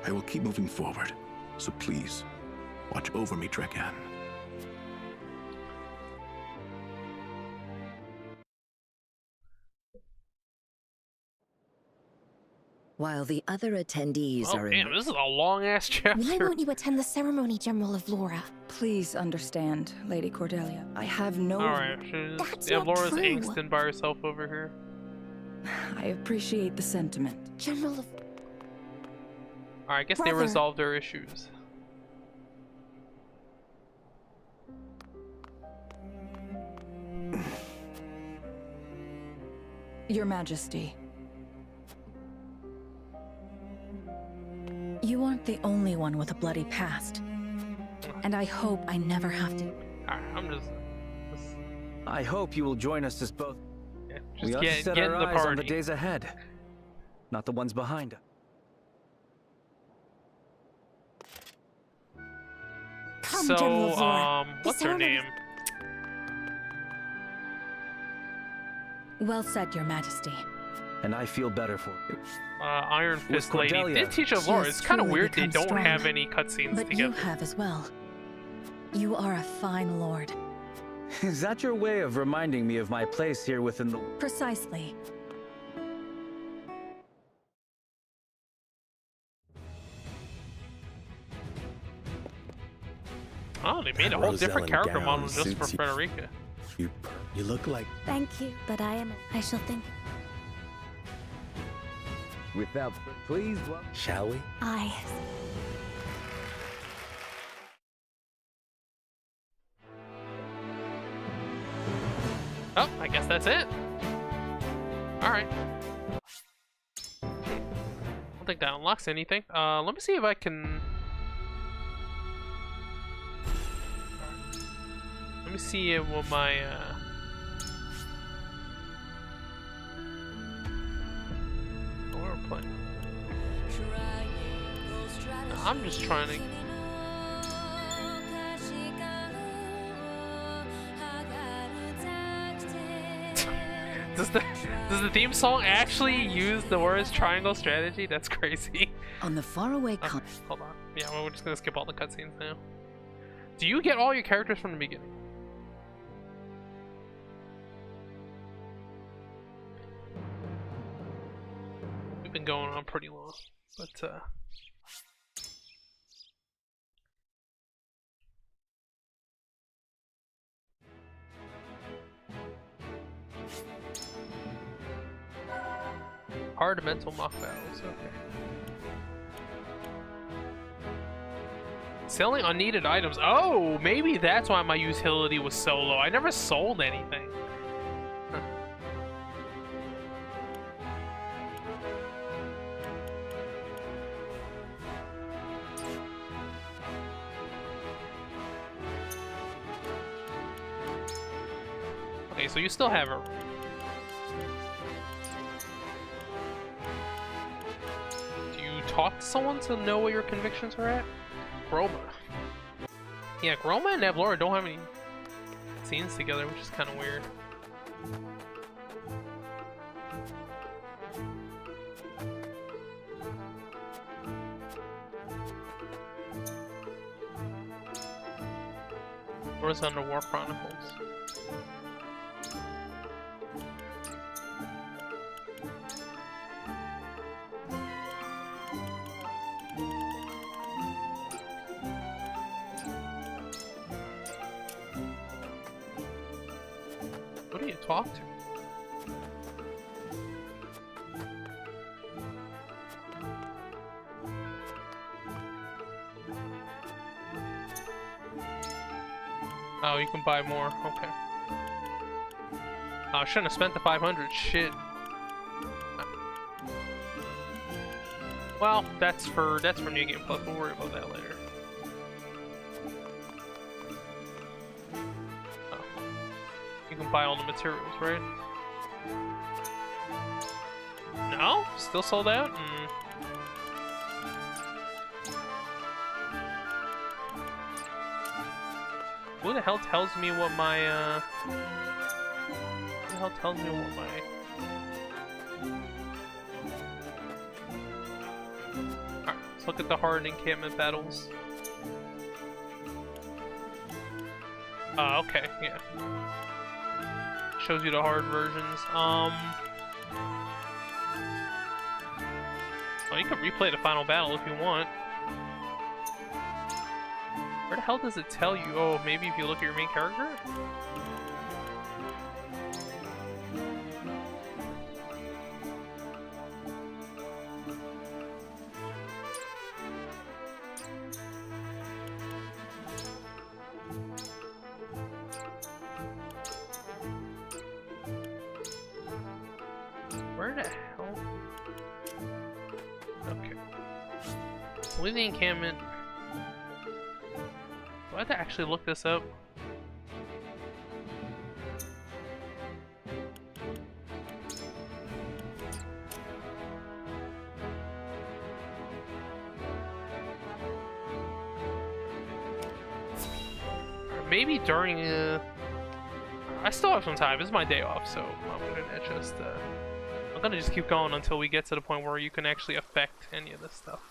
I will keep moving forward, so please, watch over me, Drekan. While the other attendees are damn, this is a long-ass chapter. Why won't you attend the ceremony, General of Laura? Please understand, Lady Cordelia. I have no... Alright, Laura's angsting by herself over here. I appreciate the sentiment. General of... Alright, I guess they resolved their issues. Your Majesty. You aren't the only one with a bloody past. And I hope I never have to. Alright, I'm just... I hope you will join us as both. Yeah, We ought to set our eyes on the days ahead, not the ones behind us. So, what's her name? Well said, Your Majesty. And I feel better for it. Iron Fist Lady did teach us lore. It's kind of weird they don't have any cutscenes but together. You have as well. You are a fine lord. Is that your way of reminding me of my place here within the... Precisely. Oh, they made a whole different character model just for Frederica. You look like... Thank you, but I shall think. Without... Please, shall we? Aye. Oh, I guess that's it. Alright. I don't think that unlocks anything. Let me see if I can... Let me see what my, what we're playing. I'm just trying to... Does the theme song actually use the words triangle strategy? That's crazy. On the faraway hold on. Yeah, well, we're just gonna skip all the cutscenes now. Do you get all your characters from the beginning? We've been going on pretty long, but hard mental mock battles, okay. Selling unneeded items. Oh, maybe that's why my utility was so low. I never sold anything. Huh. Okay, so you still have a... Do you talk to someone to know what your convictions are at? Groma. Yeah, Groma and Nablora don't have any scenes together, which is kind of weird. Where's Under War Chronicles? What do you talk to? Oh, you can buy more. Okay. Oh, I shouldn't have spent the 500. Shit. Well, that's for New Game Plus. We'll worry about that later. Oh. You can buy all the materials, right? No? Still sold out? Who the hell tells me what my, Who the hell tells me what my... Alright, let's look at the hard encampment battles. Okay, yeah. Shows you the hard versions. Oh, you can replay the final battle if you want. Where the hell does it tell you? Oh, maybe if you look at your main character? Where the hell? Okay. Leave the encampment. Do I have to actually look this up? Maybe during I still have some time. It's my day off, so I'm gonna just keep going until we get to the point where you can actually affect any of this stuff.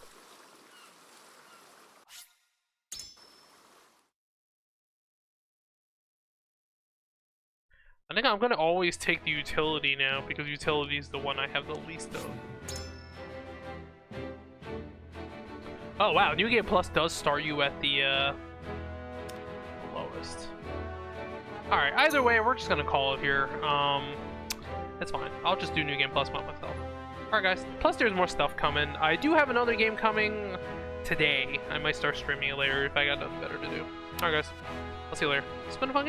I think I'm gonna always take the utility now, because utility is the one I have the least of. Oh wow, New Game Plus does start you at the lowest. Alright, either way, we're just gonna call it here. That's fine. I'll just do New Game Plus by myself. Alright guys, plus there's more stuff coming. I do have another game coming today. I might start streaming it later if I got nothing better to do. Alright guys, I'll see you later. It's been a fun game.